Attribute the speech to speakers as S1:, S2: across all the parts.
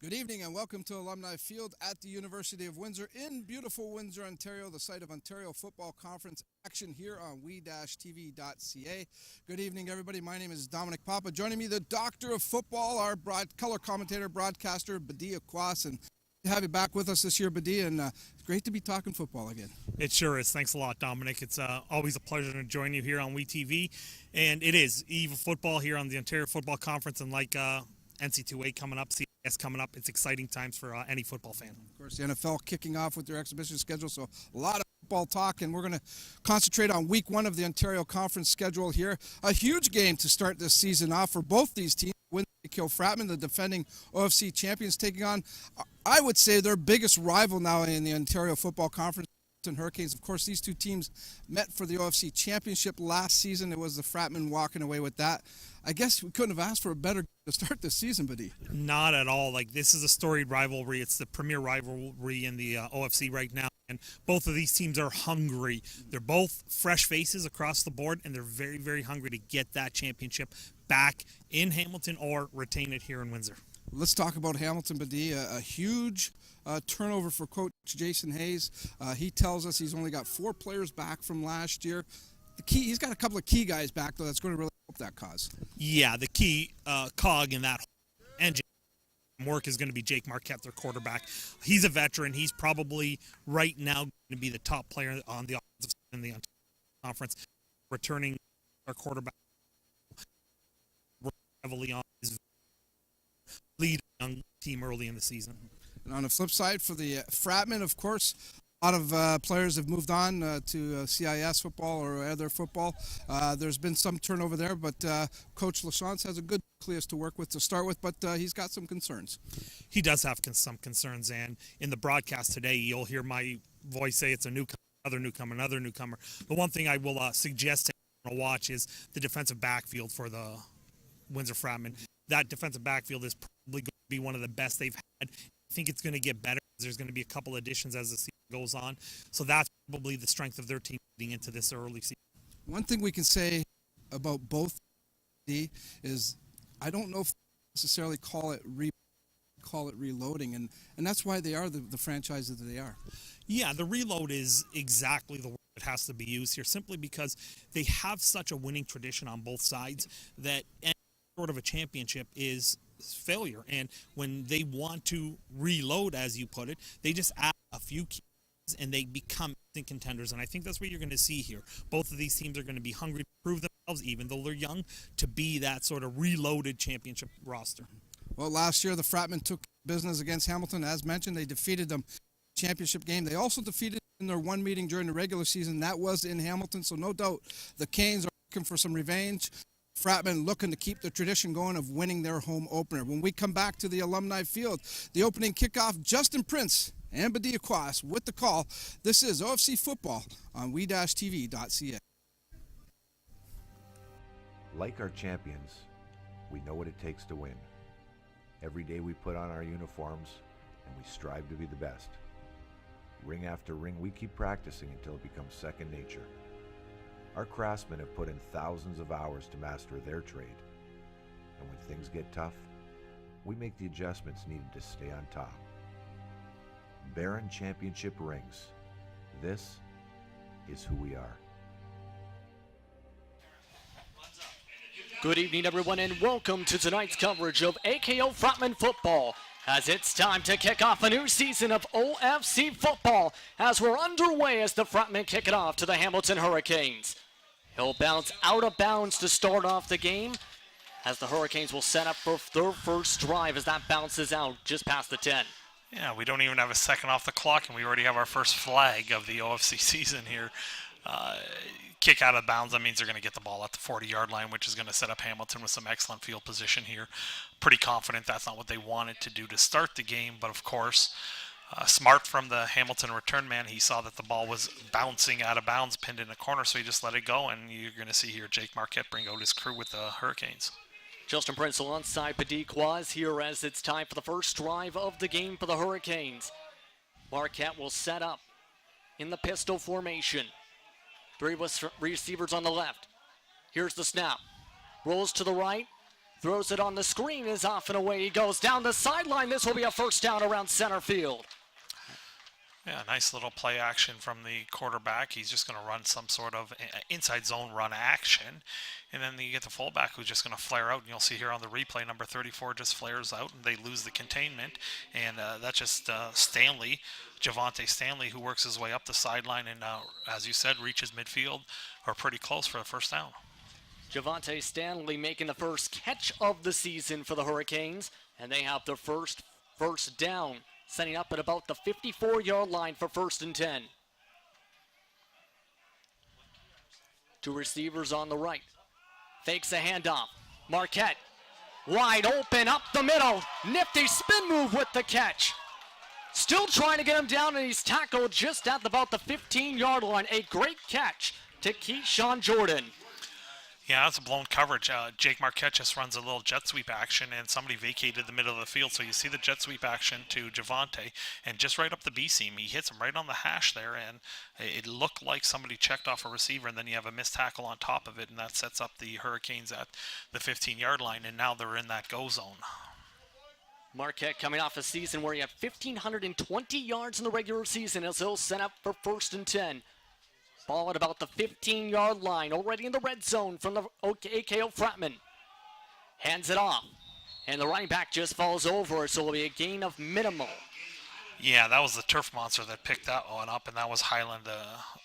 S1: Good evening and welcome to Alumni Field at the University of Windsor in beautiful Windsor, Ontario, the site of Ontario Football Conference action here on we-tv.ca. Good evening, everybody. My name is Dominic Papa. Joining me, the Doctor of Football, our color commentator, broadcaster, Badia Kwas. And to have you back with us this year, Badia, and it's great to be talking football again.
S2: It sure is. Thanks a lot, Dominic. It's always a pleasure to join you here on WeTV. And it is Eve of football here on the Ontario Football Conference, and like NC2A coming up, CIS coming up. It's exciting times for any football fan.
S1: Of course, the NFL kicking off with their exhibition schedule, so a lot of football talk, and we're going to concentrate on week one of the Ontario Conference schedule here. A huge game to start this season off for both these teams. Windsor Kickoff and Fratmen, the defending OFC champions, taking on, I would say, their biggest rival now in the Ontario Football Conference. And Hurricanes. Of course, these two teams met for the OFC championship last season. It was the Fratmen walking away with that. I guess we couldn't have asked for a better to start this season, Buddy.
S2: Not at all. Like, this is a storied rivalry. It's the premier rivalry in the OFC right now, and both of these teams are hungry. They're both fresh faces across the board, and they're very, very hungry to get that championship back in Hamilton or retain it here in Windsor.
S1: Let's talk about Hamilton, Buddy. A huge turnover for Coach Jason Hayes. He tells us he's only got 4 players back from last year. He's got a couple of key guys back, though. That's going to really help that cause.
S2: Yeah, the key cog in that engine work is going to be Jake Marquette, their quarterback. He's a veteran. He's probably right now going to be the top player on the offensive side in the Ontario Conference, returning our quarterback heavily on his lead young team early in the season.
S1: And on the flip side, for the Fratmen, of course, a lot of players have moved on to CIS football or other football. There's been some turnover there, but Coach LaChance has a good nucleus to work with to start with, but he's got some concerns.
S2: He does have some concerns, and in the broadcast today, you'll hear my voice say it's a newcomer, another newcomer. The one thing I will suggest to watch is the defensive backfield for the Windsor Fratmen. That defensive backfield is probably going to be one of the best they've had. I think it's going to get better. There's going to be a couple additions as the season goes on. So that's probably the strength of their team leading into this early season.
S1: One thing we can say about both is I don't know if they necessarily call it reloading, and that's why they are the franchises that they are.
S2: Yeah, the reload is exactly the word that has to be used here, simply because they have such a winning tradition on both sides that any sort of a championship is failure. And when they want to reload, as you put it, they just add a few keys and they become instant contenders. And I think that's what you're going to see here. Both of these teams are going to be hungry to prove themselves, even though they're young, to be that sort of reloaded championship roster.
S1: Well, last year the Fratmen took business against Hamilton. As mentioned, they defeated them in the championship game. They also defeated in their one meeting during the regular season. That was in Hamilton, so no doubt the Canes are looking for some revenge. Fratmen looking to keep the tradition going of winning their home opener. When we come back to the Alumni Field, the opening kickoff, Justin Prince and Badia Kwas with the call. This is OFC Football on we-tv.ca.
S3: Like our champions, we know what it takes to win. Every day we put on our uniforms and we strive to be the best. Ring after ring, we keep practicing until it becomes second nature. Our craftsmen have put in thousands of hours to master their trade. And when things get tough, we make the adjustments needed to stay on top. Baron Championship rings. This is who we are.
S4: Good evening, everyone, and welcome to tonight's coverage of AKO Fratmen football, as it's time to kick off a new season of OFC football as we're underway as the Fratmen kick it off to the Hamilton Hurricanes. He'll bounce out of bounds to start off the game as the Hurricanes will set up for their first drive as that bounces out just past the 10.
S5: Yeah, we don't even have a second off the clock, and we already have our first flag of the OFC season here. Kick out of bounds, that means they're going to get the ball at the 40-yard line, which is going to set up Hamilton with some excellent field position here. Pretty confident that's not what they wanted to do to start the game, but of course, smart from the Hamilton return man. He saw that the ball was bouncing out of bounds, pinned in a corner, so he just let it go, and you're going to see here Jake Marquette bring out his crew with the Hurricanes.
S4: Justin Prince alongside Badia Kwas here as it's time for the first drive of the game for the Hurricanes. Marquette will set up in the pistol formation. 3 receivers on the left. Here's the snap. Rolls to the right. Throws it on the screen, is off and away he goes. Down the sideline, this will be a first down around center field.
S5: Yeah, nice little play action from the quarterback. He's just going to run some sort of inside zone run action. And then you get the fullback who's just going to flare out. And you'll see here on the replay, number 34 just flares out and they lose the containment. And that's just Stanley, Javante Stanley, who works his way up the sideline and, as you said, reaches midfield or pretty close for the first down.
S4: Javante Stanley making the first catch of the season for the Hurricanes. And they have their first down, setting up at about the 54-yard line for 1st and 10. Two receivers on the right. Fakes a handoff. Marquette wide open up the middle. Nifty spin move with the catch. Still trying to get him down, and he's tackled just at about the 15-yard line. A great catch to Keyshawn Jordan.
S5: Yeah, that's a blown coverage. Jake Marquette just runs a little jet sweep action, and somebody vacated the middle of the field. So you see the jet sweep action to Javante, and just right up the B seam, he hits him right on the hash there, and it looked like somebody checked off a receiver, and then you have a missed tackle on top of it, and that sets up the Hurricanes at the 15-yard line, and now they're in that go zone.
S4: Marquette coming off a season where he had 1,520 yards in the regular season as he'll set up for 1st and 10. Ball at about the 15-yard line, already in the red zone from the AKO Fratmen. Hands it off, and the running back just falls over, so it'll be a gain of minimal.
S5: Yeah, that was the turf monster that picked that one up, and that was Highland,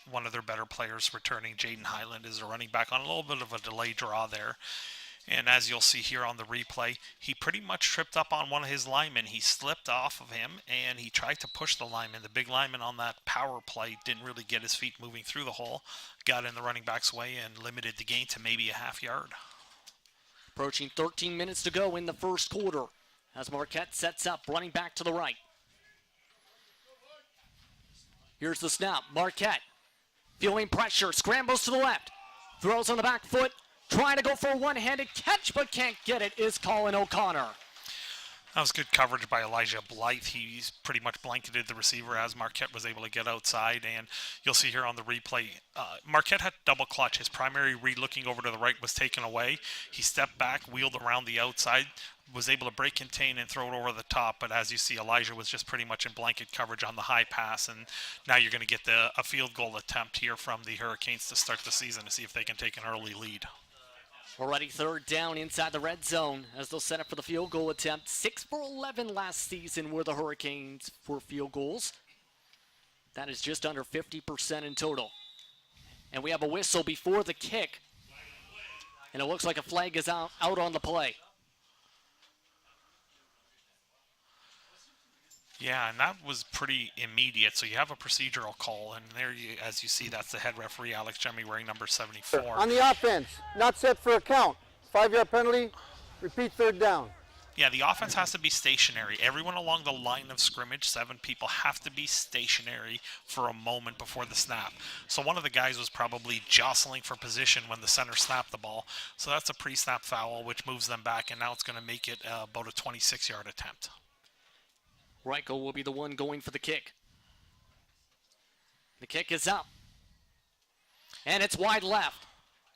S5: one of their better players returning. Jaden Highland is a running back on a little bit of a delay draw there. And as you'll see here on the replay, he pretty much tripped up on one of his linemen. He slipped off of him, and he tried to push the lineman. The big lineman on that power play didn't really get his feet moving through the hole, got in the running back's way, and limited the gain to maybe a half yard.
S4: Approaching 13 minutes to go in the first quarter as Marquette sets up, running back to the right. Here's the snap. Marquette feeling pressure, scrambles to the left, throws on the back foot, trying to go for a one-handed catch, but can't get it, is Colin O'Connor.
S5: That was good coverage by Elijah Blythe. He's pretty much blanketed the receiver as Marquette was able to get outside. And you'll see here on the replay, Marquette had double clutch. His primary read looking over to the right was taken away. He stepped back, wheeled around the outside, was able to break contain and throw it over the top. But as you see, Elijah was just pretty much in blanket coverage on the high pass. And now you're going to get a field goal attempt here from the Hurricanes to start the season to see if they can take an early lead.
S4: Already 3rd down inside the red zone as they'll set up for the field goal attempt. 6 for 11 last season were the Hurricanes for field goals. That is just under 50% in total. And we have a whistle before the kick. And it looks like a flag is out on the play.
S5: Yeah, and that was pretty immediate. So you have a procedural call, and there, as you see, that's the head referee, Alex Jemmy, wearing number 74.
S6: On the offense, not set for a count. 5-yard penalty, repeat 3rd down.
S5: Yeah, the offense has to be stationary. Everyone along the line of scrimmage, 7 people, have to be stationary for a moment before the snap. So one of the guys was probably jostling for position when the center snapped the ball. So that's a pre-snap foul, which moves them back, and now it's going to make it about a 26-yard attempt.
S4: Reichel will be the one going for the kick. The kick is up. And it's wide left.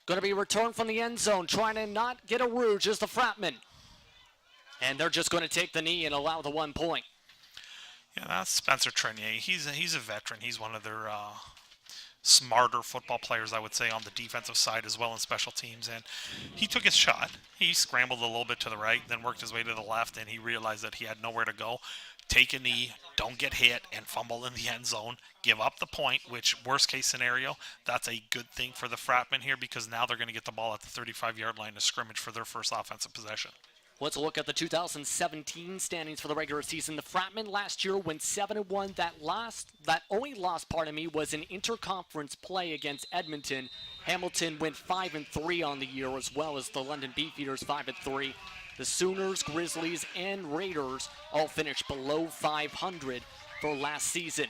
S4: Going to be returned from the end zone, trying to not get a rouge as the Fratmen. And they're just going to take the knee and allow the 1 point.
S5: Yeah, that's Spencer Trenier. He's a veteran. He's one of their smarter football players, I would say, on the defensive side as well in special teams. And he took his shot. He scrambled a little bit to the right, then worked his way to the left, and he realized that he had nowhere to go. Take a knee, don't get hit, and fumble in the end zone. Give up the point, which, worst case scenario, that's a good thing for the Fratmen here because now they're going to get the ball at the 35-yard line of scrimmage for their first offensive possession.
S4: Let's look at the 2017 standings for the regular season. The Fratmen last year went 7-1. That only loss, was in interconference play against Edmonton. Hamilton went 5-3 on the year, as well as the London Beefeaters 5-3. The Sooners, Grizzlies, and Raiders all finished below 500 for last season.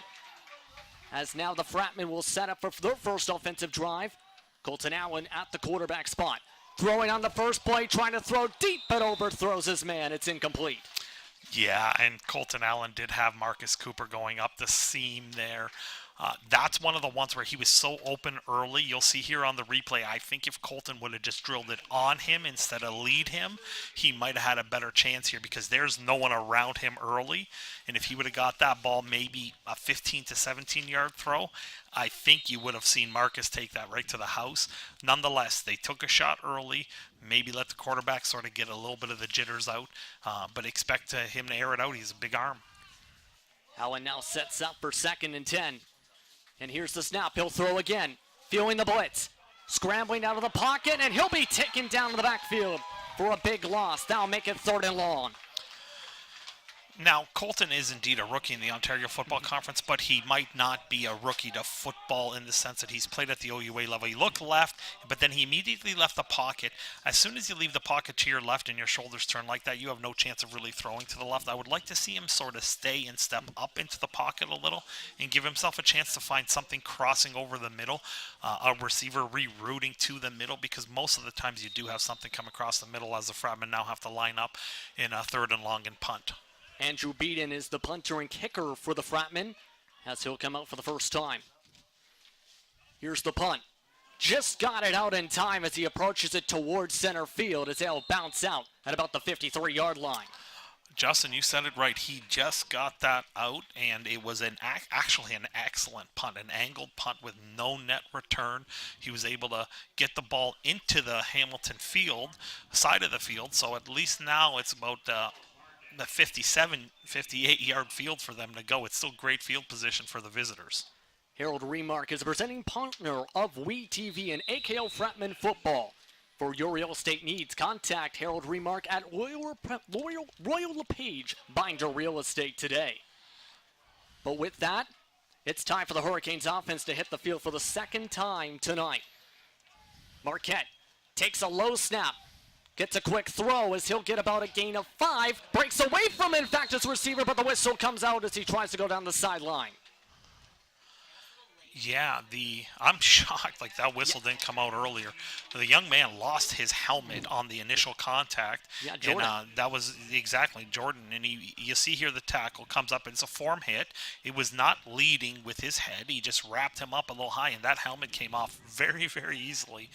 S4: As now the Fratmen will set up for their first offensive drive. Colton Allen at the quarterback spot. Throwing on the first play, trying to throw deep, but overthrows his man. It's incomplete.
S5: Yeah, and Colton Allen did have Marcus Cooper going up the seam there. That's one of the ones where he was so open early. You'll see here on the replay, I think if Colton would have just drilled it on him instead of lead him, he might have had a better chance here because there's no one around him early. And if he would have got that ball, maybe a 15 to 17 yard throw, I think you would have seen Marcus take that right to the house. Nonetheless, they took a shot early, maybe let the quarterback sort of get a little bit of the jitters out, but expect him to air it out. He's a big arm.
S4: Allen now sets up for 2nd and 10. And here's the snap. He'll throw again, feeling the blitz. Scrambling out of the pocket, and he'll be taken down to the backfield for a big loss. That'll make it 3rd and long.
S5: Now, Colton is indeed a rookie in the Ontario Football Conference, but he might not be a rookie to football in the sense that he's played at the OUA level. He looked left, but then he immediately left the pocket. As soon as you leave the pocket to your left and your shoulders turn like that, you have no chance of really throwing to the left. I would like to see him sort of stay and step up into the pocket a little and give himself a chance to find something crossing over the middle, a receiver rerouting to the middle, because most of the times you do have something come across the middle as the Fratmen now have to line up in a 3rd and long and punt.
S4: Andrew Beaton is the punter and kicker for the Fratmen as he'll come out for the first time. Here's the punt. Just got it out in time as he approaches it towards center field as they'll bounce out at about the 53-yard line.
S5: Justin, you said it right. He just got that out, and it was actually an excellent punt, an angled punt with no net return. He was able to get the ball into the Hamilton field, side of the field, so at least now it's about the 57, 58-yard field for them to go. It's still great field position for the visitors.
S4: Harold Remark is the presenting partner of WeTV and AKO Fratmen Football. For your real estate needs, contact Harold Remark at Royal LePage Binder Real Estate today. But with that, it's time for the Hurricanes offense to hit the field for the 2nd time tonight. Marquette takes a low snap. Gets a quick throw as he'll get about a gain of 5. Breaks away from, in fact, his receiver, but the whistle comes out as he tries to go down the sideline.
S5: Yeah, I'm shocked like that whistle didn't come out earlier. The young man lost his helmet on the initial contact.
S4: Yeah, Jordan.
S5: And that was exactly Jordan. And you see here the tackle comes up. It's a form hit. It was not leading with his head. He just wrapped him up a little high, and that helmet came off very, very easily.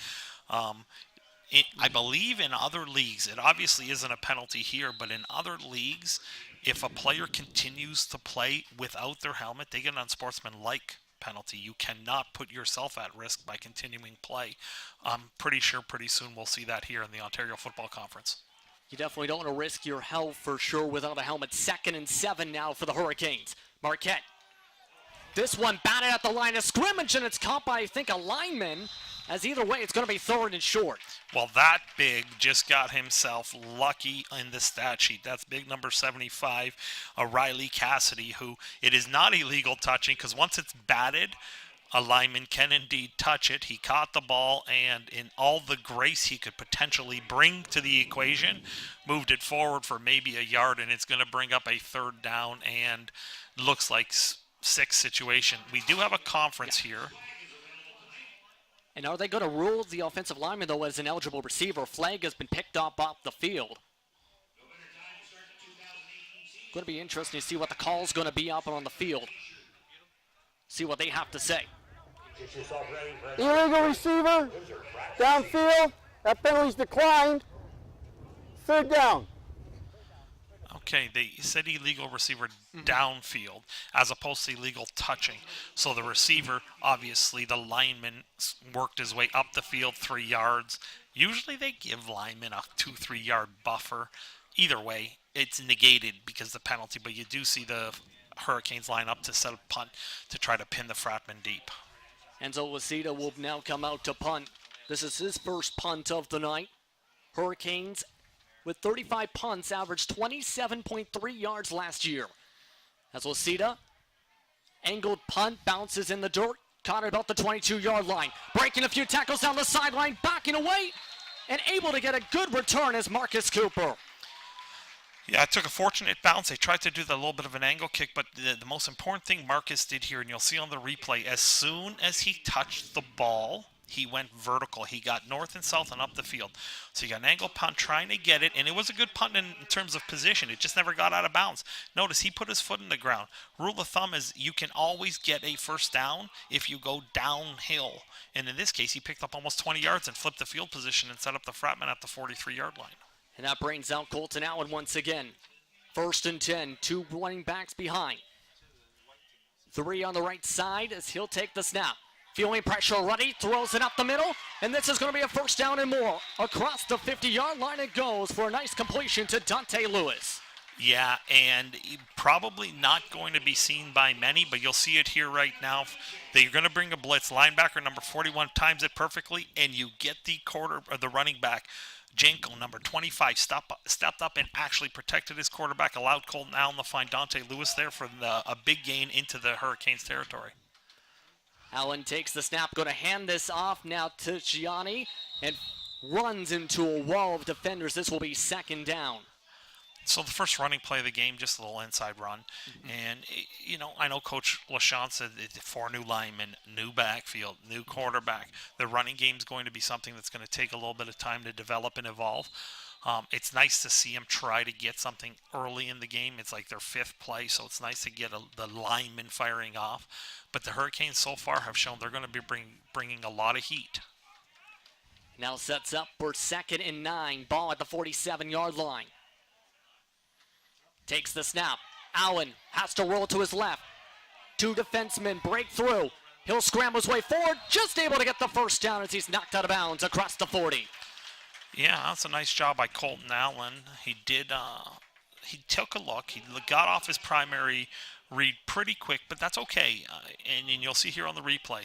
S5: I believe in other leagues, it obviously isn't a penalty here, but in other leagues, if a player continues to play without their helmet, they get an unsportsmanlike penalty. You cannot put yourself at risk by continuing play. I'm pretty sure pretty soon we'll see that here in the Ontario Football Conference.
S4: You definitely don't want to risk your health for sure without a helmet. 2nd and 7 now for the Hurricanes. Marquette. This one batted at the line of scrimmage, and it's caught by, I think, a lineman. As either way, it's going to be 3rd and short.
S5: Well, that big just got himself lucky in the stat sheet. That's big number 75, Riley Cassidy, who it is not illegal touching because once it's batted, a lineman can indeed touch it. He caught the ball, and in all the grace he could potentially bring to the equation, moved it forward for maybe a yard, and it's going to bring up a 3rd down and looks like 6 situation. We do have a conference here.
S4: And are they going to rule the offensive lineman, though, as an eligible receiver? Flag has been picked up off the field. Going to be interesting to see what the call's going to be up on the field. See what they have to say.
S6: Illegal receiver, downfield, that penalty's declined. 3rd down.
S5: Okay, they said illegal receiver downfield as opposed to illegal touching. So the receiver, obviously, the lineman worked his way up the field 3 yards. Usually they give linemen a 2-3 yard buffer. Either way, it's negated because of the penalty, but you do see the Hurricanes line up to set a punt to try to pin the Fratmen deep.
S4: Enzo Wasita will now come out to punt. This is his first punt of the night. Hurricanes with 35 punts, averaged 27.3 yards last year. As Wasita, angled punt, bounces in the dirt, caught at about the 22-yard line. Breaking a few tackles down the sideline, backing away, and able to get a good return as Marcus Cooper.
S5: Yeah, it took a fortunate bounce. They tried to do the little bit of an angle kick, but the most important thing Marcus did here, and you'll see on the replay, as soon as he touched the ball, He went vertical. He got north and south and up the field. So you got an angle punt trying to get it, and it was a good punt in terms of position. It just never got out of bounds. Notice he put his foot in the ground. Rule of thumb is you can always get a first down if you go downhill. And in this case, he picked up almost 20 yards and flipped the field position and set up the Fratmen at the 43-yard line.
S4: And that brings out Colton Allen once again. 1st and 10, 2 running backs behind. 3 on the right side as he'll take the snap. Feeling pressure ready, throws it up the middle, and this is going to be a first down and more. Across the 50-yard line it goes for a nice completion to Dante Lewis.
S5: Yeah, and probably not going to be seen by many, but you'll see it here right now. They're going to bring a blitz. Linebacker number 41 times it perfectly, and you get the running back. Janko, number 25, stepped up and actually protected his quarterback, allowed Colton Allen to find Dante Lewis there for a big gain into the Hurricanes territory.
S4: Allen takes the snap, going to hand this off now to Gianni, and runs into a wall of defenders. This will be 2nd down.
S5: So the first running play of the game, just a little inside run. And, I know Coach LaChance said 4 new linemen, new backfield, new quarterback. The running game is going to be something that's going to take a little bit of time to develop and evolve. It's nice to see them try to get something early in the game. It's like their 5th play, so it's nice to get the linemen firing off. But the Hurricanes so far have shown they're going to be bringing a lot of heat.
S4: Now sets up for 2nd and 9. Ball at the 47-yard line. Takes the snap. Allen has to roll to his left. 2 defensemen break through. He'll scramble his way forward, just able to get the first down as he's knocked out of bounds across the 40.
S5: Yeah, that's a nice job by Colton Allen. He took a look. He got off his primary read pretty quick, but that's okay. And you'll see here on the replay,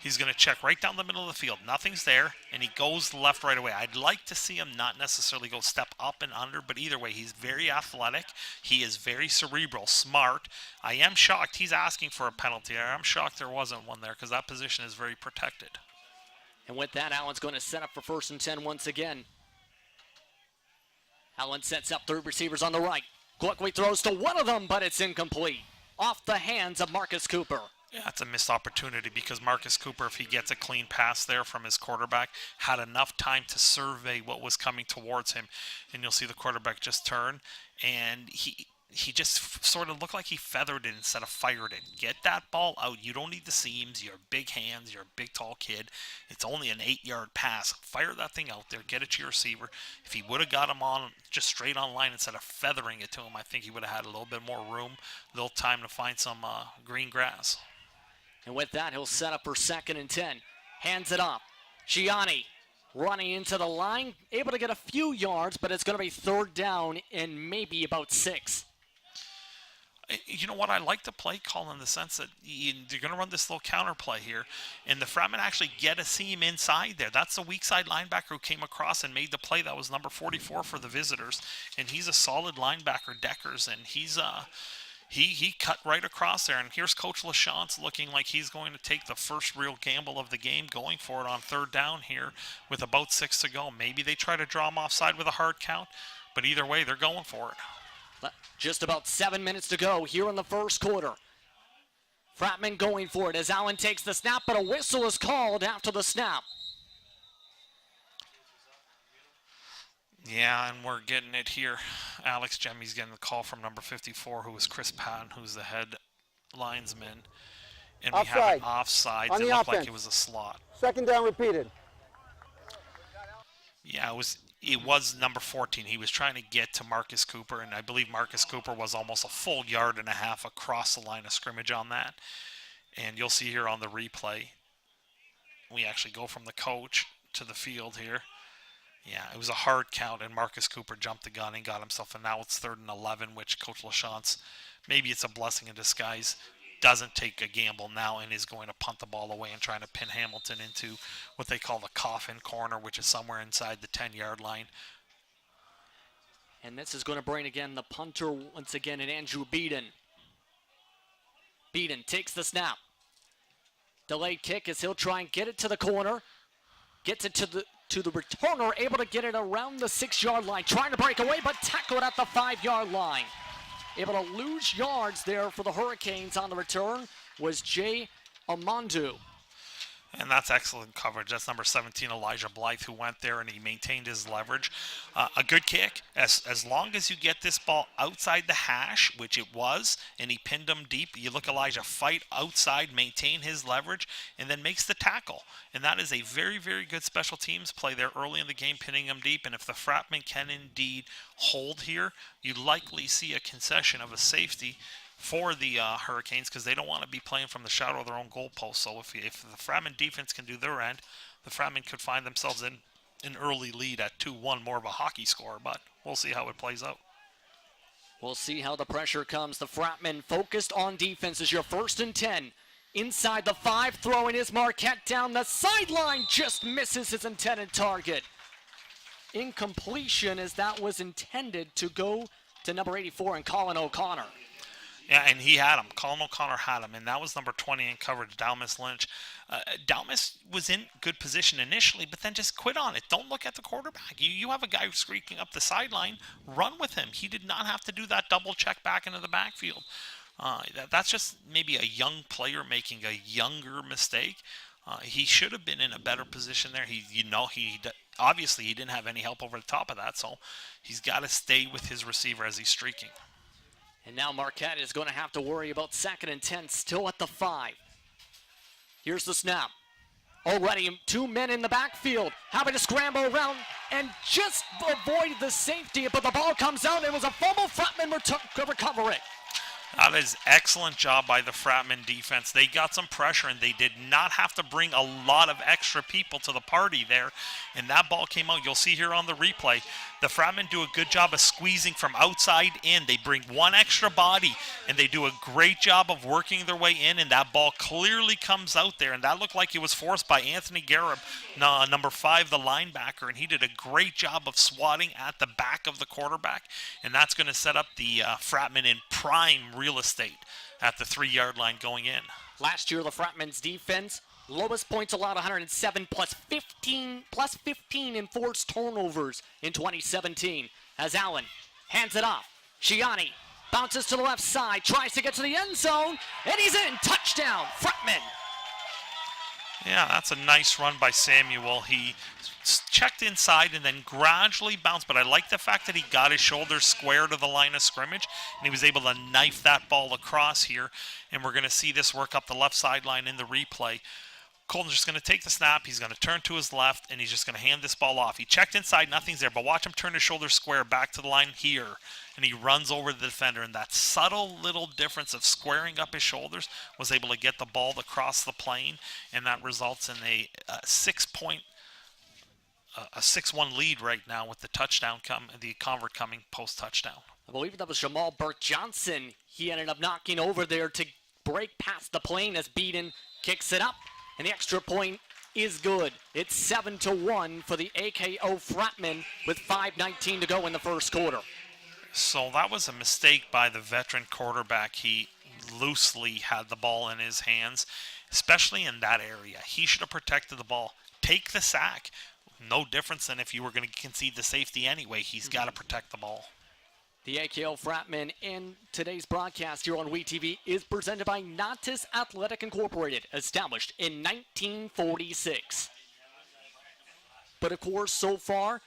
S5: he's going to check right down the middle of the field. Nothing's there, and he goes left right away. I'd like to see him not necessarily go step up and under, but either way, he's very athletic. He is very cerebral, smart. I am shocked he's asking for a penalty. I'm shocked there wasn't one there because that position is very protected.
S4: And with that, Allen's going to set up for 1st and 10 once again. Allen sets up 3 receivers on the right. Quickly throws to one of them, but it's incomplete. Off the hands of Marcus Cooper.
S5: Yeah, it's a missed opportunity because Marcus Cooper, if he gets a clean pass there from his quarterback, had enough time to survey what was coming towards him. And you'll see the quarterback just turn, and he just sort of looked like he feathered it instead of fired it. Get that ball out. You don't need the seams. You're big hands. You're a big, tall kid. It's only an 8-yard pass. Fire that thing out there. Get it to your receiver. If he would have got him on just straight on line instead of feathering it to him, I think he would have had a little bit more room, a little time to find some green grass.
S4: And with that, he'll set up for 2nd and 10. Hands it off. Gianni running into the line. Able to get a few yards, but it's going to be 3rd down and maybe about 6.
S5: You know what? I like the play call in the sense that you're going to run this little counter play here, and the Fratmen actually get a seam inside there. That's the weak side linebacker who came across and made the play. That was number 44 for the visitors, and he's a solid linebacker, Deckers, and he cut right across there. And here's Coach LaChance looking like he's going to take the first real gamble of the game, going for it on 3rd down here with about 6 to go. Maybe they try to draw him offside with a hard count, but either way, they're going for it.
S4: Just about 7 minutes to go here in the 1st quarter. Fratmen going for it as Allen takes the snap, but a whistle is called after the snap.
S5: Yeah, and we're getting it here. Alex Jemmy's getting the call from number 54, who is Chris Patton, who's the head linesman. And we have an offside. It looked like it was a slot.
S6: 2nd down repeated.
S5: Yeah, it was number 14. He was trying to get to Marcus Cooper, and I believe Marcus Cooper was almost a full 1.5 yards across the line of scrimmage on that. And you'll see here on the replay, we actually go from the coach to the field here. Yeah, it was a hard count, and Marcus Cooper jumped the gun and got himself, and now it's 3rd and 11, which Coach LaChance, maybe it's a blessing in disguise, doesn't take a gamble now and is going to punt the ball away and trying to pin Hamilton into what they call the coffin corner, which is somewhere inside the 10-yard line.
S4: And this is going to bring again the punter once again, and Andrew Beeden. Beeden takes the snap. Delayed kick as he'll try and get it to the corner. Gets it to the returner, able to get it around the 6-yard line. Trying to break away, but tackled at the 5-yard line. Able to lose yards there for the Hurricanes on the return was Jay Amandu.
S5: And that's excellent coverage. That's number 17, Elijah Blythe, who went there and he maintained his leverage. A good kick. As long as you get this ball outside the hash, which it was, and he pinned him deep, you look Elijah fight outside, maintain his leverage, and then makes the tackle. And that is a very, very good special teams play there early in the game, pinning him deep. And if the Fratmen can indeed hold here, you likely see a concession of a safety for the Hurricanes, because they don't want to be playing from the shadow of their own goalpost. So if the Fratmen defense can do their end, the Fratmen could find themselves in an early lead at 2-1, more of a hockey score, but we'll see how it plays out.
S4: We'll see how the pressure comes. The Fratmen focused on defense as your 1st and 10. Inside the 5, throwing his Marquette down the sideline, just misses his intended target. Incompletion, as that was intended to go to number 84 and Colin O'Connor.
S5: Yeah, and he had him. Colin O'Connor had him, and that was number 20 in coverage, Dalmas Lynch. Dalmas was in good position initially, but then just quit on it. Don't look at the quarterback. You have a guy who's streaking up the sideline. Run with him. He did not have to do that double check back into the backfield. That's just maybe a young player making a younger mistake. He should have been in a better position there. Obviously he didn't have any help over the top of that, so he's got to stay with his receiver as he's streaking.
S4: And now Marquette is going to have to worry about 2nd and 10, still at the 5. Here's the snap. Already 2 men in the backfield, having to scramble around and just avoid the safety, but the ball comes out. It was a fumble. Fratmen recover it.
S5: That is excellent job by the Fratmen defense. They got some pressure, and they did not have to bring a lot of extra people to the party there. And that ball came out. You'll see here on the replay, the Fratmen do a good job of squeezing from outside in. They bring one extra body, and they do a great job of working their way in, and that ball clearly comes out there. And that looked like it was forced by Anthony Garib, number 5, the linebacker, and he did a great job of swatting at the back of the quarterback. And that's going to set up the Fratmen in prime real estate at the 3-yard line going in.
S4: Last year, the Fratmen's defense, lowest points allowed 107, plus 15 in forced turnovers in 2017. As Allen hands it off. Shiani bounces to the left side, tries to get to the end zone, and he's in. Touchdown, Fratmen.
S5: Yeah, that's a nice run by Samuel. He checked inside and then gradually bounced, but I like the fact that he got his shoulders square to the line of scrimmage, and he was able to knife that ball across here, and we're going to see this work up the left sideline in the replay. Colton's just going to take the snap, he's going to turn to his left, and he's just going to hand this ball off. He checked inside, nothing's there, but watch him turn his shoulders square back to the line here, and he runs over the defender, and that subtle little difference of squaring up his shoulders was able to get the ball across the plane, and that results in a 6-1 lead right now with the the convert coming post-touchdown.
S4: I believe that was Jamal Burke-Johnson. He ended up knocking over there to break past the plane as Beaton kicks it up, and the extra point is good. It's 7-1 for the AKO Fratmen with 5:19 to go in the first quarter.
S5: So that was a mistake by the veteran quarterback. He loosely had the ball in his hands, especially in that area. He should have protected the ball. Take the sack. No difference than if you were going to concede the safety anyway. He's got to protect the ball.
S4: The AKO Fratmen in today's broadcast here on WeTV is presented by Natus Athletic Incorporated, established in 1946. But of course, so far,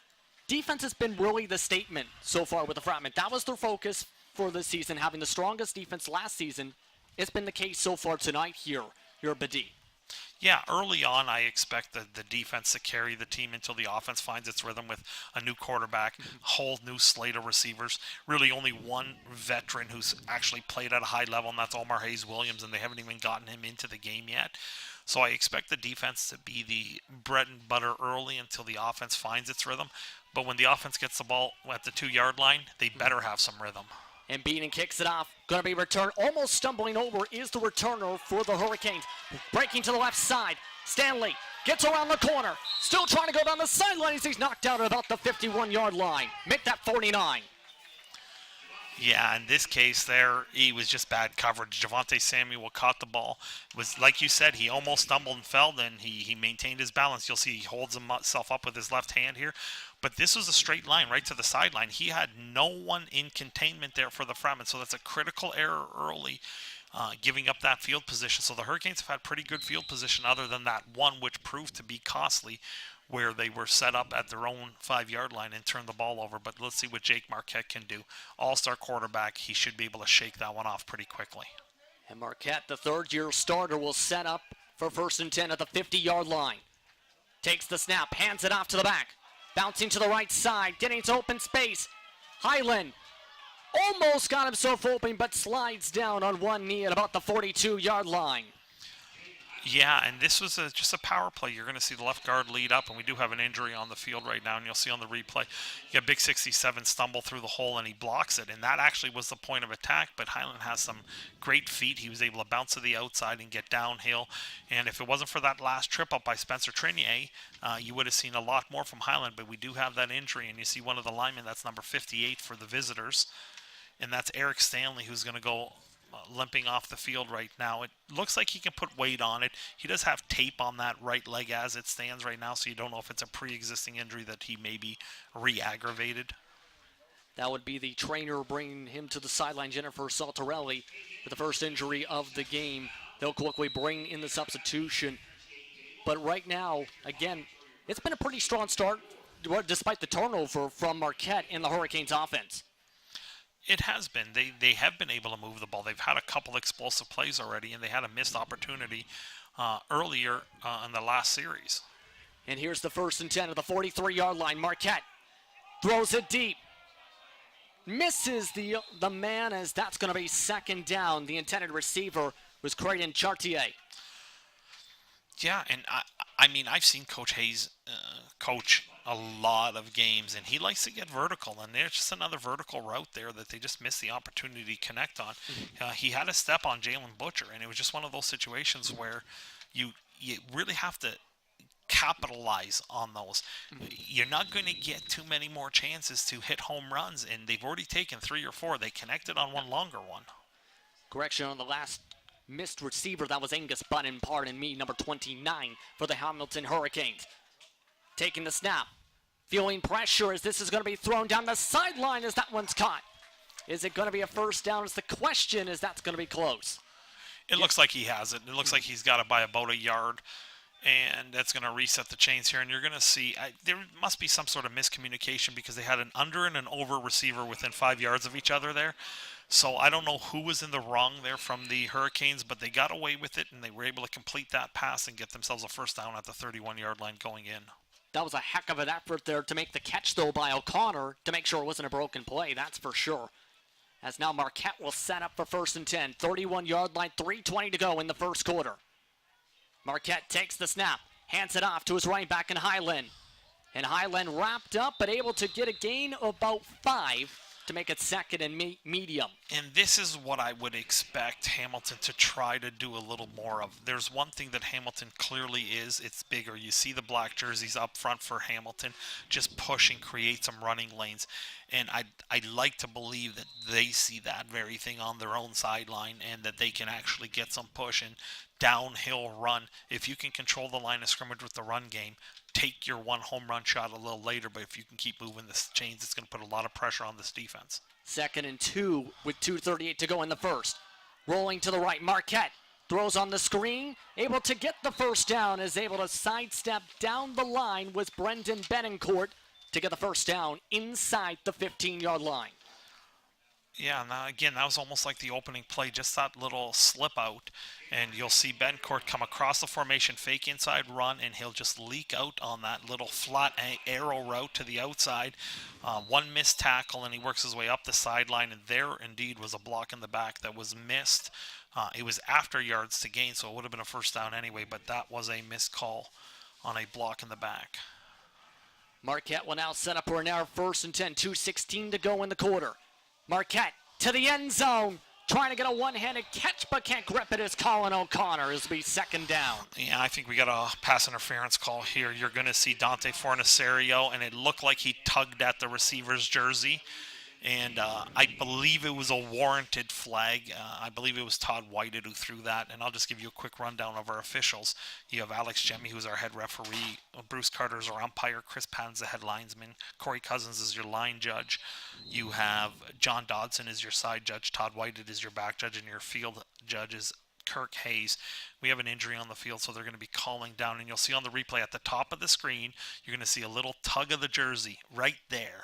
S4: defense has been really the statement so far with the Fratmen. That was their focus for the season, having the strongest defense last season. It's been the case so far tonight here at Badie.
S5: Yeah, early on, I expect the defense to carry the team until the offense finds its rhythm with a new quarterback, a whole new slate of receivers. Really only one veteran who's actually played at a high level, and that's Omar Hayes-Williams, and they haven't even gotten him into the game yet. So I expect the defense to be the bread and butter early until the offense finds its rhythm. But when the offense gets the ball at the 2-yard line, they better have some rhythm.
S4: And Beaton kicks it off. Going to be returned. Almost stumbling over is the returner for the Hurricanes. Breaking to the left side. Stanley gets around the corner. Still trying to go down the sideline as he's knocked out at about the 51-yard line. Make that 49.
S5: Yeah, in this case there, he was just bad coverage. Javonte Samuel caught the ball. It was like you said, he almost stumbled and fell, then he maintained his balance. You'll see he holds himself up with his left hand here. But this was a straight line right to the sideline. He had no one in containment there for the Fratmen, so that's a critical error early, giving up that field position. So the Hurricanes have had pretty good field position other than that one, which proved to be costly, where they were set up at their own 5-yard line and turned the ball over. But let's see what Jake Marquette can do. All-star quarterback, he should be able to shake that one off pretty quickly.
S4: And Marquette, the third-year starter, will set up for 1st and 10 at the 50-yard line. Takes the snap, hands it off to the back. Bouncing to the right side, getting to open space. Highland almost got himself open, but slides down on one knee at about the 42-yard line.
S5: Yeah, and this was just a power play. You're going to see the left guard lead up, and we do have an injury on the field right now, and you'll see on the replay, you got Big 67 stumble through the hole, and he blocks it, and that actually was the point of attack, but Highland has some great feet. He was able to bounce to the outside and get downhill, and if it wasn't for that last trip up by Spencer Trinier, you would have seen a lot more from Highland, but we do have that injury, and you see one of the linemen, that's number 58 for the visitors, and that's Eric Stanley, who's going to go limping off the field right now. It looks like he can put weight on it. He does have tape on that right leg as it stands right now, so you don't know if it's a pre-existing injury that he may be re-aggravated.
S4: That would be the trainer bringing him to the sideline, Jennifer Saltarelli, with the first injury of the game. They'll quickly bring in the substitution. But right now, again, it's been a pretty strong start, despite the turnover from Marquette in the Hurricanes offense.
S5: It has been. They have been able to move the ball. They've had a couple explosive plays already, and they had a missed opportunity earlier in the last series.
S4: And here's the 1st and 10 at the 43-yard line. Marquette throws it deep. Misses the man, as that's going to be 2nd down. The intended receiver was Creighton Chartier.
S5: Yeah, and I mean, I've seen Coach Hayes coach a lot of games, and he likes to get vertical, and there's just another vertical route there that they just missed the opportunity to connect on. He had a step on Jalen Butcher, and it was just one of those situations where you really have to capitalize on those. You're not going to get too many more chances to hit home runs, and they've already taken 3 or 4. They connected on one longer one.
S4: Correction on the last missed receiver. That was Angus Button, pardon me, number 29 for the Hamilton Hurricanes. Taking the snap, feeling pressure as this is going to be thrown down the sideline as that one's caught. Is it going to be a 1st down is the question, as that's going to be close.
S5: It looks like he has it. It looks like he's got it by about a yard, and that's going to reset the chains here. And you're going to see there must be some sort of miscommunication because they had an under and an over receiver within 5 yards of each other there. So I don't know who was in the wrong there from the Hurricanes, but they got away with it, and they were able to complete that pass and get themselves a 1st down at the 31-yard line going in.
S4: That was a heck of an effort there to make the catch, though, by O'Connor to make sure it wasn't a broken play, that's for sure. As now Marquette will set up for 1st and 10, 31-yard line, 3:20 to go in the 1st quarter. Marquette takes the snap, hands it off to his running back in Highland. And Highland wrapped up, but able to get a gain of about 5 to make it 2nd and medium.
S5: And this is what I would expect Hamilton to try to do a little more of. There's one thing that Hamilton clearly is, it's bigger. You see the black jerseys up front for Hamilton, just push and create some running lanes. And I'd like to believe that they see that very thing on their own sideline and that they can actually get some push and downhill run. If you can control the line of scrimmage with the run game, take your one home run shot a little later, but if you can keep moving the chains, it's going to put a lot of pressure on this defense.
S4: 2nd and 2 with 2:38 to go in the 1st. Rolling to the right, Marquette throws on the screen, able to get the 1st down, is able to sidestep down the line with Brendan Benincourt to get the 1st down inside the 15-yard line.
S5: Yeah, now again, that was almost like the opening play, just that little slip out, and you'll see Benincourt come across the formation, fake inside run, and he'll just leak out on that little flat arrow route to the outside. One missed tackle, and he works his way up the sideline, and there indeed was a block in the back that was missed. It was after yards to gain, so it would have been a 1st down anyway, but that was a missed call on a block in the back.
S4: Marquette will now set up for an hour 1st and 10, 2:16 to go in the quarter. Marquette to the end zone, trying to get a one-handed catch, but can't grip it as Colin O'Connor. This will be 2nd down.
S5: Yeah, I think we got a pass interference call here. You're going to see Dante Fornasario, and it looked like he tugged at the receiver's jersey, And I believe it was a warranted flag. I believe it was Todd Whited who threw that. And I'll just give you a quick rundown of our officials. You have Alex Jemmy, who's our head referee. Bruce Carter's our umpire. Chris Patton's the head linesman. Corey Cousins is your line judge. You have John Dodson is your side judge. Todd Whited is your back judge. And your field judge is Kirk Hayes. We have an injury on the field, so they're going to be calling down. And you'll see on the replay at the top of the screen, you're going to see a little tug of the jersey right there.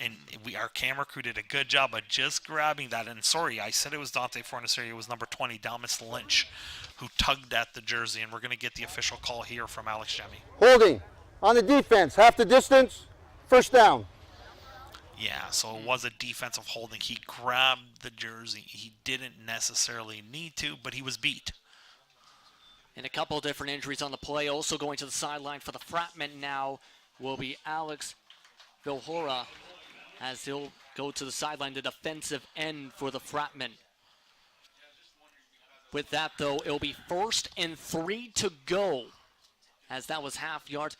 S5: And our camera crew did a good job of just grabbing that. And sorry, I said it was Dante Fornaciari. It was number 20, Dalmas Lynch, who tugged at the jersey. And we're going to get the official call here from Alex Jemmy.
S6: Holding on the defense, half the distance, first down.
S5: Yeah, so it was a defensive holding. He grabbed the jersey. He didn't necessarily need to, but he was beat.
S4: And a couple different injuries on the play. Also going to the sideline for the Fratmen now will be Alex Vilhora, as he'll go to the sideline, the defensive end for the Fratmen. With that, though, it'll be 1st and 3 to go, as that was half yard.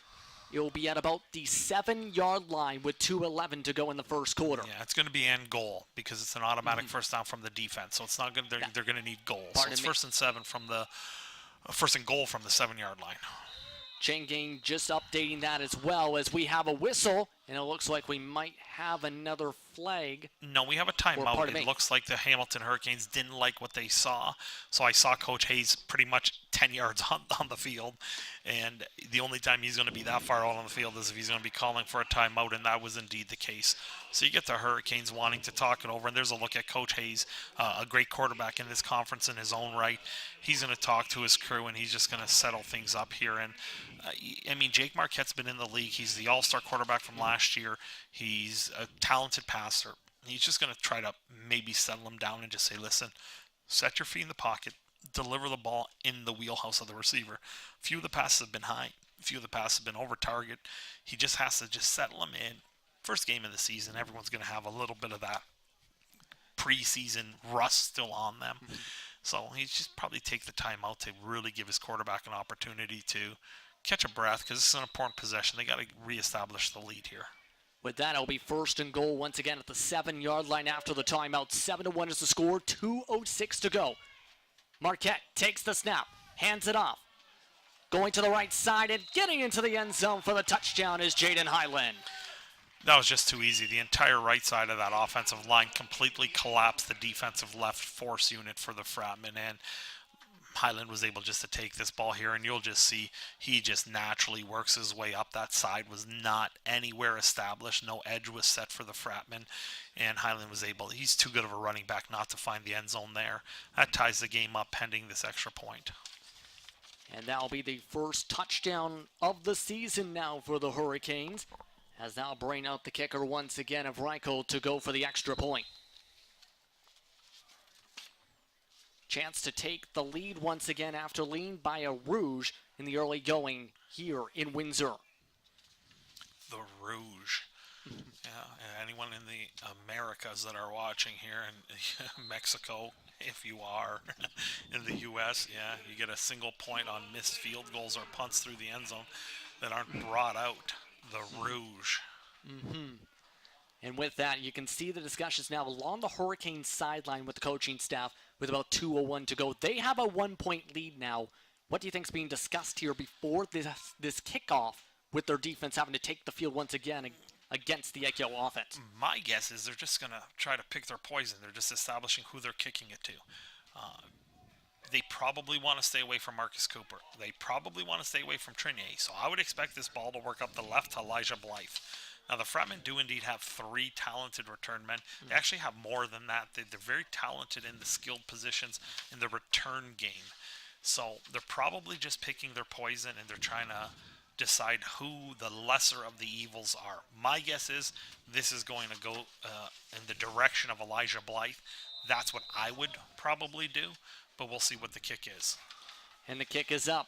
S4: It'll be at about the 7-yard line with 2:11 to go in the first quarter.
S5: Yeah, it's going to be end goal because it's an automatic first down from the defense. So it's not going. They're going to need goals. So it's 1st and 7 from the 1st and goal from the 7-yard line.
S4: Chain Gang just updating that as well, as we have a whistle, and it looks like we might have another flag.
S5: No, we have a timeout. It looks like the Hamilton Hurricanes didn't like what they saw. So I saw Coach Hayes pretty much 10 yards on the field. And the only time he's going to be that far out on the field is if he's going to be calling for a timeout, and that was indeed the case. So you get the Hurricanes wanting to talk it over, and there's a look at Coach Hayes, a great quarterback in this conference in his own right. He's going to talk to his crew, and he's just going to settle things up here. And I mean, Jake Marquette's been in the league. He's the all-star quarterback from last year. He's a talented passer. He's just going to try to maybe settle him down and just say, listen, set your feet in the pocket, deliver the ball in the wheelhouse of the receiver. A few of the passes have been high. A few of the passes have been over target. He just has to just settle them in. First game of the season, everyone's going to have a little bit of that preseason rust still on them. So he's just probably take the time out to really give his quarterback an opportunity to catch a breath, because this is an important possession. They got to reestablish the lead here.
S4: With that, it'll be 1st and goal once again at the 7-yard line after the timeout. 7-1 is the score, 2:06 to go. Marquette takes the snap, hands it off. Going to the right side and getting into the end zone for the touchdown is Jaden Highland.
S5: That was just too easy. The entire right side of that offensive line completely collapsed the defensive left force unit for the Fratmen, and Highland was able just to take this ball here, and you'll just see he just naturally works his way up. That side was not anywhere established. No edge was set for the Fratmen, and Highland was able, he's too good of a running back not to find the end zone there. That ties the game up pending this extra point.
S4: And that'll be the first touchdown of the season now for the Hurricanes, as they'll bring out the kicker once again of Reichel to go for the extra point. Chance to take the lead once again after lean by a Rouge in the early going here in Windsor.
S5: The Rouge. Yeah, anyone in the Americas that are watching here, in Mexico, if you are, in the U.S., yeah, you get a single point on missed field goals or punts through the end zone that aren't brought out. The Rouge.
S4: And with that, you can see the discussions now along the Hurricane sideline with the coaching staff with about 2:01 to go. They have a 1-point lead now. What do you think is being discussed here before this kickoff with their defense having to take the field once again against the AKO offense?
S5: My guess is they're just going to try to pick their poison. They're just establishing who they're kicking it to. They probably want to stay away from Marcus Cooper. They probably want to stay away from Trinier. So I would expect this ball to work up the left to Elijah Blythe. Now, the Fratmen do indeed have 3 talented return men. They actually have more than that. They're very talented in the skilled positions in the return game. So they're probably just picking their poison, and they're trying to decide who the lesser of the evils are. My guess is this is going to go in the direction of Elijah Blythe. That's what I would probably do, but we'll see what the kick is.
S4: And the kick is up.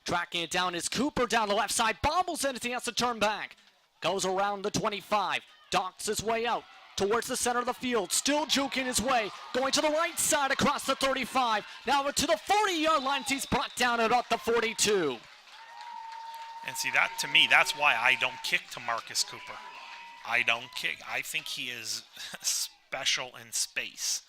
S4: Tracking it down is Cooper down the left side. Bobbles in as he has to turn back. Goes around the 25. Docks his way out towards the center of the field. Still juking his way. Going to the right side across the 35. Now to the 40-yard line. He's brought down at about the 42.
S5: And see, that to me, that's why I don't kick to Marcus Cooper. I don't kick. I think he is special in space.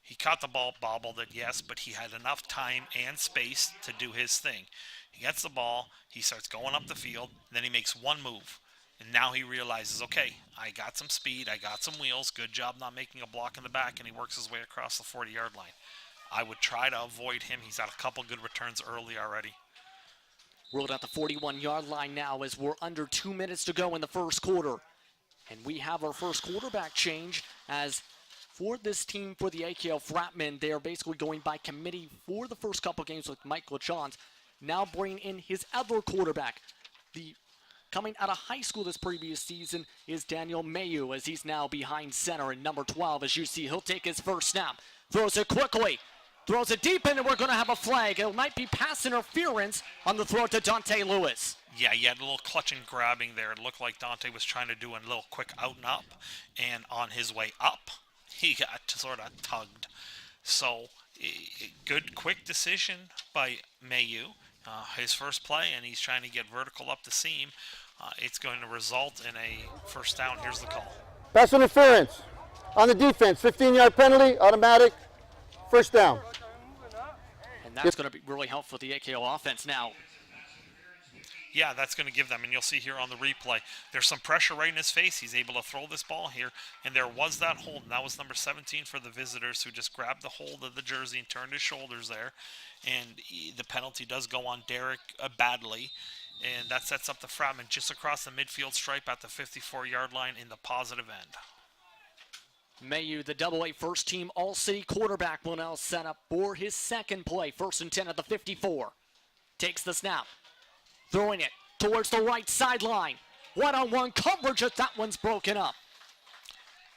S5: He caught the ball, bobbled it, yes, but he had enough time and space to do his thing. He gets the ball, he starts going up the field, then he makes one move. And now he realizes, okay, I got some speed, I got some wheels, good job not making a block in the back, and he works his way across the 40-yard line. I would try to avoid him. He's had a couple good returns early already.
S4: Rolled out the 41-yard line now as we're under 2 minutes to go in the first quarter. And we have our first quarterback change as for this team, for the AKL Fratmen, they are basically going by committee for the first couple games with Mike LaChance. Now bringing in his other quarterback. The coming out of high school this previous season is Daniel Mayu, as he's now behind center in number 12. As you see, he'll take his first snap. Throws it quickly. Throws it deep in, and we're going to have a flag. It might be pass interference on the throw to Dante Lewis.
S5: Yeah, he had a little clutch and grabbing there. It looked like Dante was trying to do a little quick out and up. And on his way up, he got sort of tugged. So, good quick decision by Mayu. His first play, and he's trying to get vertical up the seam. It's going to result in a first down. Here's the call.
S6: Pass interference on the defense. 15-yard penalty, automatic, first down.
S4: And that's going to be really helpful for the AKO offense now.
S5: Yeah, that's going to give them, and you'll see here on the replay, there's some pressure right in his face. He's able to throw this ball here, and there was that hold, and that was number 17 for the visitors, who just grabbed the hold of the jersey and turned his shoulders there, and the penalty does go on Derek badly, and that sets up the Fratmen just across the midfield stripe at the 54-yard line in the positive end.
S4: Mayu, the AA first-team All-City quarterback, will now set up for his second play. 1st and 10 at the 54. Takes the snap. Throwing it towards the right sideline. One-on-one coverage as that one's broken up.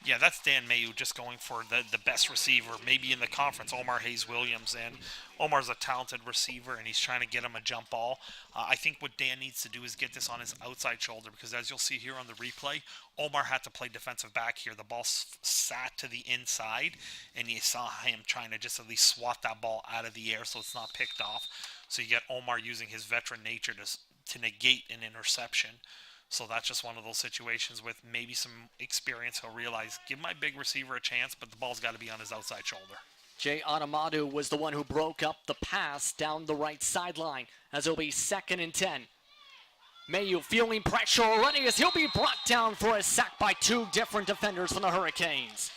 S5: Yeah, that's Dan Mayu just going for the best receiver, maybe in the conference, Omar Hayes-Williams. And Omar's a talented receiver, and he's trying to get him a jump ball. I think what Dan needs to do is get this on his outside shoulder, because as you'll see here on the replay, Omar had to play defensive back here. The ball sat to the inside, and you saw him trying to just at least swat that ball out of the air so it's not picked off. So you get Omar using his veteran nature to negate an interception. So that's just one of those situations with maybe some experience. He'll realize, give my big receiver a chance, but the ball's got to be on his outside shoulder.
S4: Jay Adamadu was the one who broke up the pass down the right sideline, as it'll be 2nd and 10. Mayu feeling pressure already as he'll be brought down for a sack by 2 different defenders from the Hurricanes.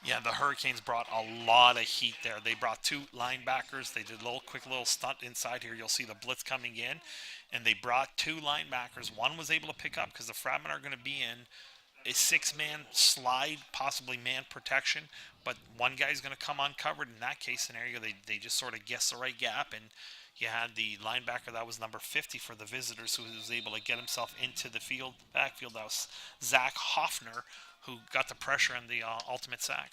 S5: Yeah, the Hurricanes brought a lot of heat there. They brought 2 linebackers. They did a quick little stunt inside here. You'll see the blitz coming in. And they brought 2 linebackers. One was able to pick up because the Fratmen are going to be in a 6-man slide, possibly man protection. But one guy's going to come uncovered. In that case scenario, they just sort of guessed the right gap. And you had the linebacker that was number 50 for the visitors, who was able to get himself into the backfield. That was Zach Hoffner, who got the pressure and the ultimate sack.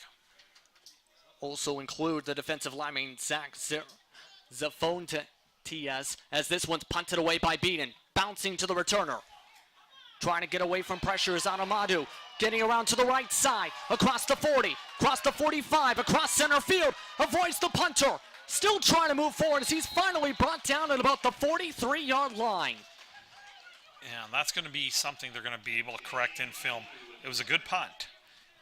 S4: Also include the defensive lineman Zach Zafontes, as this one's punted away by Beaton. Bouncing to the returner. Trying to get away from pressure is Adamadu. Getting around to the right side. Across the 40. Across the 45. Across center field. Avoids the punter. Still trying to move forward as he's finally brought down at about the 43-yard line.
S5: Yeah, that's going to be something they're going to be able to correct in film. It was a good punt.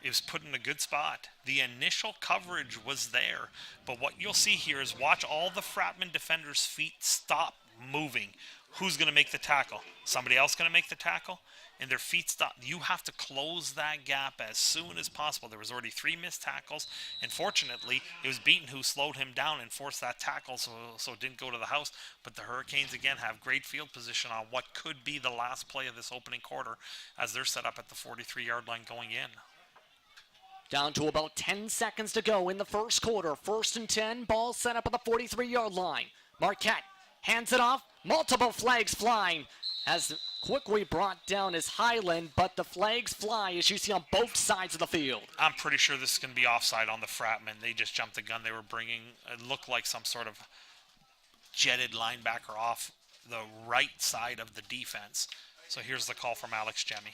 S5: It was put in a good spot. The initial coverage was there, but what you'll see here is watch all the Fratmen defenders' feet stop moving. Who's going to make the tackle? Somebody else going to make the tackle? And their feet stop. You have to close that gap as soon as possible. There was already 3 missed tackles, and fortunately, it was Beaton who slowed him down and forced that tackle so it didn't go to the house. But the Hurricanes, again, have great field position on what could be the last play of this opening quarter as they're set up at the 43-yard line going in.
S4: Down to about 10 seconds to go in the first quarter. 1st and 10, ball set up at the 43-yard line. Marquette hands it off. Multiple flags flying. As quickly brought down is Highland, but the flags fly, as you see, on both sides of the field.
S5: I'm pretty sure this is going to be offside on the Fratmen. They just jumped the gun they were bringing. It looked like some sort of jetted linebacker off the right side of the defense. So here's the call from Alex Jemmy.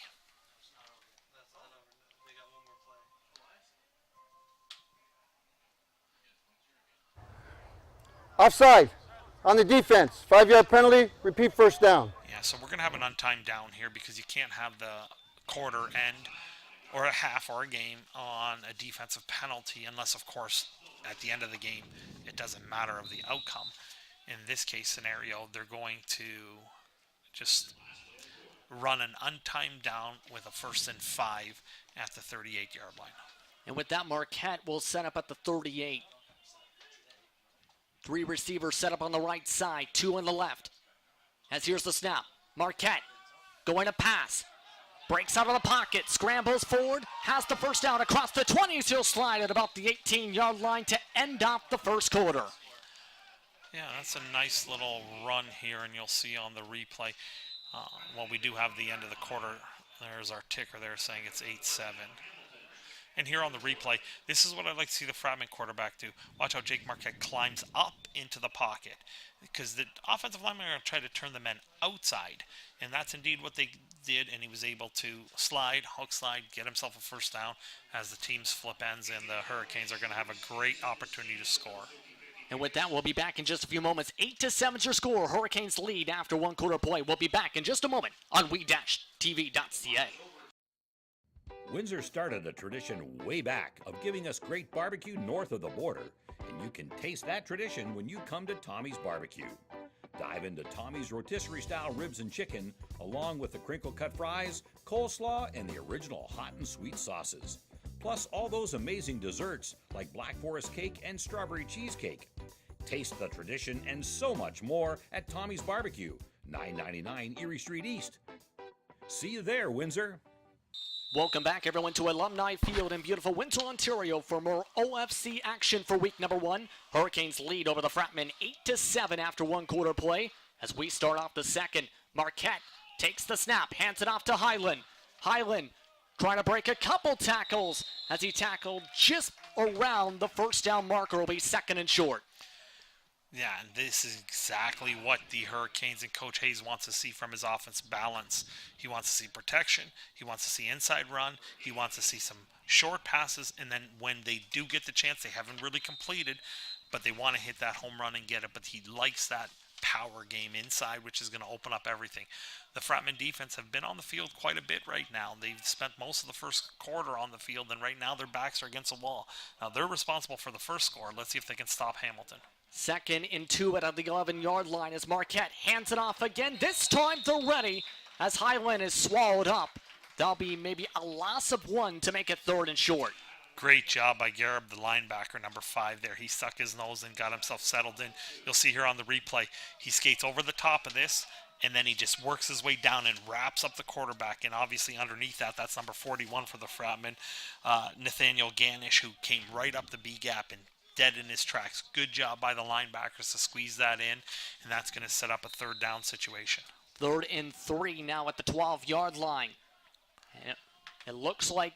S6: Offside on the defense. 5-yard penalty, repeat first down.
S5: Yeah, so we're going to have an untimed down here because you can't have the quarter end or a half or a game on a defensive penalty, unless, of course, at the end of the game, it doesn't matter of the outcome. In this case scenario, they're going to just run an untimed down with a 1st and 5 at the 38-yard line.
S4: And with that, Marquette will set up at the 38. 3 receivers set up on the right side, 2 on the left. As here's the snap. Marquette going to pass. Breaks out of the pocket, scrambles forward, has the first down across the 20s. He'll slide at about the 18-yard line to end off the first quarter.
S5: Yeah, that's a nice little run here, and you'll see on the replay. Well, we do have the end of the quarter. There's our ticker there saying it's 8-7. And here on the replay, this is what I'd like to see the Fratman quarterback do. Watch how Jake Marquette climbs up into the pocket, because the offensive linemen are going to try to turn the men outside, and that's indeed what they did, and he was able to slide, hook slide, get himself a first down as the teams flip ends, and the Hurricanes are going to have a great opportunity to score.
S4: And with that, we'll be back in just a few moments. 8-7 is your score. Hurricanes lead after 1 quarter play. We'll be back in just a moment on we-tv.ca.
S7: Windsor started a tradition way back of giving us great barbecue north of the border, and you can taste that tradition when you come to Tommy's Barbecue. Dive into Tommy's rotisserie-style ribs and chicken, along with the crinkle-cut fries, coleslaw, and the original hot and sweet sauces. Plus all those amazing desserts like Black Forest cake and strawberry cheesecake. Taste the tradition and so much more at Tommy's Barbecue, 999 Erie Street East. See you there, Windsor.
S4: Welcome back, everyone, to Alumni Field in beautiful Windsor, Ontario for more OFC action for week number 1. Hurricanes lead over the Fratmen 8-7 after 1 quarter play. As we start off the second, Marquette takes the snap, hands it off to Hyland. Hyland trying to break a couple tackles as he tackled just around the first down marker. Will be 2nd and short.
S5: Yeah, and this is exactly what the Hurricanes and Coach Hayes wants to see from his offense: balance. He wants to see protection. He wants to see inside run. He wants to see some short passes. And then when they do get the chance, they haven't really completed, but they want to hit that home run and get it. But he likes that power game inside, which is going to open up everything. The Fratman defense have been on the field quite a bit right now. They've spent most of the first quarter on the field, and right now their backs are against the wall. Now they're responsible for the first score. Let's see if they can stop Hamilton.
S4: 2nd and 2 at the 11-yard line as Marquette hands it off again. This time they're ready as Highland is swallowed up. That'll be maybe a loss of 1 to make it 3rd and short.
S5: Great job by Garib, the linebacker, number 5 there. He stuck his nose and got himself settled in. You'll see here on the replay, he skates over the top of this, and then he just works his way down and wraps up the quarterback. And obviously underneath that, that's number 41 for the Fratman, Nathaniel Ganish, who came right up the B-gap and dead in his tracks. Good job by the linebackers to squeeze that in, and that's going to set up a 3rd down situation.
S4: 3rd and 3 now at the 12-yard line. And it looks like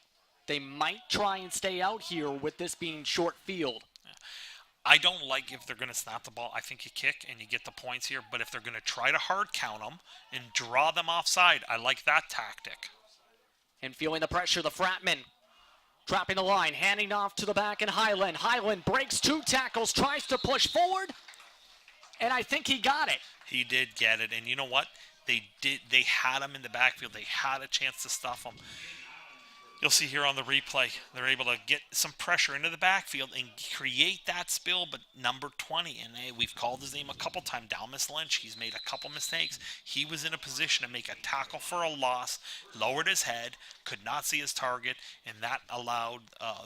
S4: they might try and stay out here with this being short field.
S5: I don't like if they're going to snap the ball. I think you kick and you get the points here, but if they're going to try to hard count them and draw them offside, I like that tactic.
S4: And feeling the pressure, the Fratmen trapping the line, handing off to the back, and Highland. Highland breaks 2 tackles, tries to push forward, and I think he got it.
S5: He did get it, and you know what? They had him in the backfield. They had a chance to stuff him. You'll see here on the replay, they're able to get some pressure into the backfield and create that spill, but number 20, and we've called his name a couple times, Dalmas Lynch. He's made a couple mistakes. He was in a position to make a tackle for a loss, lowered his head, could not see his target, and that allowed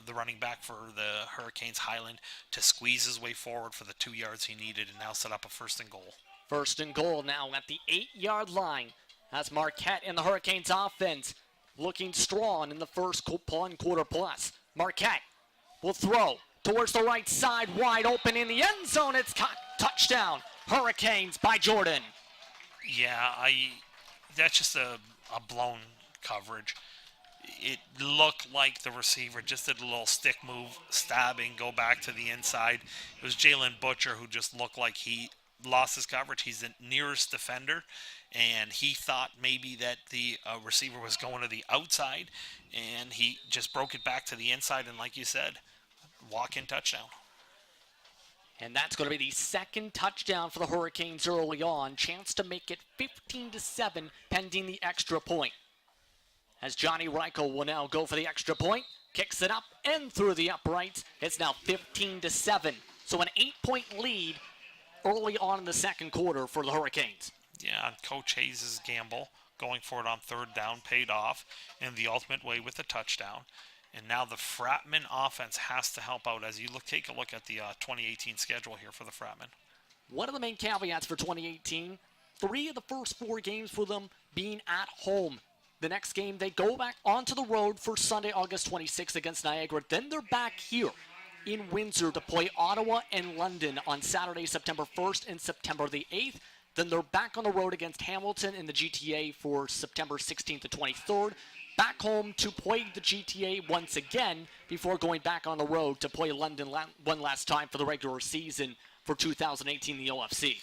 S5: the running back for the Hurricanes, Highland, to squeeze his way forward for the 2 yards he needed and now set up a 1st and goal.
S4: 1st and goal now at the 8-yard line as Marquette and the Hurricanes offense looking strong in the first 1 quarter plus. Marquette will throw towards the right side, wide open in the end zone. It's caught. Touchdown, Hurricanes by Jordan.
S5: Yeah, that's just a blown coverage. It looked like the receiver just did a little stick move, stabbing, go back to the inside. It was Jalen Butcher who just looked like he lost his coverage. He's the nearest defender, and he thought maybe that the receiver was going to the outside, and he just broke it back to the inside, and like you said, walk-in touchdown.
S4: And that's going to be the 2nd touchdown for the Hurricanes early on. Chance to make it 15-7 pending the extra point. as Johnny Reichel will now go for the extra point. Kicks it up and through the upright. It's now 15-7. So an 8-point lead early on in the second quarter for the Hurricanes.
S5: Yeah, and Coach Hayes' gamble going for it on third down paid off in the ultimate way with a touchdown. And now the Fratmen offense has to help out as you take a look at the 2018 schedule here for the Fratmen.
S4: One of the main caveats for 2018, 3 of the first 4 games for them being at home. The next game, they go back onto the road for Sunday, August 26th against Niagara. Then they're back here in Windsor to play Ottawa and London on Saturday, September 1st and September the 8th. Then they're back on the road against Hamilton in the GTA for September 16th to 23rd. Back home to play the GTA once again before going back on the road to play London one last time for the regular season for 2018, the OFC.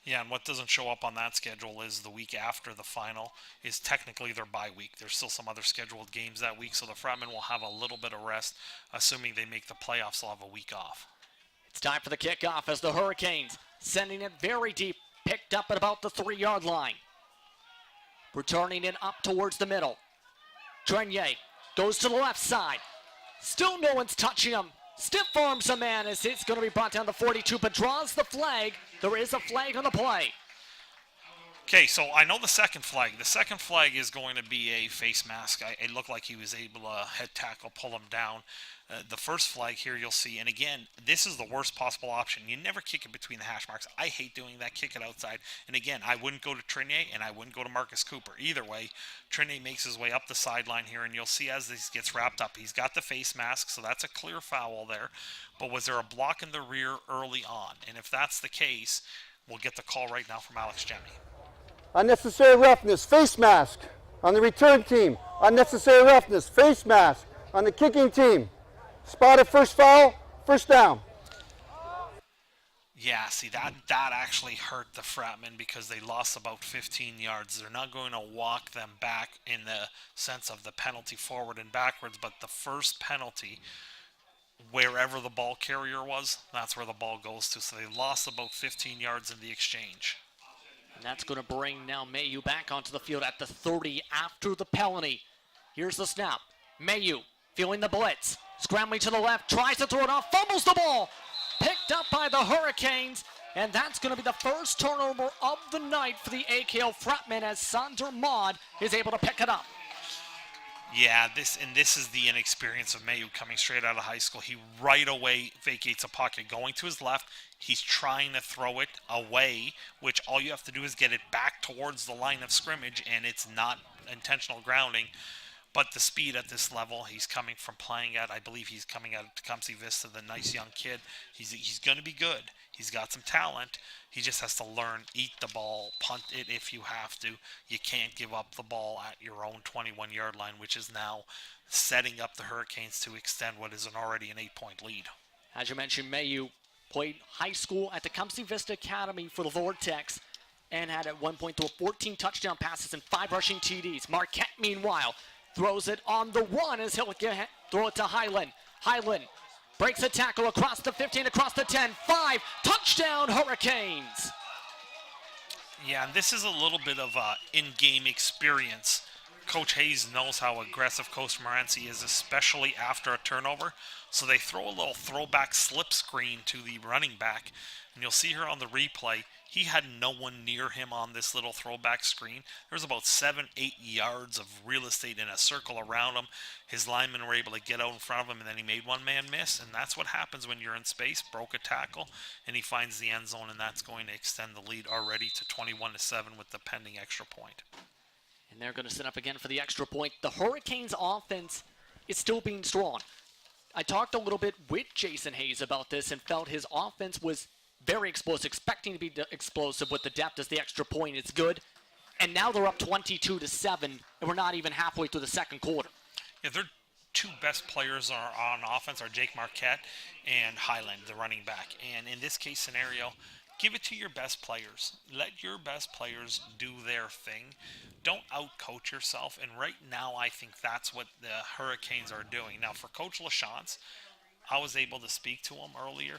S5: Yeah, and what doesn't show up on that schedule is the week after the final is technically their bye week. There's still some other scheduled games that week, so the Fratmen will have a little bit of rest. Assuming they make the playoffs, they'll have a week off.
S4: It's time for the kickoff as the Hurricanes sending it very deep, picked up at about the 3-yard line. Returning it up towards the middle. Trenier goes to the left side. Still no one's touching him. Stiff arms a man as it's going to be brought down to 42, but draws the flag. There is a flag on the play.
S5: Okay, so I know the second flag. The second flag is going to be a face mask. It looked like he was able to head tackle, pull him down. The first flag here you'll see, and again, this is the worst possible option. You never kick it between the hash marks. I hate doing that, kick it outside. And again, I wouldn't go to Trenier, and I wouldn't go to Marcus Cooper. Either way, Trenier makes his way up the sideline here, and you'll see as this gets wrapped up, he's got the face mask, so that's a clear foul there. But was there a block in the rear early on? And if that's the case, we'll get the call right now from Alex Jemmy.
S6: Unnecessary roughness, face mask on the return team. Unnecessary roughness, face mask on the kicking team. Spotted first foul, first down.
S5: Yeah, see, that actually hurt the Fratmen because they lost about 15 yards. They're not going to walk them back in the sense of the penalty forward and backwards, but the first penalty, wherever the ball carrier was, that's where the ball goes to. So they lost about 15 yards in the exchange.
S4: And that's going to bring now Mayu back onto the field at the 30 after the penalty. Here's the snap. Mayu feeling the blitz. Scrambling to the left, tries to throw it off, fumbles the ball. Picked up by the Hurricanes, and that's going to be the first turnover of the night for the AKO Fratmen as Sander Maud is able to pick it up.
S5: Yeah, this is the inexperience of Mayu coming straight out of high school. He right away vacates a pocket going to his left. He's trying to throw it away, which all you have to do is get it back towards the line of scrimmage, and it's not intentional grounding. But the speed at this level, he's coming from playing at, I believe he's coming out of Tecumseh Vista, the nice young kid. He's going to be good. He's got some talent. He just has to learn, eat the ball, punt it if you have to. You can't give up the ball at your own 21-yard line, which is now setting up the Hurricanes to extend what is already an 8-point lead.
S4: As you mentioned, Mayu played high school at Tecumseh Vista Academy for the Vortex and had at one point thrown 14 touchdown passes and 5 rushing TDs. Marquette, meanwhile, throws it on the run as he'll throw it to Highland. Highland breaks a tackle across the 15, across the 10, 5, touchdown Hurricanes.
S5: Yeah, and this is a little bit of in-game experience. Coach Hayes knows how aggressive Coach Morency is, especially after a turnover. So they throw a little throwback slip screen to the running back. And you'll see here on the replay, he had no one near him on this little throwback screen. There was about 7-8 yards of real estate in a circle around him. His linemen were able to get out in front of him, and then he made one man miss. And that's what happens when you're in space. Broke a tackle, and he finds the end zone, and that's going to extend the lead already to 21-7 with the pending extra point.
S4: And they're going to set up again for the extra point. The Hurricanes offense is still being strong. I talked a little bit with Jason Hayes about this and felt his offense was very explosive, expecting to be explosive with the depth as the extra point is good. And now they're up 22-7, and we're not even halfway through the second quarter.
S5: Yeah, their two best players are on offense are Jake Marquette and Highland, the running back. And in this case scenario, give it to your best players. Let your best players do their thing. Don't out-coach yourself. And right now, I think that's what the Hurricanes are doing. Now, for Coach LaChance, I was able to speak to him earlier.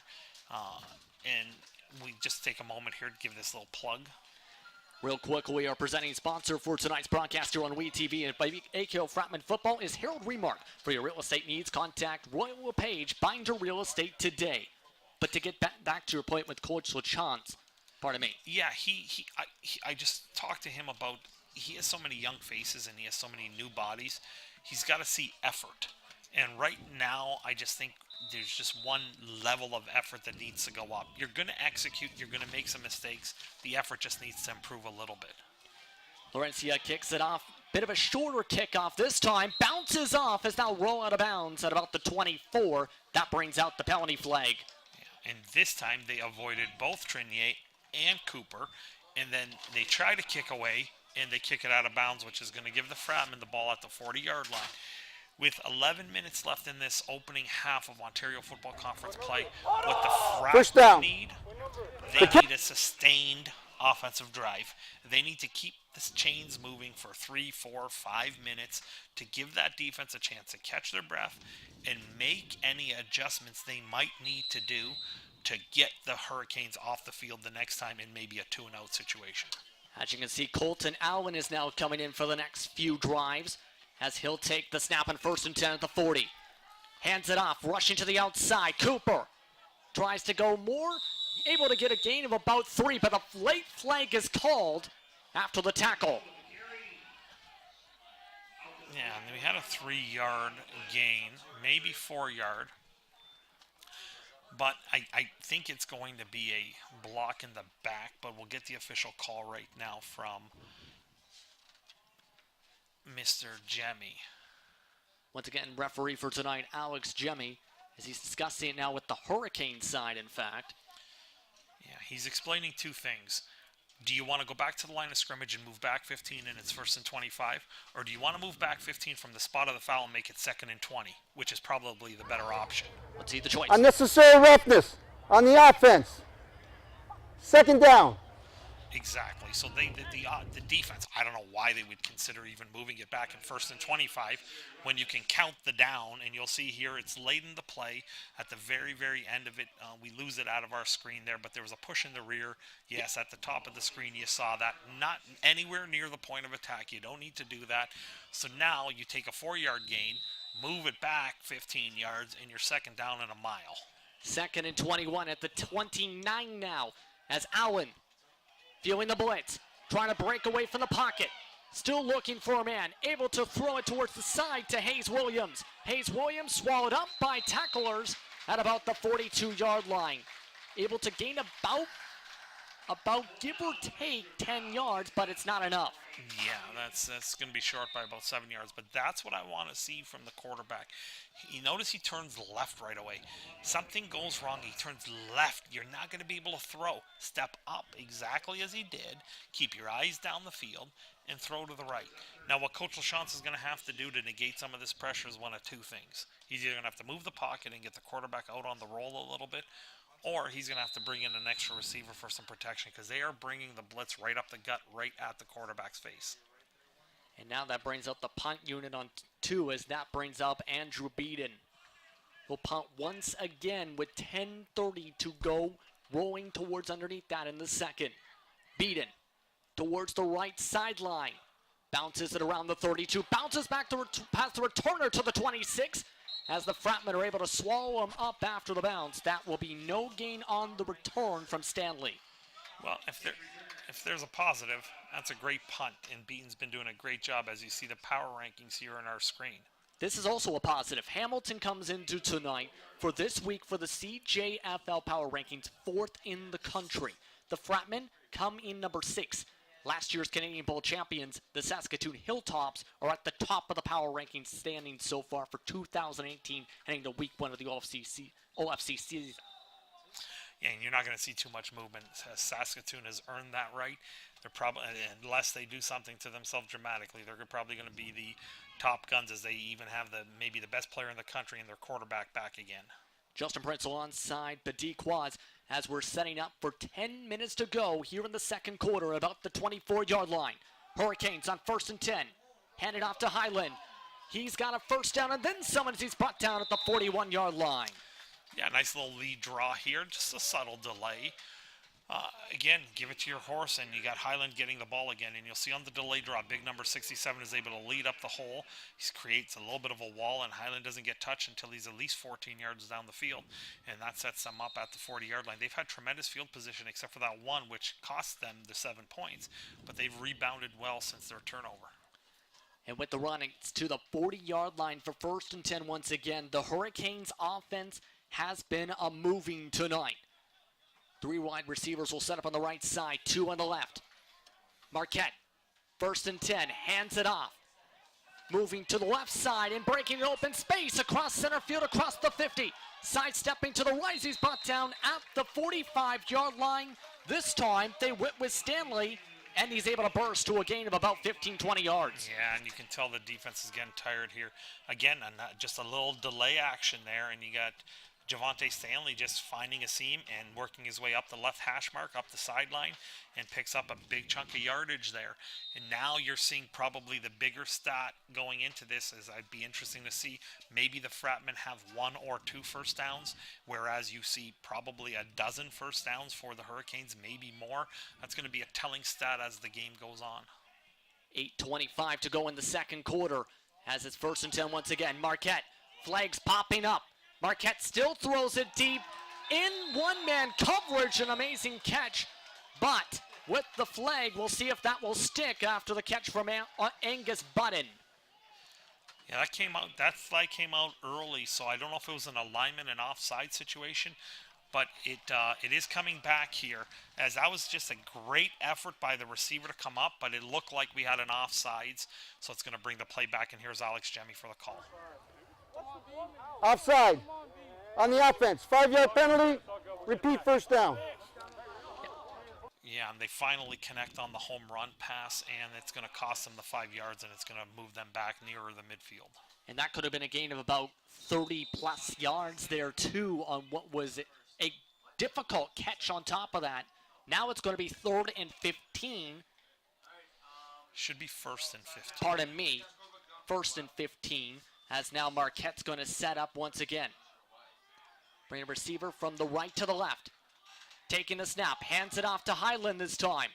S5: And we just take a moment here to give this little plug.
S4: Real quickly, our presenting sponsor for tonight's broadcast here on WeTV and by AKO Fratmen Football is Harold Remark. For your real estate needs, contact Royal LePage, Binder Real Estate today. But to get back to your point with Coach LeChance, pardon me.
S5: Yeah, I just talked to him about, he has so many young faces and he has so many new bodies. He's got to see effort. And right now, I just think there's just one level of effort that needs to go up. You're going to execute. You're going to make some mistakes. The effort just needs to improve a little bit.
S4: Laurencia kicks it off. Bit of a shorter kickoff this time. Bounces off as now roll out of bounds at about the 24. That brings out the penalty flag.
S5: Yeah, and this time they avoided both Trinier and Cooper. And then they try to kick away, and they kick it out of bounds, which is going to give the Fratmen the ball at the 40-yard line. With 11 minutes left in this opening half of Ontario Football Conference play, what the Fratmen need, they need a sustained offensive drive. They need to keep the chains moving for 3, 4, 5 minutes to give that defense a chance to catch their breath and make any adjustments they might need to do to get the Hurricanes off the field the next time in maybe a 2-and-out situation.
S4: As you can see, Colton Allen is now coming in for the next few drives, as he'll take the snap on 1st and 10 at the 40. Hands it off, rushing to the outside. Cooper tries to go more, able to get a gain of about 3, but a late flag is called after the tackle.
S5: Yeah, and we had a 3-yard gain, maybe 4-yard. But I think it's going to be a block in the back, but we'll get the official call right now from Mr. Jemmy.
S4: Once again, referee for tonight, Alex Jemmy, as he's discussing it now with the Hurricane side, in fact.
S5: Yeah, he's explaining two things. Do you want to go back to the line of scrimmage and move back 15 and it's 1st and 25? Or do you want to move back 15 from the spot of the foul and make it 2nd and 20, which is probably the better option?
S4: Let's see the choice.
S6: Unnecessary roughness on the offense. 2nd down.
S5: Exactly. So the defense, I don't know why they would consider even moving it back in 1st and 25 when you can count the down, and you'll see here it's late in the play at the very, very end of it. We lose it out of our screen there, but there was a push in the rear. Yes, at the top of the screen you saw that. Not anywhere near the point of attack. You don't need to do that. So now you take a 4-yard gain, move it back 15 yards, and you're 2nd down in a mile.
S4: 2nd and 21 at the 29 now, as Allen feeling the blitz, trying to break away from the pocket. Still looking for a man, able to throw it towards the side to Hayes Williams. Hayes Williams swallowed up by tacklers at about the 42-yard line. Able to gain about give or take 10 yards, but it's not enough.
S5: Yeah, that's going to be short by about 7 yards, but that's what I want to see from the quarterback. You notice he turns left right away. Something goes wrong, he turns left. You're not going to be able to throw. Step up exactly as he did. Keep your eyes down the field and throw to the right. Now, what Coach LeChance is going to have to do to negate some of this pressure is one of two things. He's either going to have to move the pocket and get the quarterback out on the roll a little bit, or he's going to have to bring in an extra receiver for some protection because they are bringing the blitz right up the gut, right at the quarterback's face.
S4: And now that brings up the punt unit on 2 as that brings up Andrew Beaton. Will punt once again with 10:30 to go, rolling towards underneath that in the 2nd. Beaton towards the right sideline. Bounces it around the 32. Bounces back to past the returner to the 26. As the Fratmen are able to swallow him up after the bounce. That will be no gain on the return from Stanley.
S5: Well, if there's a positive, that's a great punt, and Beaton's been doing a great job as you see the power rankings here on our screen.
S4: This is also a positive. Hamilton comes into tonight for this week for the CJFL power rankings, 4th in the country. The Fratmen come in number 6. Last year's Canadian Bowl champions, the Saskatoon Hilltops, are at the top of the power rankings standing so far for 2018, heading to week 1 of the OFC season.
S5: Yeah, and you're not going to see too much movement. Saskatoon has earned that right. They're probably, unless they do something to themselves dramatically, they're probably going to be the top guns as they even have maybe the best player in the country and their quarterback back again.
S4: Justin Pritzel onside, Badi Quaz, as we're setting up for 10 minutes to go here in the 2nd quarter, about the 24-yard line. Hurricanes on 1st and 10. Handed off to Highland. He's got a 1st down and then someone as he's brought down at the 41-yard line.
S5: Yeah, nice little lead draw here, just a subtle delay. Again, give it to your horse, and you got Highland getting the ball again. And you'll see on the delay draw, big number 67 is able to lead up the hole. He creates a little bit of a wall, and Highland doesn't get touched until he's at least 14 yards down the field. And that sets them up at the 40-yard line. They've had tremendous field position, except for that one, which cost them the 7 points. But they've rebounded well since their turnover.
S4: And with the run, it's to the 40-yard line for 1st and 10 once again. The Hurricanes offense has been a moving tonight. 3 wide receivers will set up on the right side, 2 on the left. Marquette, 1st and 10, hands it off. Moving to the left side and breaking an open space across center field, across the 50. Sidestepping to the right, he's brought down at the 45-yard line. This time, they whip with Stanley, and he's able to burst to a gain of about 15-20 yards.
S5: Yeah, and you can tell the defense is getting tired here. Again, just a little delay action there, and you got Javonte Stanley just finding a seam and working his way up the left hash mark, up the sideline, and picks up a big chunk of yardage there. And now you're seeing probably the bigger stat going into this, as I'd be interesting to see. Maybe the Fratmen have 1 or 2 first downs, whereas you see probably a dozen first downs for the Hurricanes, maybe more. That's going to be a telling stat as the game goes on.
S4: 8:25 to go in the second quarter, as it's 1st and 10 once again. Marquette, flags popping up. Marquette still throws it deep in one-man coverage, an amazing catch. But with the flag, we'll see if that will stick after the catch from Angus Button.
S5: Yeah, that flag came out early, so I don't know if it was an alignment and offside situation, but it is coming back here, as that was just a great effort by the receiver to come up, but it looked like we had an offsides, so it's going to bring the play back, and here's Alex Jemmy for the call.
S6: Offside on the offense. 5-yard penalty. Repeat, first down.
S5: Yeah, and they finally connect on the home run pass, and it's going to cost them the 5 yards, and it's going to move them back nearer the midfield.
S4: And that could have been a gain of about 30-plus yards there, too, on what was a difficult catch on top of that. Now it's going to be 3rd and 15.
S5: Should be 1st and 15.
S4: Pardon me. 1st and 15. As now Marquette's going to set up once again. Bring a receiver from the right to the left. Taking the snap, hands it off to Highland this time.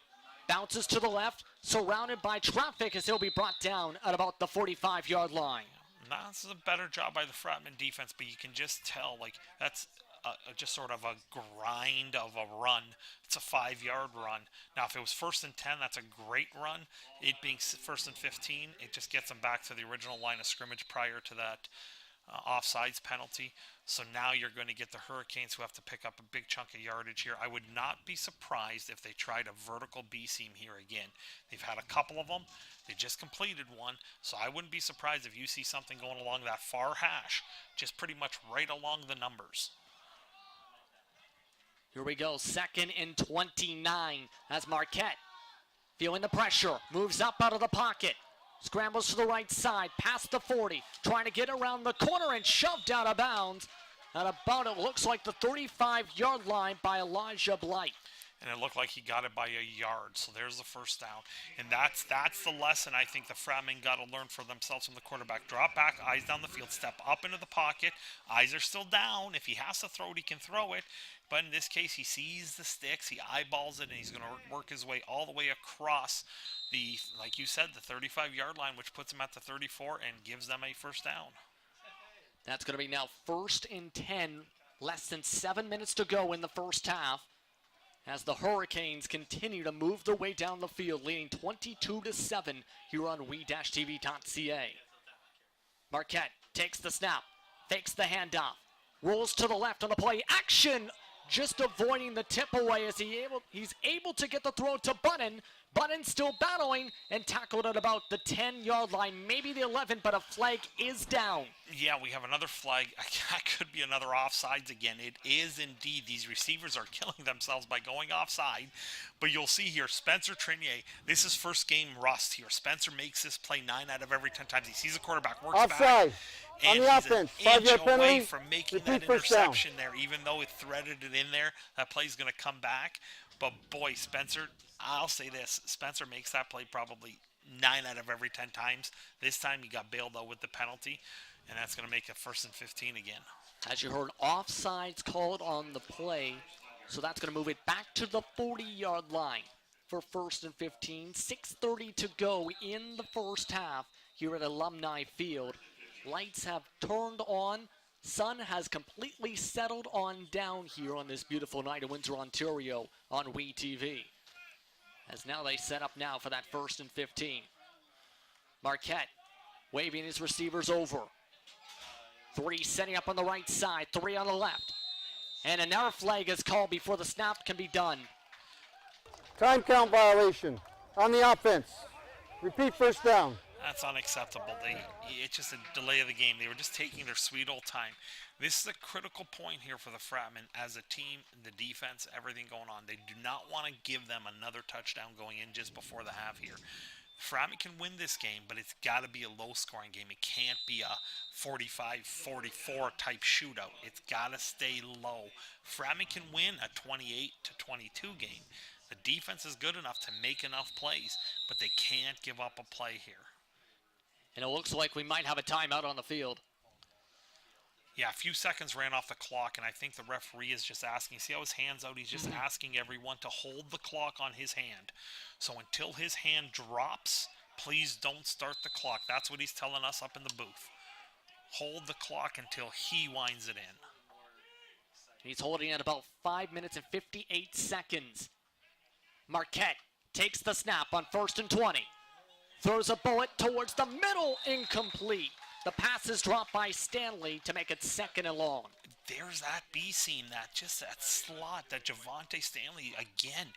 S4: Bounces to the left, surrounded by traffic as he'll be brought down at about the 45-yard line.
S5: Now, this is a better job by the Fratmen defense, but you can just tell, like, that's just sort of a grind of a run. It's a 5-yard run. Now, if it was 1st and 10, that's a great run. It being 1st and 15, it just gets them back to the original line of scrimmage prior to that offsides penalty. So now you're going to get the Hurricanes, who have to pick up a big chunk of yardage here. I would not be surprised if they tried a vertical B-seam here again. They've had a couple of them. They just completed one, so I wouldn't be surprised if you see something going along that far hash, just pretty much right along the numbers.
S4: Here we go, 2nd and 29 as Marquette, feeling the pressure, moves up out of the pocket, scrambles to the right side, past the 40, trying to get around the corner and shoved out of bounds at about, it looks like, the 35-yard line by Elijah Blight.
S5: And it looked like he got it by a yard, so there's the first down. And that's the lesson I think the Fratmen got to learn for themselves from the quarterback. Drop back, eyes down the field, step up into the pocket. Eyes are still down. If he has to throw it, he can throw it. But in this case, he sees the sticks, he eyeballs it, and he's going to work his way all the way across the, like you said, the 35-yard line, which puts him at the 34 and gives them a first down.
S4: That's going to be now 1st and 10, less than 7 minutes to go in the first half, as the Hurricanes continue to move their way down the field, leading 22-7 here on we-tv.ca. Marquette takes the snap, fakes the handoff, rolls to the left on the play action, just avoiding the tip away as he's able to get the throw to Button. Button still battling and tackled at about the 10-yard line, maybe the 11, but a flag is down.
S5: Yeah, we have another flag. That could be another offsides again. It is indeed. These receivers are killing themselves by going offside. But you'll see here, Spencer Trinier, this is first game rust here. Spencer makes this play 9 out of every 10 times. He sees the quarterback, works
S6: offside.
S5: Back. And
S6: on the offense,
S5: 5-yard
S6: penalty,
S5: away from making that interception there, even though it threaded it in there. That play's going to come back. But boy, Spencer, I'll say this, Spencer makes that play probably 9 out of every 10 times. This time he got bailed out with the penalty, and that's going to make it 1st and 15 again.
S4: As you heard, offsides called on the play So that's going to move it back to the 40-yard line for 1st and 15. 6:30 to go in the first half here at Alumni Field. Lights have turned on. Sun has completely settled on down here on this beautiful night in Windsor, Ontario on WeTV. As now they set up now for that 1st and 15. Marquette waving his receivers over. 3 setting up on the right side, 3 on the left. And an error flag is called before the snap can be done.
S6: Time count violation on the offense. Repeat first down.
S5: That's unacceptable. It's just a delay of the game. They were just taking their sweet old time. This is a critical point here for the Fratmen as a team, the defense, everything going on. They do not want to give them another touchdown going in just before the half here. Fratmen can win this game, but it's got to be a low-scoring game. It can't be a 45-44 type shootout. It's got to stay low. Fratmen can win a 28-22 game. The defense is good enough to make enough plays, but they can't give up a play here.
S4: And it looks like we might have a timeout on the field.
S5: Yeah, a few seconds ran off the clock, and I think the referee is just asking. See how his hand's out? He's just asking everyone to hold the clock on his hand. So until his hand drops, please don't start the clock. That's what he's telling us up in the booth. Hold the clock until he winds it in.
S4: He's holding at about 5 minutes and 58 seconds. Marquette takes the snap on 1st and 20. Throws a bullet towards the middle, incomplete. The pass is dropped by Stanley to make it 2nd and long.
S5: There's that B seam, that slot, that Javante Stanley again.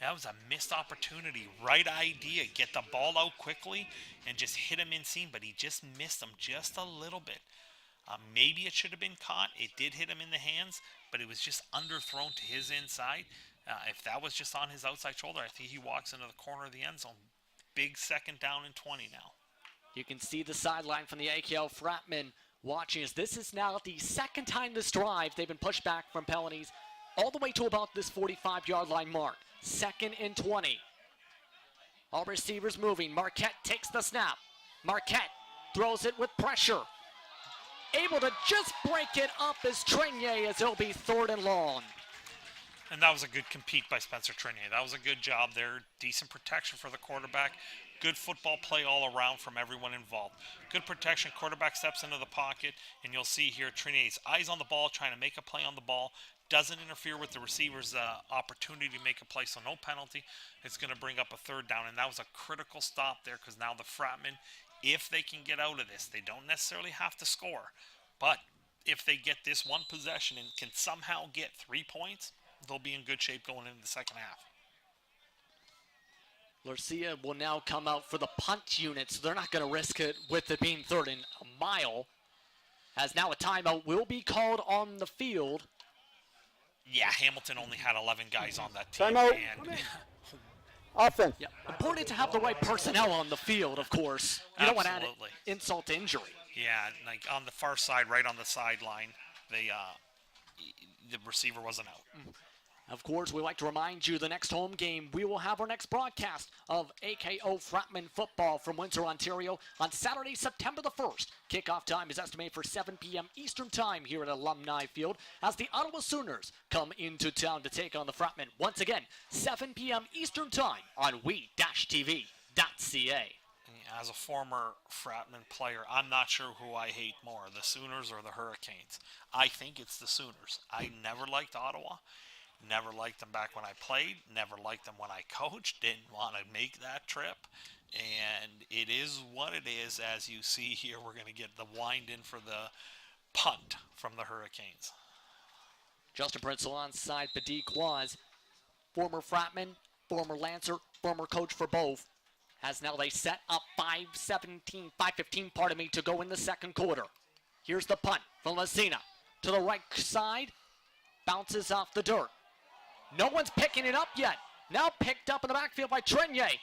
S5: That was a missed opportunity. Right idea, get the ball out quickly and just hit him in seam, but he just missed him just a little bit. Maybe it should have been caught. It did hit him in the hands, but it was just underthrown to his inside. If that was just on his outside shoulder, I think he walks into the corner of the end zone. Big 2nd down and 20 now.
S4: You can see the sideline from the AKL Fratmen watching as this is now the 2nd time this drive. They've been pushed back from penalties all the way to about this 45-yard line mark. 2nd and 20. All receivers moving. Marquette takes the snap. Marquette throws it with pressure. Able to just break it up as Trenier as it'll be 3rd and long.
S5: And that was a good compete by Spencer Trenier. That was a good job there. Decent protection for the quarterback. Good football play all around from everyone involved. Good protection. Quarterback steps into the pocket, and you'll see here Trenier's eyes on the ball, trying to make a play on the ball. Doesn't interfere with the receiver's opportunity to make a play, so no penalty. It's going to bring up a 3rd down, and that was a critical stop there because now the Fratmen, if they can get out of this, they don't necessarily have to score. But if they get this one possession and can somehow get 3 points, they'll be in good shape going into the second half.
S4: Garcia will now come out for the punt unit, so they're not going to risk it with it being 3rd and a mile. As now a timeout will be called on the field.
S5: Yeah, Hamilton only had 11 guys on that team.
S6: Timeout.
S5: And
S6: Offense.
S4: Yeah, important to have the right personnel on the field, of course. You don't want to add insult to injury.
S5: yeah, like on the far side, right on the sideline, the receiver wasn't out.
S4: Of course, we like to remind you the next home game, we will have our next broadcast of AKO Fratmen football from Windsor, Ontario on Saturday, September the 1st. Kickoff time is estimated for 7 p.m. Eastern time here at Alumni Field as the Ottawa Sooners come into town to take on the Fratmen. Once again, 7 p.m. Eastern time on we-tv.ca.
S5: As a former Fratman player, I'm not sure who I hate more, the Sooners or the Hurricanes. I think it's the Sooners. I never liked Ottawa. Never liked them back when I played. Never liked them when I coached. Didn't want to make that trip. And it is what it is. As you see here, we're going to get the wind in for the punt from the Hurricanes.
S4: Justin Prince alongside Badi Quaz, former Fratman, former Lancer, former coach for both. As now they set up 5:15 to go in the second quarter. Here's the punt from Messina to the right side. Bounces off the dirt. No one's picking it up yet. Now picked up in the backfield by Trenier.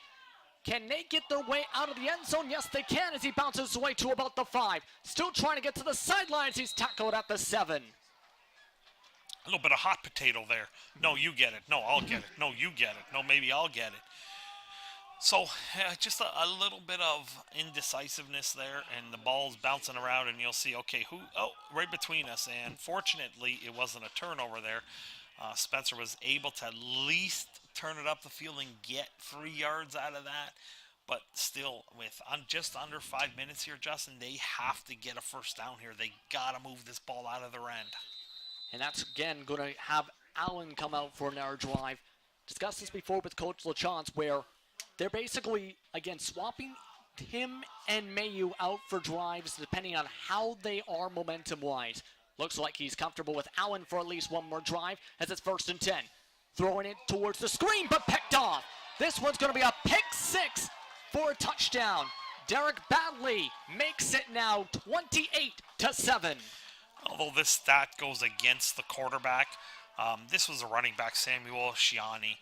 S4: Can they get their way out of the end zone? Yes, they can as he bounces his way to about the 5. Still trying to get to the sidelines. He's tackled at the 7.
S5: A little bit of hot potato there. No, you get it. No, I'll get it. No, you get it. No, maybe I'll get it. So just a little bit of indecisiveness there, and the ball's bouncing around, and you'll see, okay, right between us, and fortunately it wasn't a turnover there. Spencer was able to at least turn it up the field and get 3 yards out of that. But still, with just under 5 minutes here, Justin, they have to get a first down here. They got to move this ball out of their end.
S4: And that's, again, going to have Allen come out for another drive. Discussed this before with Coach LaChance, where they're basically, again, swapping him and Mayu out for drives depending on how they are momentum-wise. Looks like he's comfortable with Allen for at least one more drive as it's 1st and 10. Throwing it towards the screen, but picked off. This one's going to be a pick 6 for a touchdown. Derek Badley makes it now 28-7.
S5: Although this stat goes against the quarterback, this was a running back, Samuel Shiani,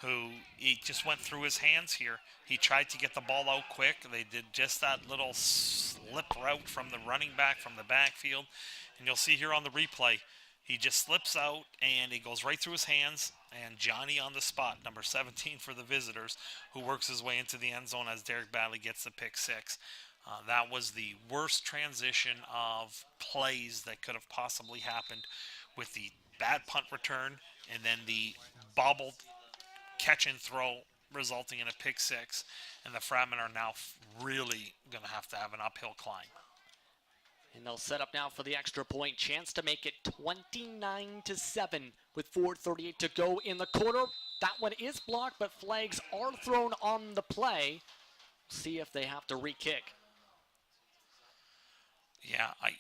S5: who he just went through his hands here. He tried to get the ball out quick. They did just that little slip route from the running back from the backfield. And you'll see here on the replay, he just slips out and it goes right through his hands. And Johnny on the spot, number 17 for the visitors, who works his way into the end zone as Derek Badley gets the pick 6. That was the worst transition of plays that could have possibly happened, with the bad punt return and then the bobbled catch and throw resulting in a pick 6. And the Fratmen are now really going to have an uphill climb.
S4: And they'll set up now for the extra point. Chance to make it 29-7 with 4:38 to go in the quarter. That one is blocked, but flags are thrown on the play. See if they have to re-kick.
S5: Yeah, I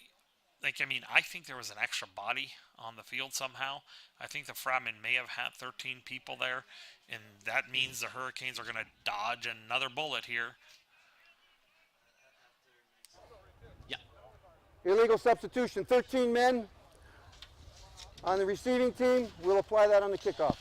S5: think there was an extra body on the field somehow. I think the Fratmen may have had 13 people there, and that means the Hurricanes are going to dodge another bullet here.
S6: Illegal substitution, 13 men on the receiving team. We'll apply that on the kickoff.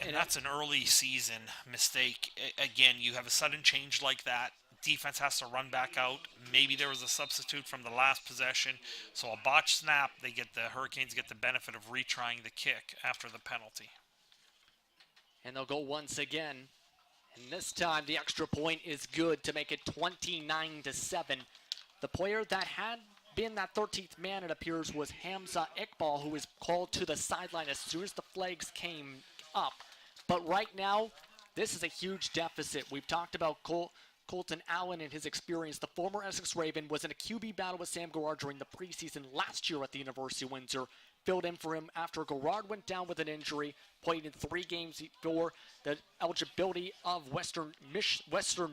S5: And that's an early season mistake. Again, you have a sudden change like that. Defense has to run back out. Maybe there was a substitute from the last possession. So a botched snap, the Hurricanes get the benefit of retrying the kick after the penalty.
S4: And they'll go once again. And this time the extra point is good to make it 29-7. The player that had been that 13th man, it appears, was Hamza Iqbal, who was called to the sideline as soon as the flags came up. But right now, this is a huge deficit. We've talked about Colton Allen and his experience. The former Essex Raven was in a QB battle with Sam Garrard during the preseason last year at the University of Windsor. Filled in for him after Garrard went down with an injury. Played in 3 games for the eligibility of Western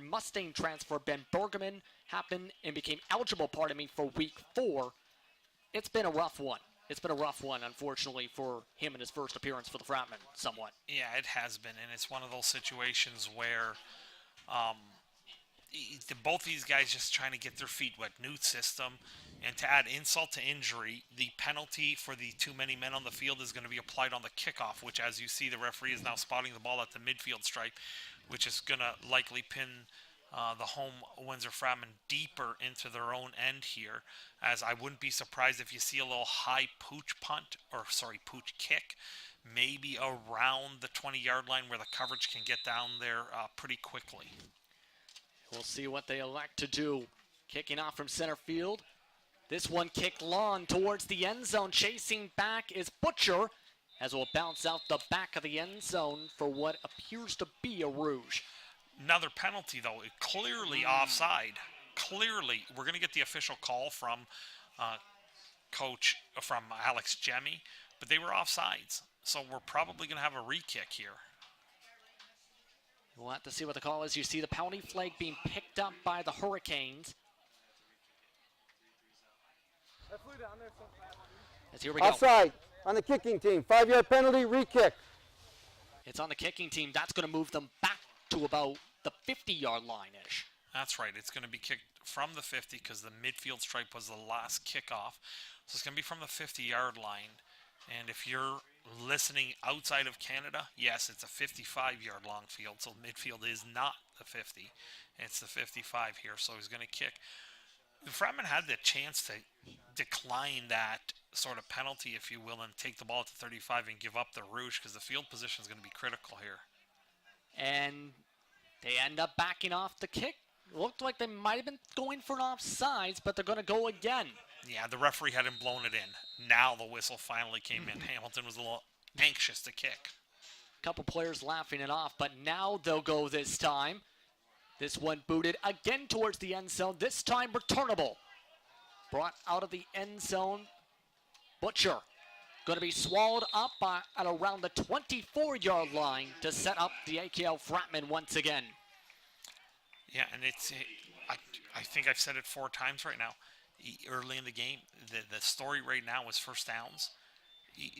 S4: Mustang transfer Ben Bergman happened and became eligible, for week 4. It's been a rough one. Unfortunately, for him in his first appearance for the Fratmen, somewhat.
S5: Yeah, it has been, and it's one of those situations where both these guys just trying to get their feet wet. New system, and to add insult to injury, the penalty for the too many men on the field is going to be applied on the kickoff, which, as you see, the referee is now spotting the ball at the midfield stripe, which is going to likely pin the home Windsor Fratmen deeper into their own end here, as I wouldn't be surprised if you see a little high pooch kick, maybe around the 20-yard line where the coverage can get down there pretty quickly.
S4: We'll see what they elect to do. Kicking off from center field. This one kicked long towards the end zone. Chasing back is Butcher, as it will bounce out the back of the end zone for what appears to be a rouge.
S5: Another penalty, though, clearly offside. Clearly, we're going to get the official call from Alex Jemmy, but they were offsides. So we're probably going to have a re-kick here.
S4: We'll have to see what the call is. You see the penalty flag being picked up by the Hurricanes. As here we go.
S6: Offside on the kicking team. 5-yard penalty, re-kick.
S4: It's on the kicking team. That's going to move them back to about the 50-yard line-ish.
S5: That's right. It's going to be kicked from the 50 because the midfield stripe was the last kickoff. So it's going to be from the 50-yard line. And if you're listening outside of Canada, yes, it's a 55-yard long field. So midfield is not the 50. It's the 55 here. So he's going to kick. The Fratmen had the chance to decline that sort of penalty, if you will, and take the ball at the 35 and give up the rouge because the field position is going to be critical here.
S4: And they end up backing off the kick. Looked like they might have been going for an offsides, but they're going to go again.
S5: Yeah, the referee hadn't blown it in. Now the whistle finally came in. Hamilton was a little anxious to kick.
S4: Couple players laughing it off, but now they'll go this time. This one booted again towards the end zone, this time returnable. Brought out of the end zone. Butcher going to be swallowed up at around the 24-yard line to set up the AKL Fratmen once again.
S5: Yeah, and I think I've said it 4 times right now. Early in the game, the story right now is first downs.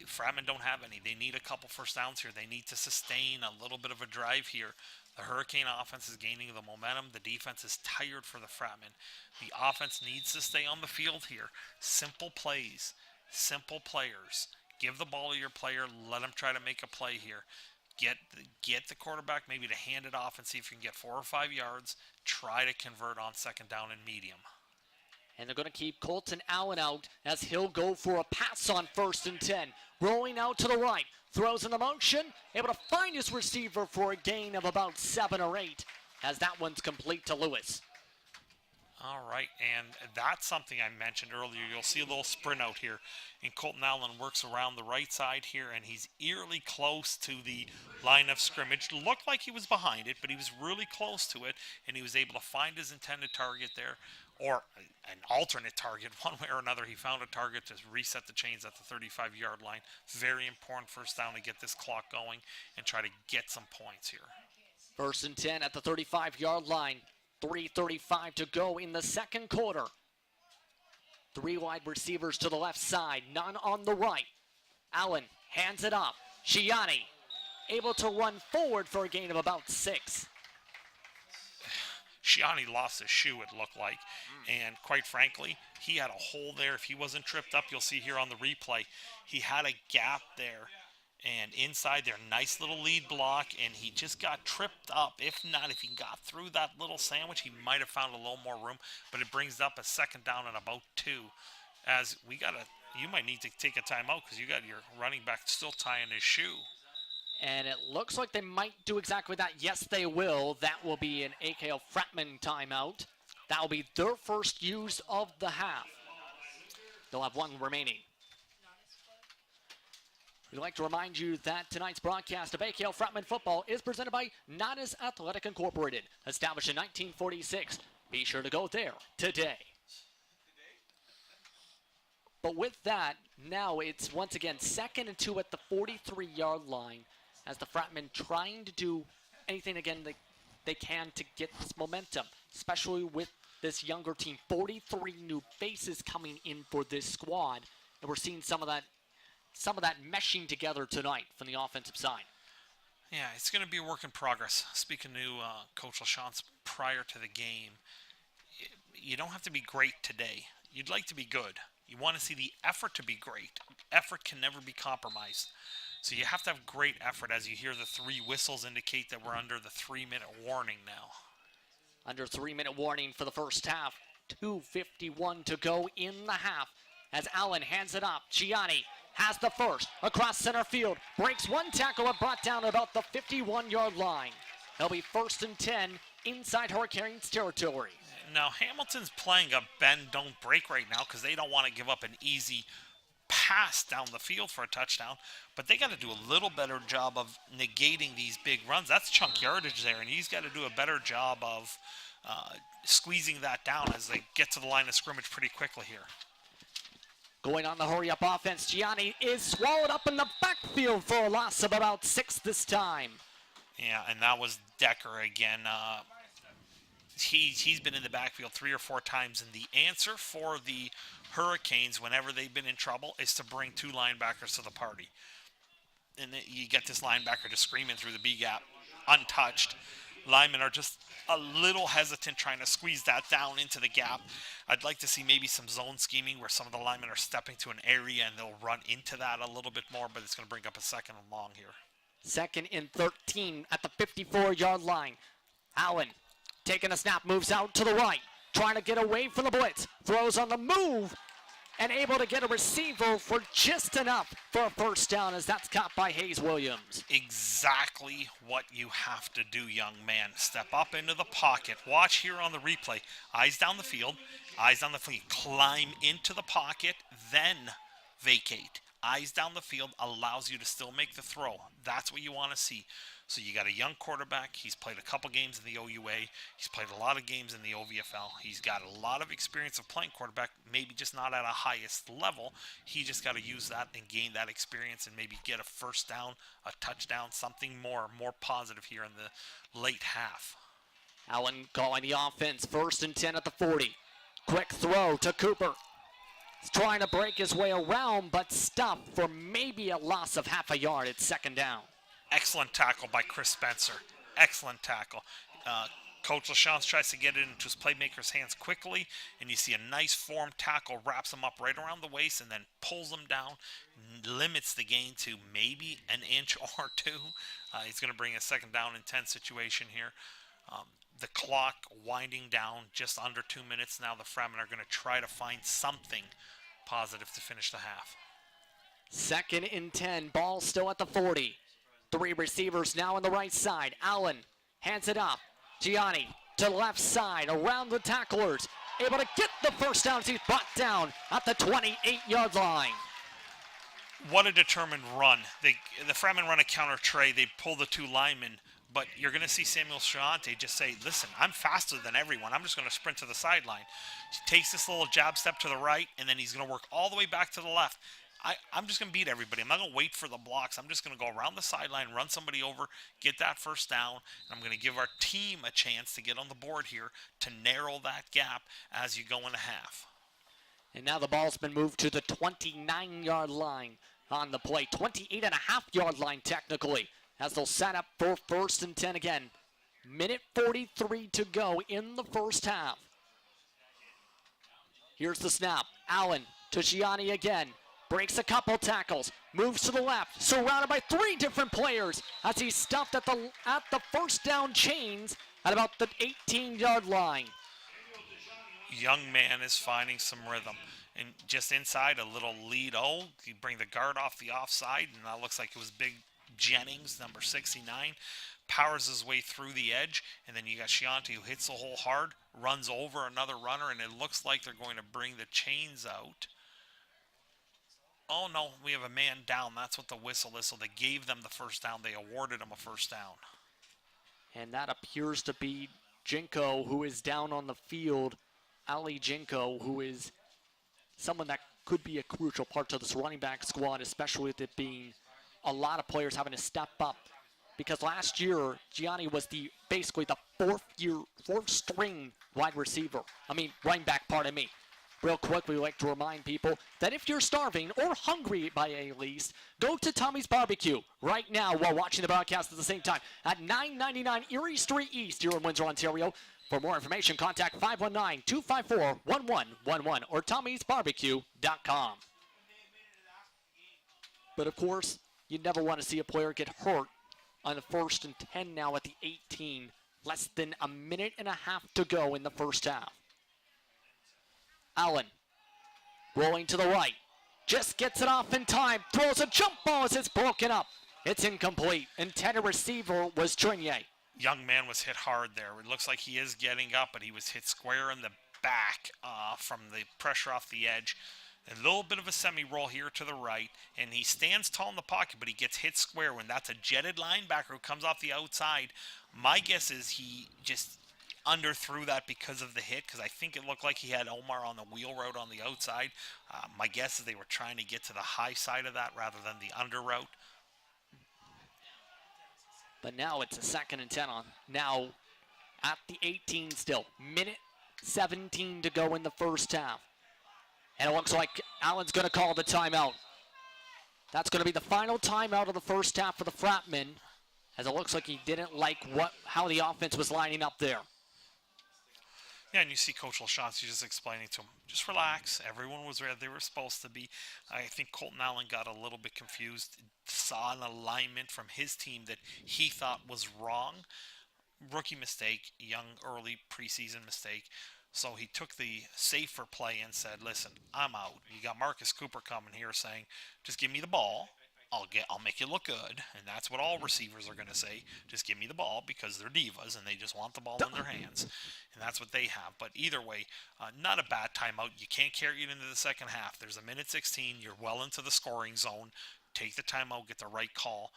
S5: Fratmen don't have any. They need a couple first downs here. They need to sustain a little bit of a drive here. The Hurricane offense is gaining the momentum. The defense is tired for the Fratmen. The offense needs to stay on the field here. Simple plays, simple players. Give the ball to your player. Let him try to make a play here. Get the quarterback maybe to hand it off and see if you can get 4 or 5 yards. Try to convert on second down and medium.
S4: And they're going to keep Colton Allen out as he'll go for a pass on 1st and 10. Rolling out to the right. Throws in the motion. Able to find his receiver for a gain of about 7 or 8 as that one's complete to Lewis.
S5: All right, and that's something I mentioned earlier. You'll see a little sprint out here. And Colton Allen works around the right side here, and he's eerily close to the line of scrimmage. Looked like he was behind it, but he was really close to it, and he was able to find his intended target there, or an alternate target, one way or another. He found a target to reset the chains at the 35-yard line. Very important first down to get this clock going and try to get some points here.
S4: 1st and 10 at the 35-yard line. 3:35 to go in the second quarter. 3 wide receivers to the left side, none on the right. Allen hands it up. Shiani able to run forward for a gain of about 6.
S5: Shiani lost his shoe, it looked like. And quite frankly, he had a hole there. If he wasn't tripped up, you'll see here on the replay, he had a gap there. And inside their nice little lead block, and he just got tripped up. If not, if he got through that little sandwich, he might have found a little more room. But it brings up a second down and about 2. As you might need to take a timeout because you got your running back still tying his shoe.
S4: And it looks like they might do exactly that. Yes, they will. That will be an AKL Fratman timeout. That will be their first use of the half. They'll have 1 remaining. We'd like to remind you that tonight's broadcast of AKL Fratman football is presented by Nadas Athletic Incorporated, established in 1946. Be sure to go there today. But with that, now it's once again 2nd and 2 at the 43-yard line as the Fratmen trying to do anything again they can to get this momentum, especially with this younger team. 43 new faces coming in for this squad, and we're seeing some of that meshing together tonight from the offensive side.
S5: Yeah, it's going to be a work in progress. Speaking to Coach LaChance prior to the game, you don't have to be great today. You'd like to be good. You want to see the effort to be great. Effort can never be compromised. So you have to have great effort. As you hear the 3 whistles indicate that we're under the 3-minute warning now.
S4: Under 3-minute warning for the first half. 2:51 to go in the half as Allen hands it up. Gianni has the first across center field. Breaks 1 tackle and brought down about the 51-yard line. He'll be 1st and 10 inside Hurricanes territory.
S5: Now, Hamilton's playing a bend, don't break right now because they don't want to give up an easy pass down the field for a touchdown. But they got to do a little better job of negating these big runs. That's chunk yardage there, and he's got to do a better job of squeezing that down as they get to the line of scrimmage pretty quickly here.
S4: Going on the hurry-up offense, Gianni is swallowed up in the backfield for a loss of about 6 this time.
S5: Yeah, and that was Decker again. He's been in the backfield 3 or 4 times, and the answer for the Hurricanes whenever they've been in trouble is to bring 2 linebackers to the party. And you get this linebacker just screaming through the B-gap, untouched. Linemen are just a little hesitant trying to squeeze that down into the gap. I'd like to see maybe some zone scheming where some of the linemen are stepping to an area and they'll run into that a little bit more, but it's going to bring up a 2nd and long here.
S4: 2nd and 13 at the 54-yard line. Allen taking a snap, moves out to the right, trying to get away from the blitz, throws on the move, and able to get a receiver for just enough for a first down as that's caught by Hayes Williams.
S5: Exactly what you have to do, young man. Step up into the pocket. Watch here on the replay. Eyes down the field. Eyes on the field. Climb into the pocket, then vacate. eyes down the field, allows you to still make the throw. That's what you want to see. So you got a young quarterback. He's played a couple games in the OUA. He's played a lot of games in the OVFL. He's got a lot of experience of playing quarterback, maybe just not at a highest level. He just got to use that and gain that experience and maybe get a first down, a touchdown, something more positive here in the late half.
S4: Allen calling the offense. 1st and 10 at the 40. Quick throw to Cooper. He's trying to break his way around, but stopped for maybe a loss of half a yard at 2nd down.
S5: Excellent tackle by Chris Spencer. Excellent tackle. Coach LaChance tries to get it into his playmaker's hands quickly, and you see a nice form tackle, wraps him up right around the waist, and then pulls him down, limits the gain to maybe an inch or two. He's going to bring a 2nd down and 10 situation here. The clock winding down, just under 2 minutes now. The Fratmen are going to try to find something positive to finish the half.
S4: 2nd and 10, ball still at the 40. 3 receivers now on the right side. Allen hands it up. Gianni to the left side, around the tacklers. Able to get the first down as he's brought down at the 28-yard line.
S5: What a determined run. The Fratmen run a counter tray. They pull the 2 linemen, but you're going to see Samuel Chiante just say, listen, I'm faster than everyone. I'm just going to sprint to the sideline. He takes this little jab step to the right, and then he's going to work all the way back to the left. I'm just going to beat everybody. I'm not going to wait for the blocks. I'm just going to go around the sideline, run somebody over, get that first down, and I'm going to give our team a chance to get on the board here to narrow that gap as you go in a half.
S4: And now the ball's been moved to the 29-yard line on the play. 28.5-yard line technically, as they'll set up for 1st and 10 again. Minute 43 to go in the first half. Here's the snap. Allen to Gianni again. Breaks a couple tackles, moves to the left, surrounded by 3 different players as he's stuffed at the first down chains at about the 18-yard line.
S5: Young man is finding some rhythm. And just inside a little lead you bring the guard off the offside, and that looks like it was Big Jennings, number 69, powers his way through the edge, and then you got Chiante who hits the hole hard, runs over another runner, and it looks like they're going to bring the chains out. Oh, no, we have a man down. That's what the whistle is. So they gave them the first down. They awarded them a first down.
S4: And that appears to be Jinko, who is down on the field. Ali Jinko, who is someone that could be a crucial part to this running back squad, especially with it being a lot of players having to step up. Because last year, Gianni was basically the 4th string running back, pardon me. Real quick, we like to remind people that if you're starving or hungry by at least, go to Tommy's Barbecue right now while watching the broadcast at the same time at 999 Erie Street East here in Windsor, Ontario. For more information, contact 519-254-1111 or tommysbarbecue.com. But of course, you never want to see a player get hurt on the 1st and 10 now at the 18. Less than a minute and a half to go in the first half. Allen, rolling to the right, just gets it off in time, throws a jump ball as it's broken up. It's incomplete. Intended receiver was Trinier.
S5: Young man was hit hard there. It looks like he is getting up, but he was hit square in the back from the pressure off the edge. A little bit of a semi-roll here to the right, and he stands tall in the pocket, but he gets hit square when that's a jetted linebacker who comes off the outside. My guess is he just underthrew that because of the hit, because I think it looked like he had Omar on the wheel route on the outside. My guess is they were trying to get to the high side of that rather than the under route.
S4: But now it's a 2nd and 10 on. Now at the 18 still. Minute 17 to go in the first half. And it looks like Allen's going to call the timeout. That's going to be the final timeout of the first half for the Fratmen, as it looks like he didn't like how the offense was lining up there.
S5: Yeah, and you see Coach LaChance, he's just explaining to him, just relax. Everyone was where they were supposed to be. I think Colton Allen got a little bit confused, saw an alignment from his team that he thought was wrong. Rookie mistake, young early preseason mistake. So he took the safer play and said, listen, I'm out. You got Marcus Cooper coming here saying, just give me the ball. I'll make you look good, and that's what all receivers are going to say. Just give me the ball because they're divas and they just want the ball in their hands, and that's what they have. But either way, not a bad timeout. You can't carry it into the second half. There's a minute 16. You're well into the scoring zone. Take the timeout, get the right call.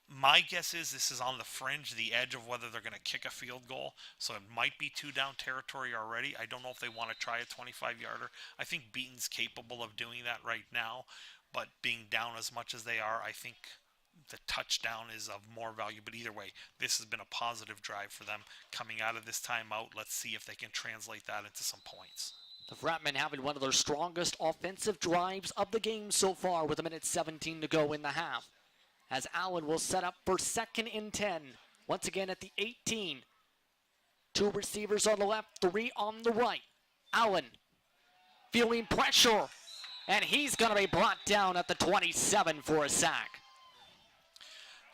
S5: My guess is this is on the fringe, the edge of whether they're going to kick a field goal. So it might be 2 down territory already. I don't know if they want to try a 25-yarder. I think Beaton's capable of doing that right now. But being down as much as they are, I think the touchdown is of more value. But either way, this has been a positive drive for them coming out of this timeout. Let's see if they can translate that into some points.
S4: The Fratmen having one of their strongest offensive drives of the game so far with a minute 17 to go in the half. As Allen will set up for 2nd and 10. Once again at the 18. 2 receivers on the left, 3 on the right. Allen feeling pressure. And he's going to be brought down at the 27 for a sack.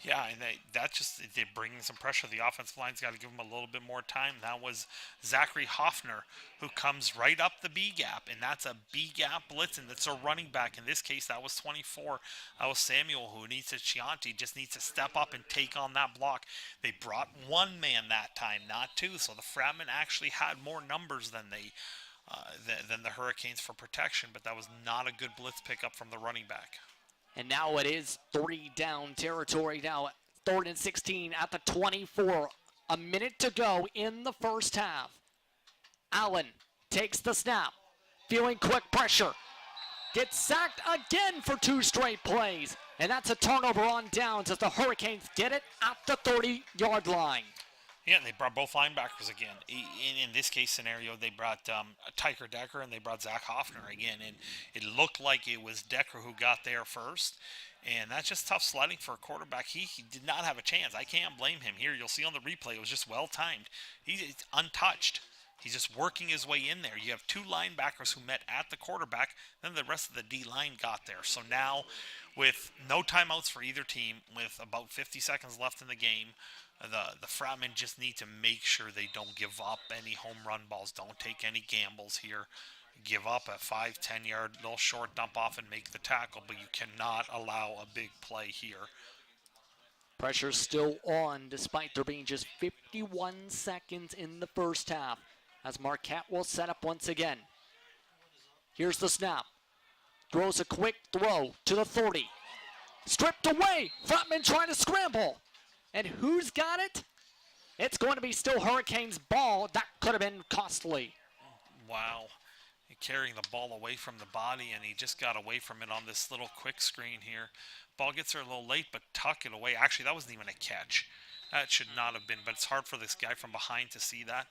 S5: Yeah, and they bring some pressure. The offensive line's got to give them a little bit more time. That was Zachary Hoffner, who comes right up the B gap, and that's a B gap blitz, and that's a running back. In this case, that was 24. That was Samuel, who needs to Chianti, just needs to step up and take on that block. They brought 1 man that time, not 2. So the Fratmen actually had more numbers than the Hurricanes for protection, but that was not a good blitz pickup from the running back.
S4: And now it is 3 down territory now. 3rd and 16 at the 24. A minute to go in the first half. Allen takes the snap. Feeling quick pressure. Gets sacked again for 2 straight plays. And that's a turnover on downs as the Hurricanes get it at the 30-yard line.
S5: Yeah, they brought both linebackers again. In this case scenario, they brought Tyker Decker and they brought Zach Hoffner again. And it looked like it was Decker who got there first. And that's just tough sledding for a quarterback. He did not have a chance. I can't blame him here. You'll see on the replay, it was just well-timed. He's untouched. He's just working his way in there. You have 2 linebackers who met at the quarterback. Then the rest of the D-line got there. So now, with no timeouts for either team, with about 50 seconds left in the game, the Fratmen just need to make sure they don't give up any home run balls. Don't take any gambles here. Give up a 5-10 yard little short dump off and make the tackle, but you cannot allow a big play here.
S4: Pressure still on despite there being just 51 seconds in the first half as Marquette will set up once again. Here's the snap. Throws a quick throw to the 30. Stripped away. Fratmen trying to scramble. And who's got it? It's going to be still Hurricanes ball. That could have been costly.
S5: Wow. Carrying the ball away from the body, and he just got away from it on this little quick screen here. Ball gets there a little late, but tuck it away. Actually, that wasn't even a catch. That should not have been, but it's hard for this guy from behind to see that.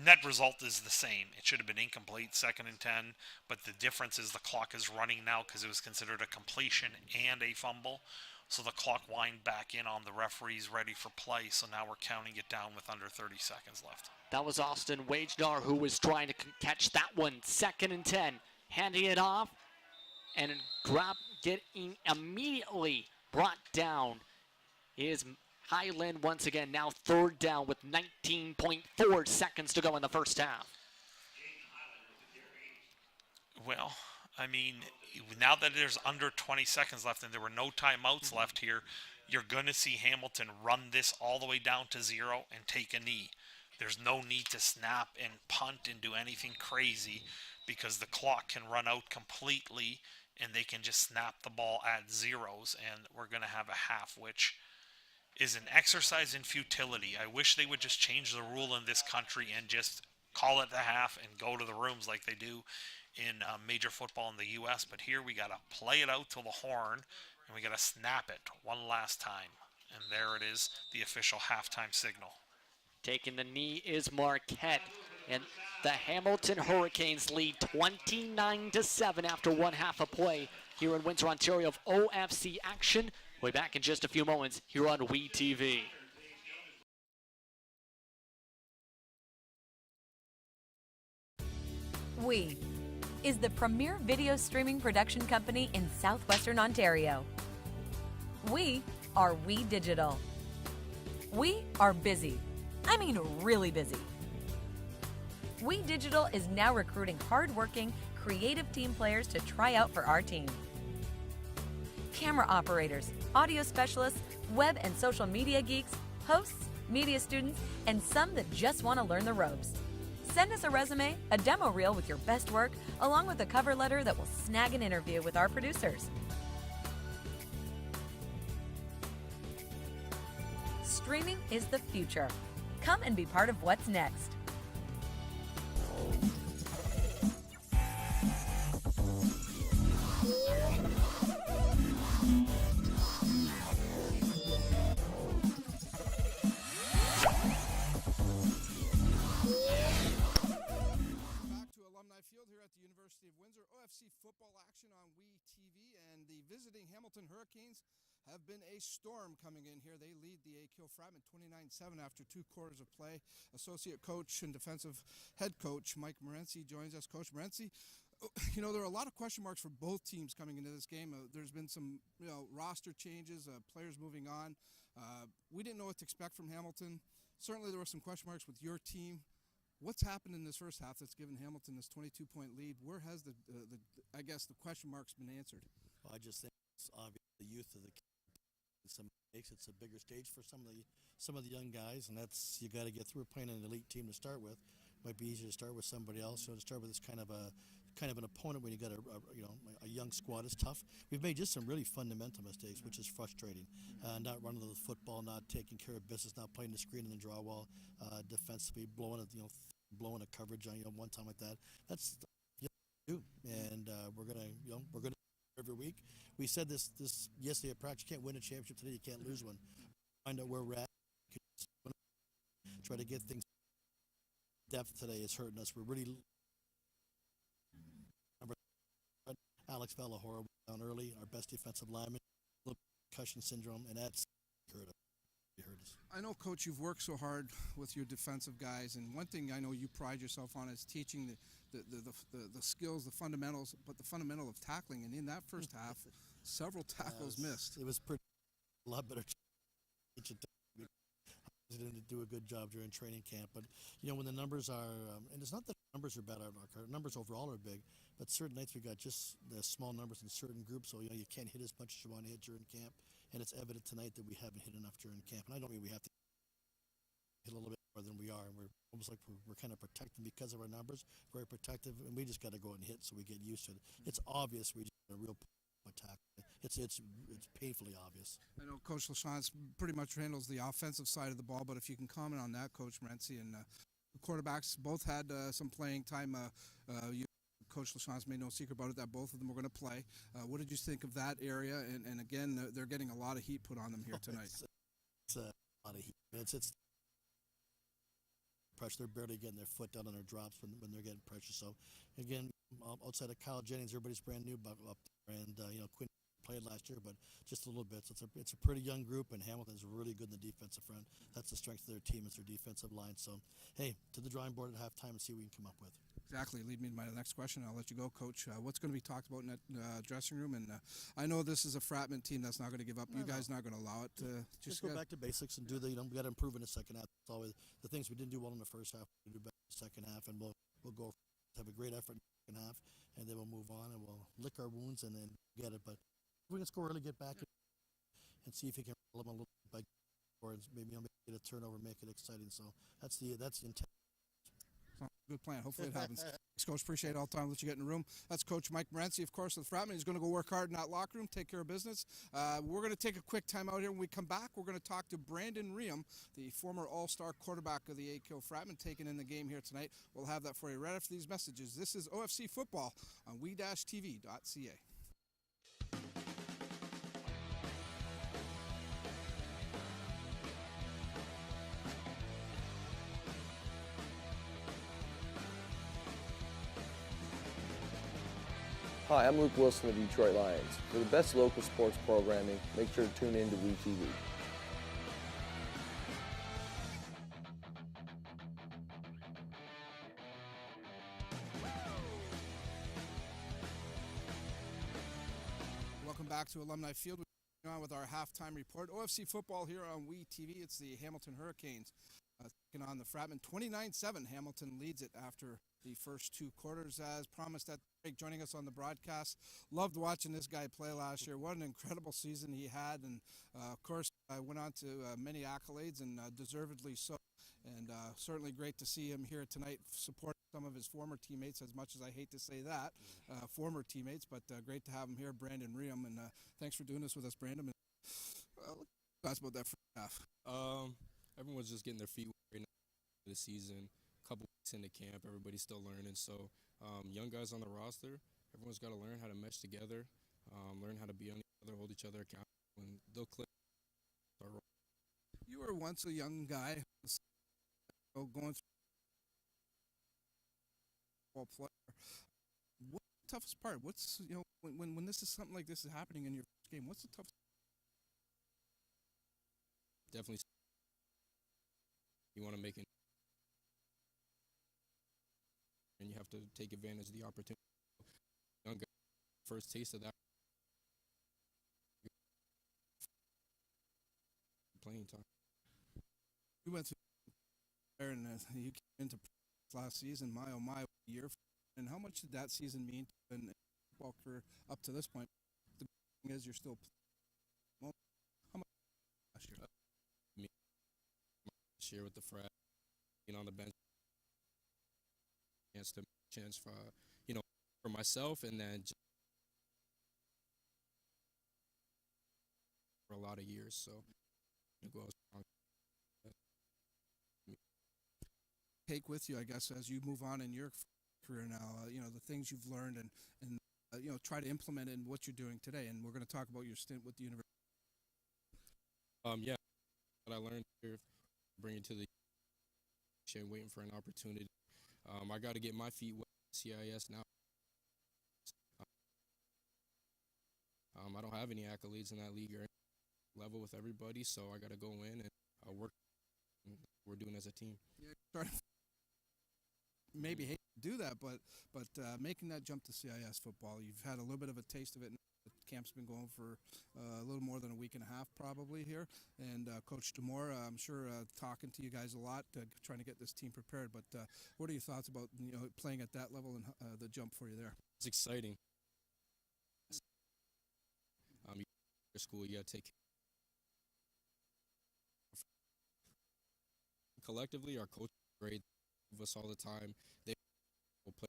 S5: Net result is the same. It should have been incomplete, 2nd and 10, but the difference is the clock is running now because it was considered a completion and a fumble. So the clock wind back in on the referees ready for play. So now we're counting it down with under 30 seconds left.
S4: That was Austin Wagenar who was trying to catch that one. 2nd and 10. Handing it off and getting immediately brought down is Highland once again. Now 3rd down with 19.4 seconds to go in the first half.
S5: Well, I mean, now that there's under 20 seconds left and there were no timeouts left here, you're going to see Hamilton run this all the way down to 0 and take a knee. There's no need to snap and punt and do anything crazy because the clock can run out completely and they can just snap the ball at zeros, and we're going to have a half, which is an exercise in futility. I wish they would just change the rule in this country and just call it the half and go to the rooms like they do in major football in the U.S., but here we got to play it out till the horn, and we got to snap it one last time. And there it is, the official halftime signal.
S4: Taking the knee is Marquette, and the Hamilton Hurricanes lead 29-7 after 1 half of play here in Windsor, Ontario of OFC action. We'll be back in just a few moments here on WeTV.
S8: We is the premier video streaming production company in southwestern Ontario. We are We Digital. We are busy. I mean really busy. We Digital is now recruiting hardworking, creative team players to try out for our team. camera operators, audio specialists, web and social media geeks, hosts, media students, and some that just want to learn the ropes. Send us a resume, a demo reel with your best work, along with a cover letter that will snag an interview with our producers. Streaming is the future. Come and be part of what's next.
S1: Field here at the University of Windsor. OFC football action on WE and the visiting Hamilton Hurricanes have been a storm coming in here. They lead the AKO Fratmen 29-7 after 2 quarters of play. Associate coach and defensive head coach Mike Morency joins us. Coach Morency, you know, there are a lot of question marks for both teams coming into this game. There's been some, roster changes, players moving on. We didn't know what to expect from Hamilton. Certainly there were some question marks with your team. What's happened in this first half that's given Hamilton this 22-point lead? Where has the question marks been answered?
S9: Well, I just think it's obvious the youth of the some makes it's a bigger stage for some of the young guys, and that's you got to get through. Playing an elite team to start with might be easier to start with somebody else. To start with this kind of an opponent when you got a young squad is tough. We've made just some really fundamental mistakes, which is frustrating. Not running the football, not taking care of business, not playing the screen and the draw wall, defensively blowing a coverage on one time like that. That's do, and we're gonna every week. We said this yesterday at practice. You can't win a championship today. You can't lose one. Find out where we're at. Try to get things. Depth today is hurting us. We're really. Alex Valahora down early, our best defensive lineman, concussion syndrome, and that's hurt us.
S1: I know, Coach, you've worked so hard with your defensive guys, and one thing I know you pride yourself on is teaching the skills, the fundamentals, but the fundamental of tackling. And in that first half, several tackles missed.
S9: It was a lot better. Didn't do a good job during training camp, but when the numbers are, and it's not that the numbers are bad. Our numbers overall are big, but certain nights we got just the small numbers in certain groups, so you can't hit as much as you want to hit during camp, and it's evident tonight that we haven't hit enough during camp. And I don't mean we have to hit a little bit more than we are, and we're almost like we're kind of protecting because of our numbers, very protective, and we just got to go out and hit so we get used to it. It's obvious we just got a real attack. It's painfully obvious.
S1: I know Coach LaChance pretty much handles the offensive side of the ball, but if you can comment on that, Coach Morency, and the quarterbacks both had some playing time. Coach LaChance made no secret about it that both of them were going to play. What did you think of that area? And again, they're getting a lot of heat put on them here tonight.
S9: It's a lot of heat. It's pressure. They're barely getting their foot down on their drops when they're getting pressure. So again, outside of Kyle Jennings, everybody's brand new up there, and Quinn played last year, but just a little bit. So it's a pretty young group, and Hamilton's really good in the defensive front. That's the strength of their team, is their defensive line. So, hey, to the drawing board at halftime and see what we can come up with.
S1: Exactly. Lead me to my next question. I'll let you go, Coach. What's going to be talked about in that dressing room? And I know this is a Fratman team that's not going to give up. You guys not going to allow it.
S9: Just go back to basics and do we got to improve in the second half. It's always the things we didn't do well in the first half. We'll do better in the second half, and we'll go have a great effort in the second half, and then we'll move on and we'll lick our wounds and then get it. But if we can score early, get back and see if we can roll them a little bit by or maybe make it a turnover, make it exciting. So that's the intent.
S1: Good plan. Hopefully it happens. Thanks, Coach. Appreciate all the time that you get in the room. That's Coach Mike Morency, of course, of the Fratman. He's going to go work hard in that locker room, take care of business. We're going to take a quick time out here. When we come back, we're going to talk to Brandon Riem, the former All-Star quarterback of the AKO Fratman, taking in the game here tonight. We'll have that for you right after these messages. This is OFC Football on we-tv.ca.
S10: Hi, I'm Luke Wilson of the Detroit Lions. For the best local sports programming, make sure to tune in to WeTV.
S1: Welcome back to Alumni Field. We're on with our halftime report. OFC football here on WeTV. It's the Hamilton Hurricanes taking on the Fratmen 29-7. Hamilton leads it after the first two quarters. As promised, at break, joining us on the broadcast. Loved watching this guy play last year. What an incredible season he had, and of course, went on to many accolades, and deservedly so. And certainly great to see him here tonight, supporting some of his former teammates, as much as I hate to say that, former teammates, but great to have him here, Brandon Riem, and thanks for doing this with us, Brandon. Thoughts about that first half?
S11: Everyone's just getting their feet wet right now for the season. A couple weeks into camp, everybody's still learning. So young guys on the roster, everyone's got to learn how to mesh together, learn how to be on each other, hold each other accountable, and they'll click.
S1: You were once a young guy going through ball player. What's the toughest part? What's, when this is something like this is happening in your first game, what's the toughest?
S11: Definitely, you want to make it, and you have to take advantage of the opportunity. Young guy, first taste of that playing time.
S1: You went through there, and you came into last season. My oh my year, and how much did that season mean to an football career up to this point? The thing is, you're still. How much last year?
S11: This year with the frat, being on the bench, chance for for myself, and then just for a lot of years. So go out strong.
S1: Take with you, I guess, as you move on in your career now, the things you've learned and try to implement in what you're doing today. And we're going to talk about your stint with the university.
S11: Yeah, what I learned here, bring it to the waiting for an opportunity. I got to get my feet wet CIS now. I don't have any accolades in that league or level with everybody, so I got to go in and work. We're doing as a team.
S1: Yeah, maybe hate to do that, but making that jump to CIS football, you've had a little bit of a taste of it. The camp's been going for a little more than a week and a half probably here, and Coach DeMore, I'm sure talking to you guys a lot, trying to get this team prepared, but what are your thoughts about playing at that level and the jump for you there?
S11: It's exciting. School, you got to take collectively, our coach is great with us all the time. They will play.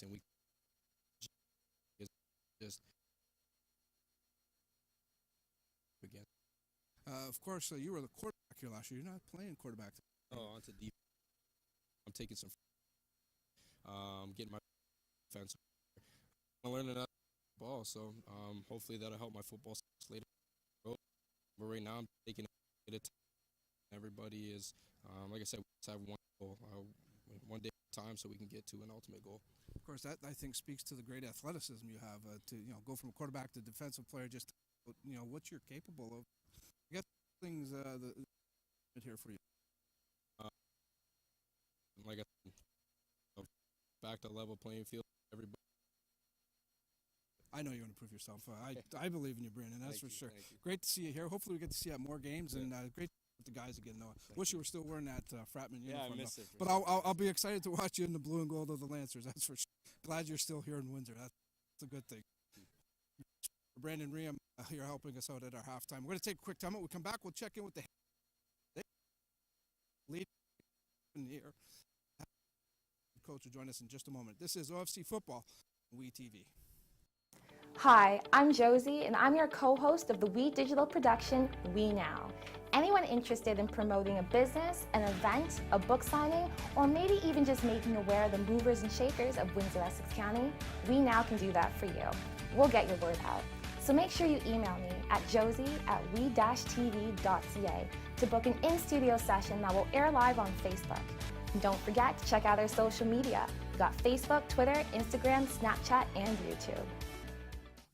S11: And we just again.
S1: Of course, you were the quarterback here last year. You're not playing quarterback.
S11: Oh, onto deep. I'm taking some. Getting my defense. I'm learning that ball, so hopefully that'll help my football later. But right now, I'm taking it at time. Everybody is, like I said, we just have one goal, one day at a time, so we can get to an ultimate goal.
S1: Of course, that I think speaks to the great athleticism you have to go from quarterback to defensive player. Just what you're capable of. I got things here for you.
S11: Like I said, back to level playing field. Everybody.
S1: I know you want to prove yourself. I believe in you, Brandon. That's for sure.
S11: Thank you.
S1: Great to see you here. Hopefully we get to see you at more games, and great with the guys again. Though, wish you were still wearing that Fratman uniform.
S11: I miss it.
S1: But I'll be excited to watch you in the blue and gold of the Lancers. That's for sure. Glad you're still here in Windsor. That's a good thing. Brandon Riem here helping us out at our halftime. We're going to take a quick time out. We'll come back. We'll check in with the lead here. Coach will join us in just a moment. This is OFC Football, WeTV.
S12: Hi, I'm Josie, and I'm your co-host of the We Digital production, We Now. Anyone interested in promoting a business, an event, a book signing, or maybe even just making aware of the movers and shakers of Windsor, Essex County, We Now can do that for you. We'll get your word out. So make sure you email me at josie@we-tv.ca to book an in-studio session that will air live on Facebook. And don't forget to check out our social media. We've got Facebook, Twitter, Instagram, Snapchat, and YouTube.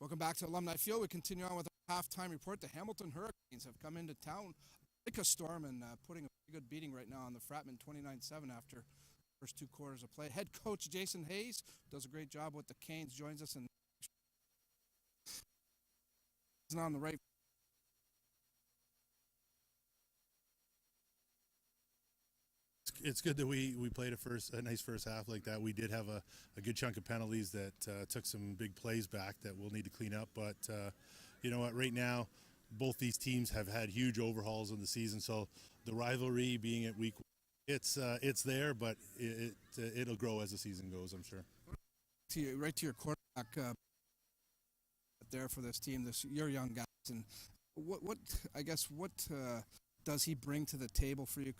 S1: Welcome back to Alumni Field. We continue on with our halftime report. The Hamilton Hurricanes have come into town like a storm and putting a pretty good beating right now on the Fratmen 29-7 after the first two quarters of play. Head coach Jason Hayes does a great job with the Canes, joins us in on the right.
S13: It's good that we played a nice first half like that. We did have a good chunk of penalties that took some big plays back that we'll need to clean up. But you know what? Right now, both these teams have had huge overhauls in the season. So the rivalry being at week, it's there, but it'll grow as the season goes, I'm sure.
S1: Right to your quarterback there for this team, your young guys, and what does he bring to the table for you?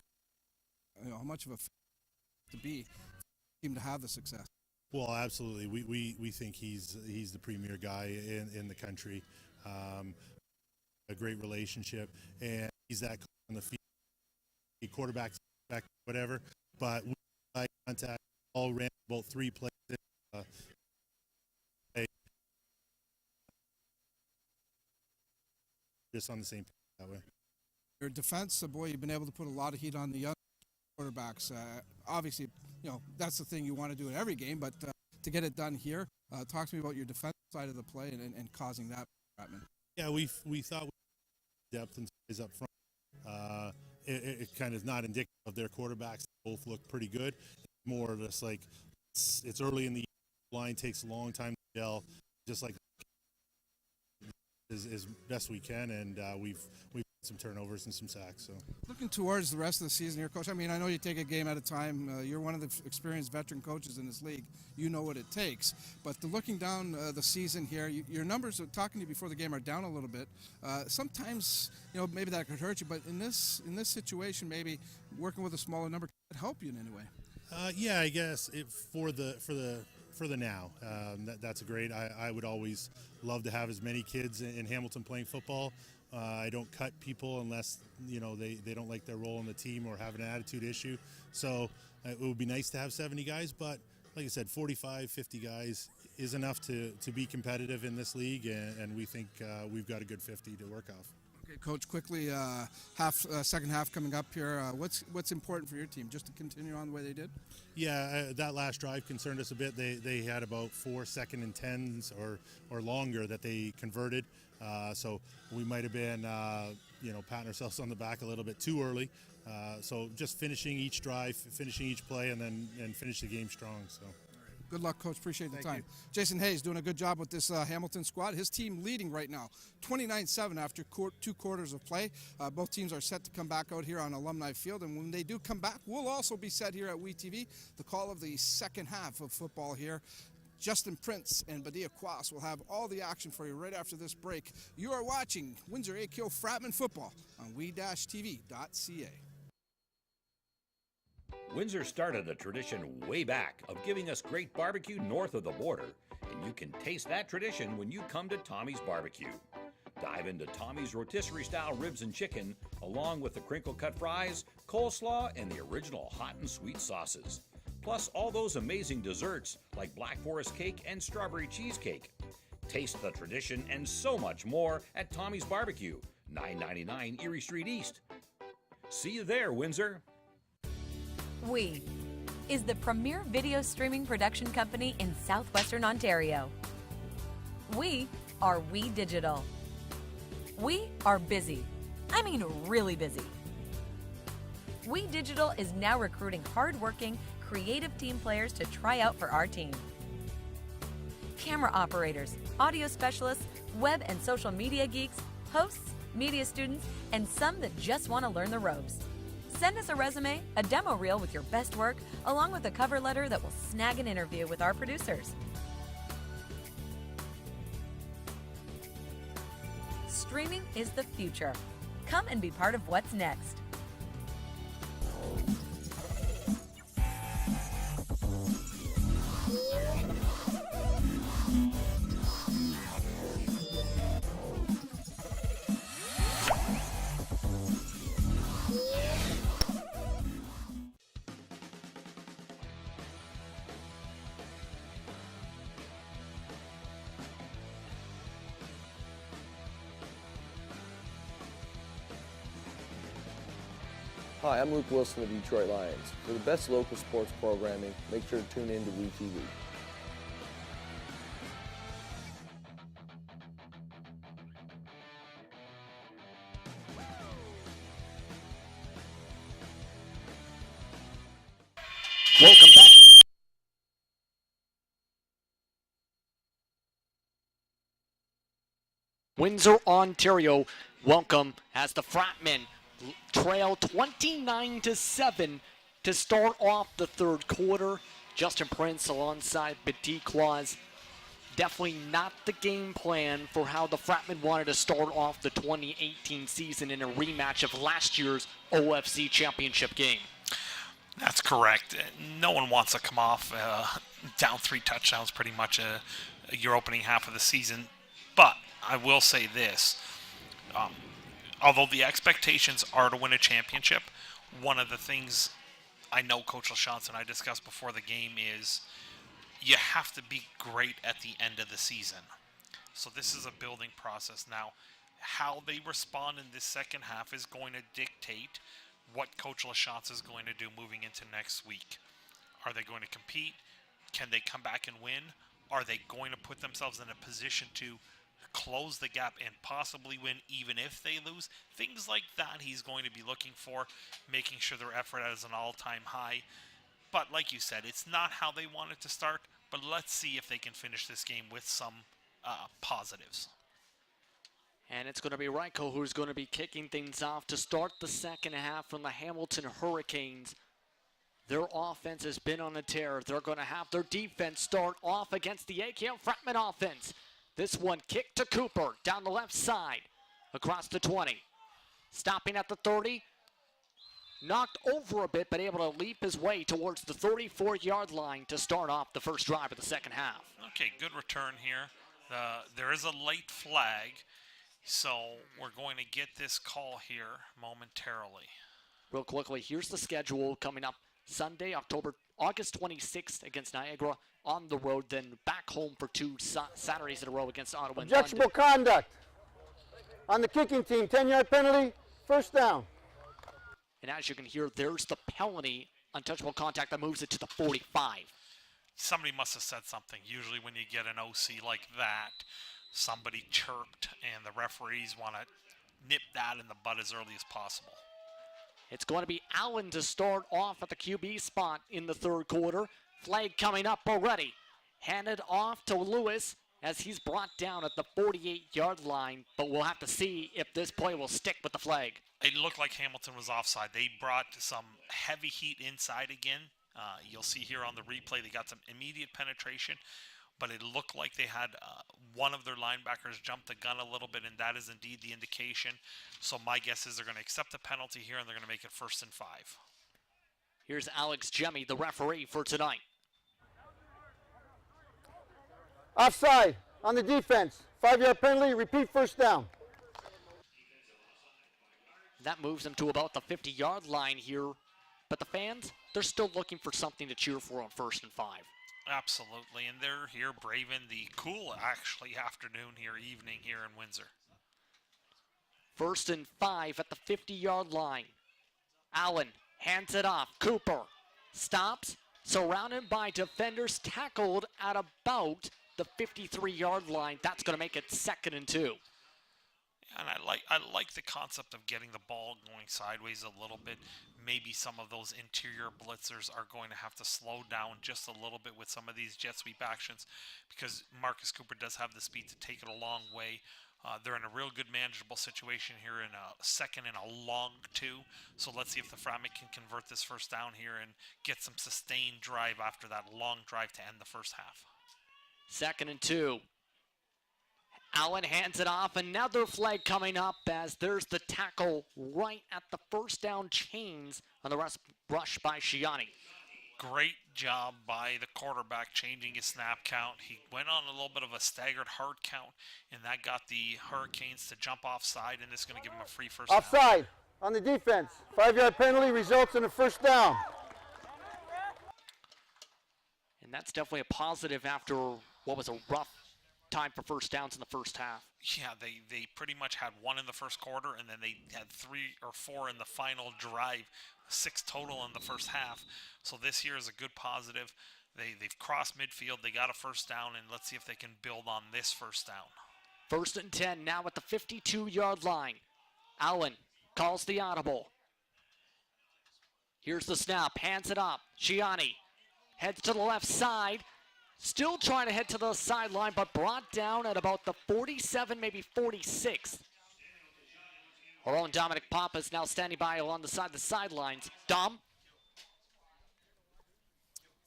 S1: You know, how much of a to be team to have the success?
S13: Well, absolutely. We think he's the premier guy in the country. A great relationship, and he's that on the field. Quarterback, whatever. But we like contact. All ran about 3 plays. Just on the same page that way.
S1: Your defense, boy, you've been able to put a lot of heat on the young quarterbacks. Obviously, you know, that's the thing you want to do in every game, but to get it done here, talk to me about your defensive side of the play and causing that.
S13: Yeah, we thought we depth and size up front. It kind of not indicative of their quarterbacks. Both look pretty good. More or less like it's early in the line, takes a long time to gel, just like as best we can, and we've had some turnovers and some sacks. So
S1: looking towards the rest of the season here, Coach, I mean, I know you take a game at a time. You're one of the experienced veteran coaches in this league. You know what it takes. But looking down the season here, your numbers, talking to you before the game, are down a little bit. Sometimes, you know, maybe that could hurt you, but in this situation, maybe working with a smaller number could help you in any way.
S13: Yeah, I guess for the now, that's a great. I would always love to have as many kids in Hamilton playing football. I don't cut people unless, you know, they don't like their role in the team or have an attitude issue. So it would be nice to have 70 guys, but like I said, 45, 50 guys is enough to be competitive in this league, and we think we've got a good 50 to work off.
S1: Okay, Coach, quickly, second half coming up here. What's important for your team? Just to continue on the way they did?
S13: Yeah, that last drive concerned us a bit. They had about 4 second and 10s or longer that they converted. So we might have been, patting ourselves on the back a little bit too early. So just finishing each drive, finishing each play, and finish the game strong. So.
S1: Good luck, Coach. Appreciate the time.
S13: You.
S1: Jason Hayes doing a good job with this Hamilton squad. His team leading right now, 29-7 after 2 quarters of play. Both teams are set to come back out here on Alumni Field, and when they do come back, we'll also be set here at WeTV. The call of the second half of football here. Justin Prince and Badia Quas will have all the action for you right after this break. You are watching Windsor AKO Fratmen football on we-tv.ca.
S7: Windsor started a tradition way back of giving us great barbecue north of the border, and you can taste that tradition when you come to Tommy's Barbecue. Dive into Tommy's rotisserie-style ribs and chicken, along with the crinkle-cut fries, coleslaw, and the original hot and sweet sauces. Plus all those amazing desserts like Black Forest cake and strawberry cheesecake. Taste the tradition and so much more at Tommy's Barbecue, 999 Erie Street East. See you there, Windsor.
S8: We is the premier video streaming production company in southwestern Ontario. We are We Digital. We are busy. I mean really busy. We Digital is now recruiting hardworking, creative team players to try out for our team. Camera operators, audio specialists, web and social media geeks, hosts, media students, and some that just want to learn the ropes. Send us a resume, a demo reel with your best work, along with a cover letter that will snag an interview with our producers. Streaming is the future. Come and be part of what's next.
S10: Hi, I'm Luke Wilson of Detroit Lions. For the best local sports programming, make sure to tune in to WeTV.
S4: Windsor, Ontario, welcome as the Fratmen trail 29-7 to start off the third quarter. Justin Prince alongside Petit Claus. Definitely not the game plan for how the Fratmen wanted to start off the 2018 season in a rematch of last year's OFC championship game.
S5: That's correct. No one wants to come off down 3 touchdowns pretty much your opening half of the season. But I will say this. Although the expectations are to win a championship, one of the things I know Coach LaChance and I discussed before the game is you have to be great at the end of the season. So this is a building process. Now, how they respond in this second half is going to dictate what Coach LaChance is going to do moving into next week. Are they going to compete? Can they come back and win? Are they going to put themselves in a position to close the gap and possibly win even if they lose? Things like that he's going to be looking for, making sure their effort is an all-time high. But like you said, it's not how they want it to start, but let's see if they can finish this game with some positives.
S4: And it's going to be Ryko who's going to be kicking things off to start the second half from the Hamilton Hurricanes. Their offense has been on a tear. They're going to have their defense start off against the AKO Fratmen offense. This one kicked to Cooper down the left side across the 20. Stopping at the 30. Knocked over a bit, but able to leap his way towards the 34-yard line to start off the first drive of the second half.
S5: Okay, good return here. There is a late flag, so we're going to get this call here momentarily.
S4: Real quickly, here's the schedule coming up Sunday, August 26th against Niagara on the road, then back home for 2 Saturdays in a row against Ottawa and London.
S6: Objectionable conduct on the kicking team. 10-yard penalty, first down.
S4: And as you can hear, there's the penalty, untouchable contact that moves it to the 45.
S5: Somebody must have said something. Usually when you get an OC like that, somebody chirped and the referees want to nip that in the bud as early as possible.
S4: It's going to be Allen to start off at the QB spot in the third quarter. Flag coming up already. Handed off to Lewis as he's brought down at the 48-yard line, but we'll have to see if this play will stick with the flag.
S5: It looked like Hamilton was offside. They brought some heavy heat inside again. You'll see here on the replay they got some immediate penetration, but it looked like they had one of their linebackers jump the gun a little bit, and that is indeed the indication. So my guess is they're going to accept the penalty here, and they're going to make it 1st and 5.
S4: Here's Alex Jemmy, the referee for tonight.
S6: Offside on the defense. 5-yard penalty, repeat first down.
S4: That moves them to about the 50-yard line here. But the fans, they're still looking for something to cheer for on 1st and 5.
S5: Absolutely, and they're here braving the cool, actually, afternoon here, evening here in Windsor.
S4: 1st and 5 at the 50-yard line. Allen hands it off. Cooper stops, surrounded by defenders, tackled at about the 53-yard line. That's going to make it 2nd and 2.
S5: And I like the concept of getting the ball going sideways a little bit. Maybe some of those interior blitzers are going to have to slow down just a little bit with some of these jet sweep actions, because Marcus Cooper does have the speed to take it a long way. They're in a real good manageable situation here in a 2nd and a long 2. So let's see if the Fratmen can convert this first down here and get some sustained drive after that long drive to end the first half.
S4: 2nd and 2. Allen hands it off. Another flag coming up as there's the tackle right at the first down chains on the rush by Shiani.
S5: Great job by the quarterback changing his snap count. He went on a little bit of a staggered hard count, and that got the Hurricanes to jump offside, and this is going to give them a free first down.
S6: Offside on the defense. 5-yard penalty results in a first down.
S4: And that's definitely a positive after what was a rough time for first downs in the first half.
S5: Yeah, they pretty much had 1 in the first quarter, and then they had 3 or 4 in the final drive, 6 total in the first half. So this here is a good positive. They've crossed midfield, they got a first down, and let's see if they can build on this first down.
S4: 1st and 10 now at the 52-yard line. Allen calls the audible. Here's the snap, hands it up. Shiani heads to the left side. Still trying to head to the sideline, but brought down at about the 47, maybe 46. Our own Dominic Papa is now standing by along the sidelines. Dom?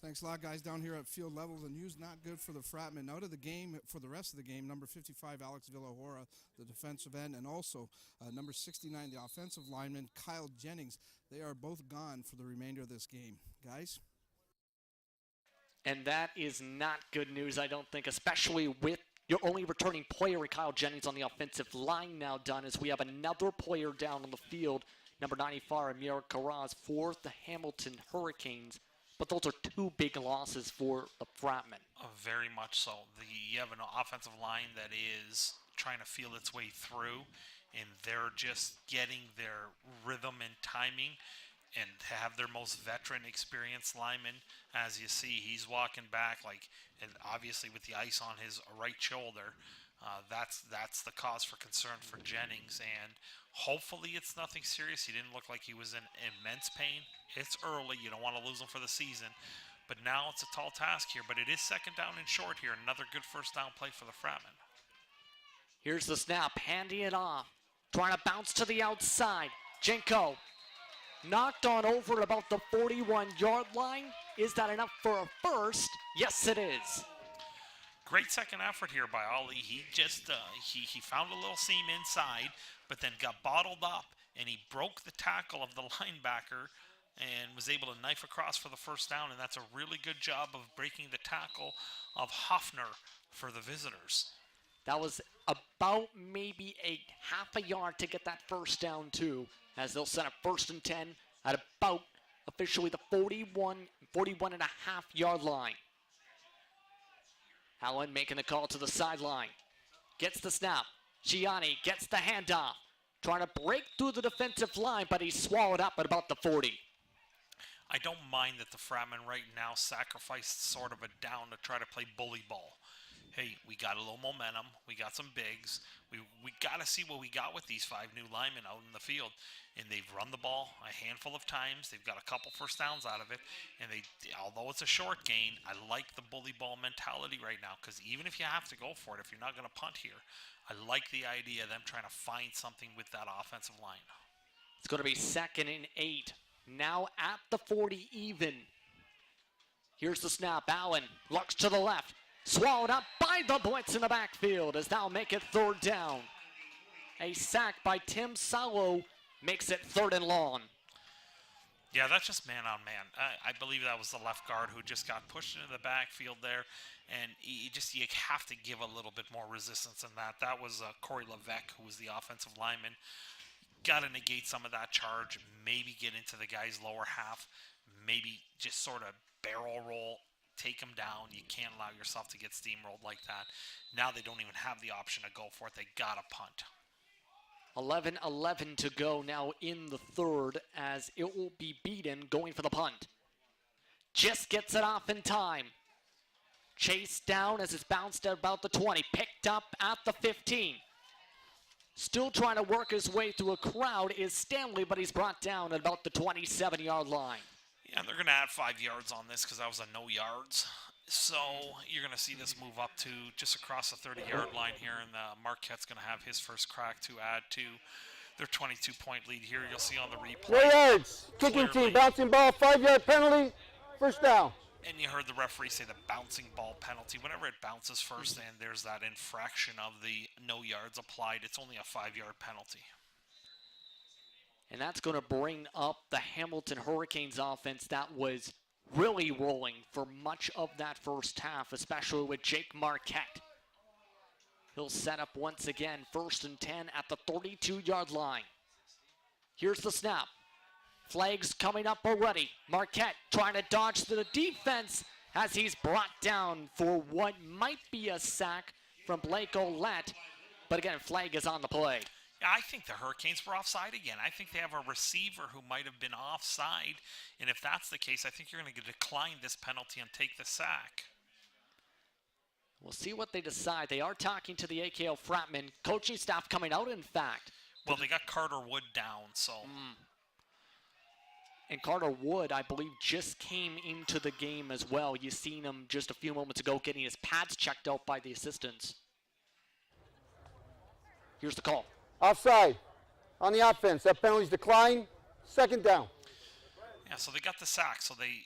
S1: Thanks a lot, guys, down here at field level. The news not good for the Fratmen. Out of the game for the rest of the game, number 55, Alex Villahora, the defensive end, and also number 69, the offensive lineman, Kyle Jennings. They are both gone for the remainder of this game. Guys?
S4: And that is not good news, I don't think, especially with your only returning player, Kyle Jennings, on the offensive line now done, as we have another player down on the field, number 94, Amir Karaz, for the Hamilton Hurricanes. But those are two big losses for the Fratmen.
S5: Very much so. You have an offensive line that is trying to feel its way through, and they're just getting their rhythm and timing, and to have their most veteran experienced lineman, as you see, he's walking back and obviously with the ice on his right shoulder. That's the cause for concern for Jennings, and hopefully it's nothing serious. He didn't look like he was in immense pain. It's early. You don't want to lose him for the season. But now it's a tall task here. But it is second down and short here. Another good first down play for the Fratmen.
S4: Here's the snap. Handing it off. Trying to bounce to the outside. Jenko knocked on over at about the 41-yard line. Is that enough for a first? Yes, it is.
S5: Great second effort here by Ollie. He just he found a little seam inside, but then got bottled up, and he broke the tackle of the linebacker and was able to knife across for the first down, and that's a really good job of breaking the tackle of Hoffner for the visitors.
S4: That was about maybe a half a yard to get that first down too, as they'll set up 1st and 10 at about officially the 41 and a half yard line. Allen making the call to the sideline. Gets the snap. Gianni gets the handoff. Trying to break through the defensive line, but he's swallowed up at about the 40.
S5: I don't mind that the Fratmen right now sacrificed sort of a down to try to play bully ball. Hey, we got a little momentum. We got some bigs. We got to see what we got with these 5 new linemen out in the field. And they've run the ball a handful of times. They've got a couple first downs out of it. And although it's a short gain, I like the bully ball mentality right now. Because even if you have to go for it, if you're not going to punt here, I like the idea of them trying to find something with that offensive line.
S4: It's going to be 2nd and 8. Now at the 40 even. Here's the snap. Allen looks to the left. Swallowed up by the blitz in the backfield as they'll make it 3rd down. A sack by Tim Salo makes it 3rd and long.
S5: Yeah, that's just man on man. I believe that was the left guard who just got pushed into the backfield there, and you have to give a little bit more resistance than that. That was Corey Levesque, who was the offensive lineman. Got to negate some of that charge, maybe get into the guy's lower half, maybe just sort of barrel roll, take him down. You can't allow yourself to get steamrolled like that. Now they don't even have the option to go for it. They got to punt.
S4: 11-11 to go now in the 3rd as it will be beaten going for the punt. Just gets it off in time. Chased down as it's bounced at about the 20. Picked up at the 15. Still trying to work his way through a crowd is Stanley, but he's brought down at about the 27-yard line.
S5: Yeah, they're going to add 5 yards on this because that was a no yards. So you're going to see this move up to just across the 30-yard line here, and Marquette's going to have his first crack to add to their 22-point lead here. You'll see on the replay.
S6: 4 yards. Kicking team, bouncing ball, 5-yard penalty, first down.
S5: And you heard the referee say the bouncing ball penalty. Whenever it bounces first and there's that infraction of the no yards applied, it's only a 5-yard penalty.
S4: And that's going to bring up the Hamilton Hurricanes offense that was really rolling for much of that first half, especially with Jake Marquette. He'll set up once again, 1st and 10 at the 32-yard line. Here's the snap. Flags coming up already. Marquette trying to dodge the defense as he's brought down for what might be a sack from Blake Olette. But again, flag is on the play.
S5: Yeah, I think the Hurricanes were offside again. I think they have a receiver who might have been offside. And if that's the case, I think you're going to decline this penalty and take the sack.
S4: We'll see what they decide. They are talking to the AKO Fratmen coaching staff coming out, in fact.
S5: Well, they got Carter Wood down, so.
S4: And Carter Wood, I believe, just came into the game as well. You seen him just a few moments ago getting his pads checked out by the assistants. Here's the call.
S6: Offside on the offense. That penalty's declined. Second down.
S5: Yeah, so they got the sack, so they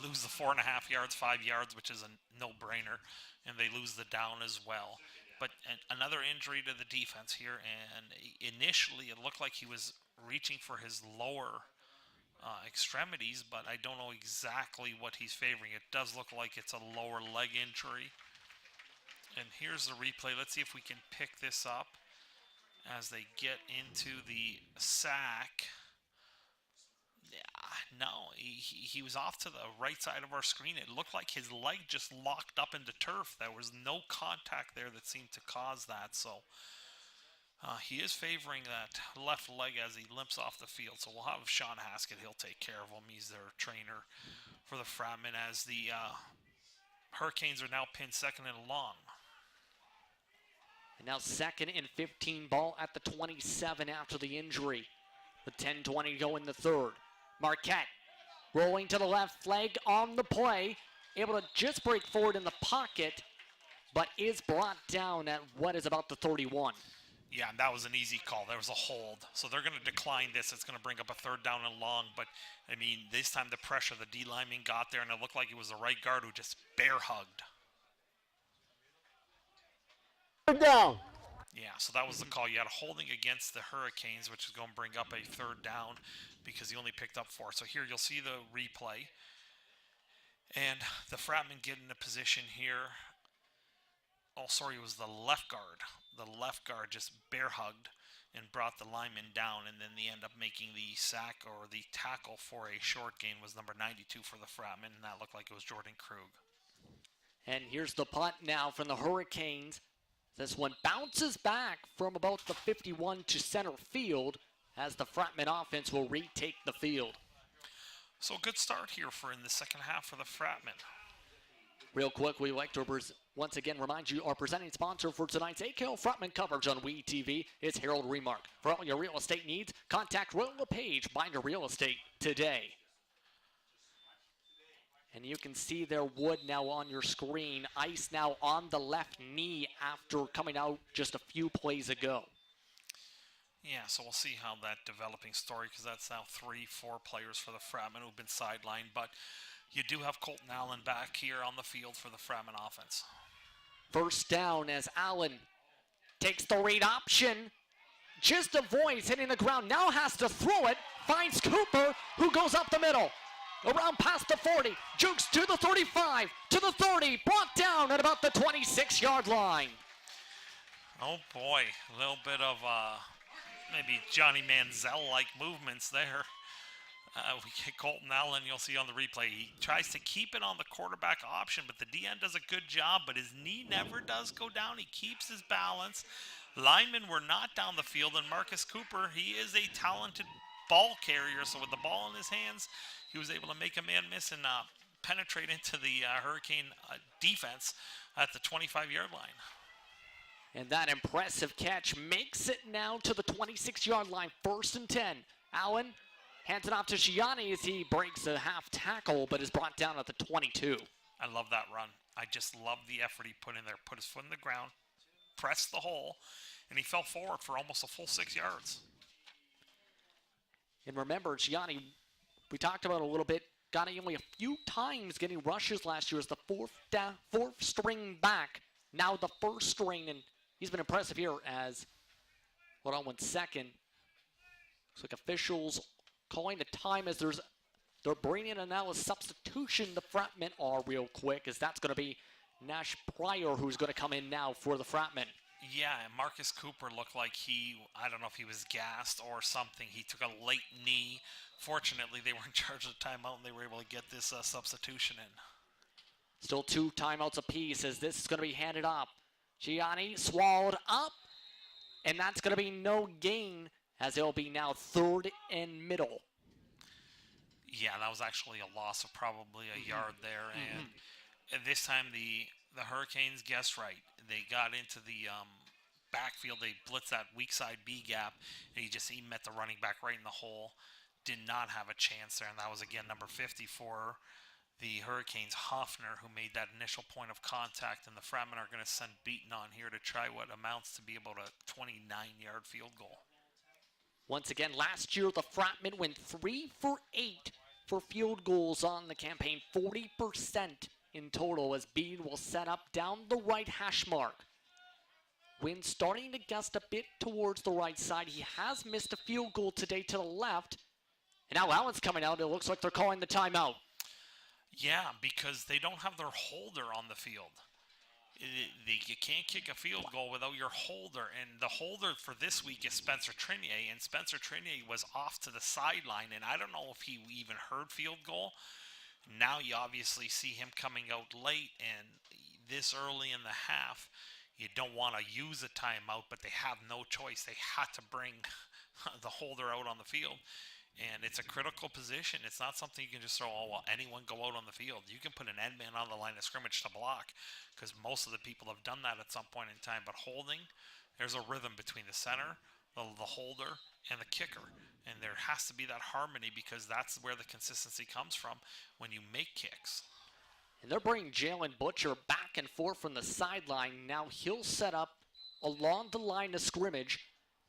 S5: lose the 4.5 yards, 5 yards, which is a no-brainer, and they lose the down as well. But another injury to the defense here, and initially it looked like he was reaching for his lower extremities, but I don't know exactly what he's favoring. It does look like it's a lower leg injury. And here's the replay. Let's see if we can pick this up as they get into the sack. Yeah, no, he was off to the right side of our screen. It looked like his leg just locked up into turf. There was no contact there that seemed to cause that. So he is favoring that left leg as he limps off the field. So we'll have Sean Haskett. He'll take care of him. He's their trainer for the Fratmen as the Hurricanes are now pinned second and long.
S4: And now 2nd and 15, ball at the 27 after the injury. With 10:20 to go in the third. Marquette rolling to the left, flag on the play. Able to just break forward in the pocket, but is brought down at what is about the 31.
S5: Yeah, and that was an easy call. There was a hold. So they're going to decline this. It's going to bring up a 3rd down and long. But, I mean, this time the pressure, the D lineman got there, and it looked like it was the right guard who just bear hugged.
S6: 3rd down.
S5: Yeah, so that was the call. You had a holding against the Hurricanes, which is going to bring up a 3rd down because he only picked up 4. So here you'll see the replay. And the Fratmen get in a position here. Oh, sorry, it was the left guard. The left guard just bear hugged and brought the lineman down, and then they end up making the sack or the tackle for a short gain was number 92 for the Fratmen, and that looked like it was Jordan Krug.
S4: And here's the punt now from the Hurricanes. This one bounces back from about the 51 to center field as the Fratmen offense will retake the field.
S5: So good start here for in the second half for the Fratmen.
S4: Real quick, we like to once again remind you our presenting sponsor for tonight's AKO Fratmen coverage on WE TV is Harold Remark. For all your real estate needs, contact Will LePage, Binder Real Estate today. And you can see their Wood now on your screen. Ice now on the left knee after coming out just a few plays ago.
S5: Yeah, so we'll see how that developing story, because that's now 3-4 players for the Fratmen who've been sidelined. But you do have Colton Allen back here on the field for the Fratmen offense.
S4: 1st down as Allen takes the read option. Just avoids hitting the ground. Now has to throw it. Finds Cooper, who goes up the middle. Around past the 40, jukes to the 35, to the 30, brought down at about the 26-yard line.
S5: Oh boy, a little bit of maybe Johnny Manziel-like movements there. We get Colton Allen, you'll see on the replay. He tries to keep it on the quarterback option, but the DN does a good job, but his knee never does go down. He keeps his balance. Linemen were not down the field, and Marcus Cooper, he is a talented ball carrier, so with the ball in his hands, he was able to make a man miss and penetrate into the Hurricane defense at the 25-yard line.
S4: And that impressive catch makes it now to the 26-yard line, 1st and 10. Allen hands it off to Gianni as he breaks a half tackle, but is brought down at the 22.
S5: I love that run. I just love the effort he put in there. Put his foot in the ground, pressed the hole, and he fell forward for almost a full 6 yards.
S4: And remember, Gianni, we talked about a little bit, got only a few times getting rushes last year as the 4th string back. Now the 1st string, and he's been impressive here as, hold on 1 second. Looks like officials calling the time as they're bringing in now a substitution. The Fratmen are real quick, as that's going to be Nash Pryor who's going to come in now for the Fratmen.
S5: Yeah, and Marcus Cooper looked like I don't know if he was gassed or something. He took a late knee. Fortunately, they were in charge of the timeout, and they were able to get this substitution in.
S4: Still 2 timeouts apiece as this is going to be handed up. Gianni swallowed up, and that's going to be no gain as it'll be now 3rd and middle.
S5: Yeah, that was actually a loss of probably a yard there. And this time the Hurricanes guessed right. They got into the backfield. They blitzed that weak side B gap, and he met the running back right in the hole. did not have a chance there, and that was again number 50 for the Hurricanes, Hoffner, who made that initial point of contact, and the Fratmen are going to send Beaton on here to try what amounts to be about a 29-yard field goal.
S4: Once again, last year the Fratmen went 3 for 8 for field goals on the campaign, 40% in total, as Beaton will set up down the right hash mark. Wind starting to gust a bit towards the right side. He has missed a field goal today to the left. And now Allen's coming out. It looks like they're calling the timeout.
S5: Yeah, because they don't have their holder on the field. You can't kick a field goal without your holder, and the holder for this week is Spencer Trinier, and Spencer Trinier was off to the sideline, and I don't know if he even heard field goal. Now you obviously see him coming out late, and this early in the half, you don't want to use a timeout, but they have no choice. They had to bring the holder out on the field. And it's a critical position. It's not something you can just throw, anyone go out on the field. You can put an end man on the line of scrimmage to block, because most of the people have done that at some point in time. But holding, there's a rhythm between the center, the holder, and the kicker. And there has to be that harmony, because that's where the consistency comes from when you make kicks.
S4: And they're bringing Jalen Butcher back and forth from the sideline. Now he'll set up along the line of scrimmage.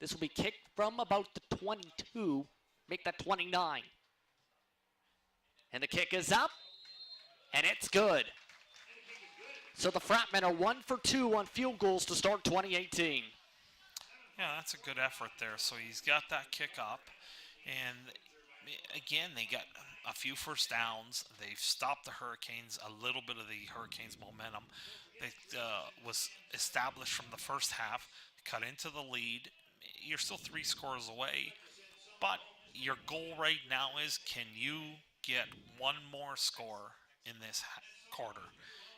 S4: This will be kicked from about the 22. Make that 29. And the kick is up, and it's good. So the Fratmen are 1 for 2 on field goals to start 2018.
S5: Yeah, that's a good effort there. So he's got that kick up, and again, they got a few first downs. They've stopped the Hurricanes, a little bit of the Hurricanes' momentum that was established from the first half, cut into the lead. You're still 3 scores away, but your goal right now is, can you get one more score in this quarter?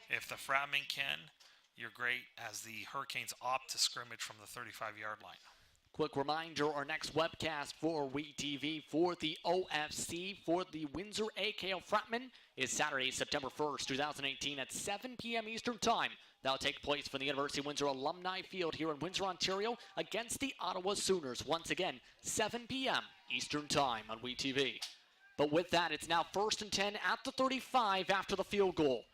S5: If the Fratmen can, you're great, as the Hurricanes opt to scrimmage from the 35-yard line.
S4: Quick reminder, our next webcast for WeTV for the OFC for the Windsor AKO Fratmen is Saturday, September 1st, 2018 at 7 p.m. Eastern Time. That'll take place from the University of Windsor Alumni Field here in Windsor, Ontario, against the Ottawa Sooners. Once again, 7 p.m. Eastern Time on WeTV. But with that, it's now 1st and 10 at the 35 after the field goal.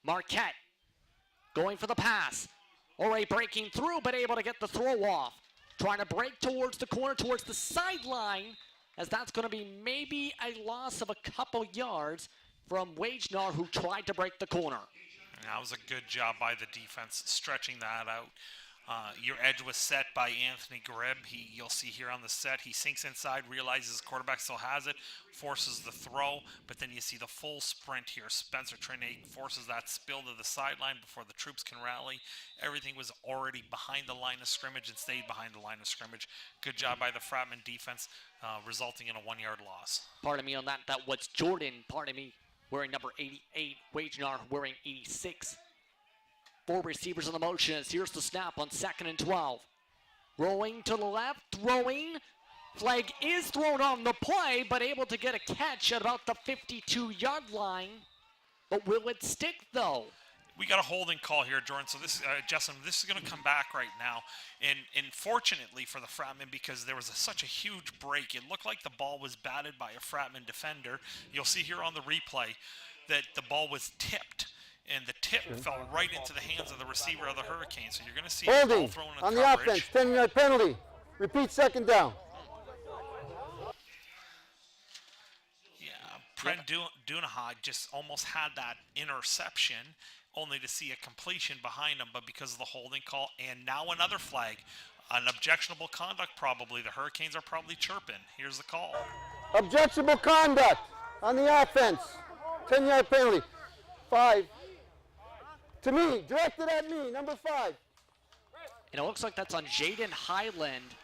S4: Marquette going for the pass. Already breaking through, but able to get the throw off. Trying to break towards the corner, towards the sideline, as that's going to be maybe a loss of a couple yards from Wagenar, who tried to break the corner.
S5: That was a good job by the defense, stretching that out. Your edge was set by Anthony Gribb. You'll see here on the set, he sinks inside, realizes his quarterback still has it, forces the throw, but then you see the full sprint here. Spencer Trinier forces that spill to the sideline before the troops can rally. Everything was already behind the line of scrimmage and stayed behind the line of scrimmage. Good job by the Fratmen defense, resulting in a 1-yard loss.
S4: Pardon me on that. That was Jordan, wearing number 88. Wagenar wearing 86. 4 receivers in the motion. Here's the snap on 2nd and 12. Rolling to the left, throwing. Flag is thrown on the play, but able to get a catch at about the 52-yard line. But will it stick, though?
S5: We got a holding call here, Jordan. So this, Justin, this is going to come back right now. And fortunately for the Fratmen, because there was such a huge break, it looked like the ball was batted by a Fratmen defender. You'll see here on the replay that the ball was tipped. And the tip fell right into the hands of the receiver of the Hurricanes. So you're going to see the ball thrown in
S6: on
S5: coverage.
S6: the offense, 10-yard penalty. Repeat, 2nd down.
S5: Yeah, Pren Dunaha just almost had that interception, only to see a completion behind him, but because of the holding call, and now another flag. An objectionable conduct probably. The Hurricanes are probably chirping. Here's the call.
S6: Objectionable conduct on the offense. 10-yard penalty. 5. To me, directed at me, number 5.
S4: And it looks like that's on Jaden Highland.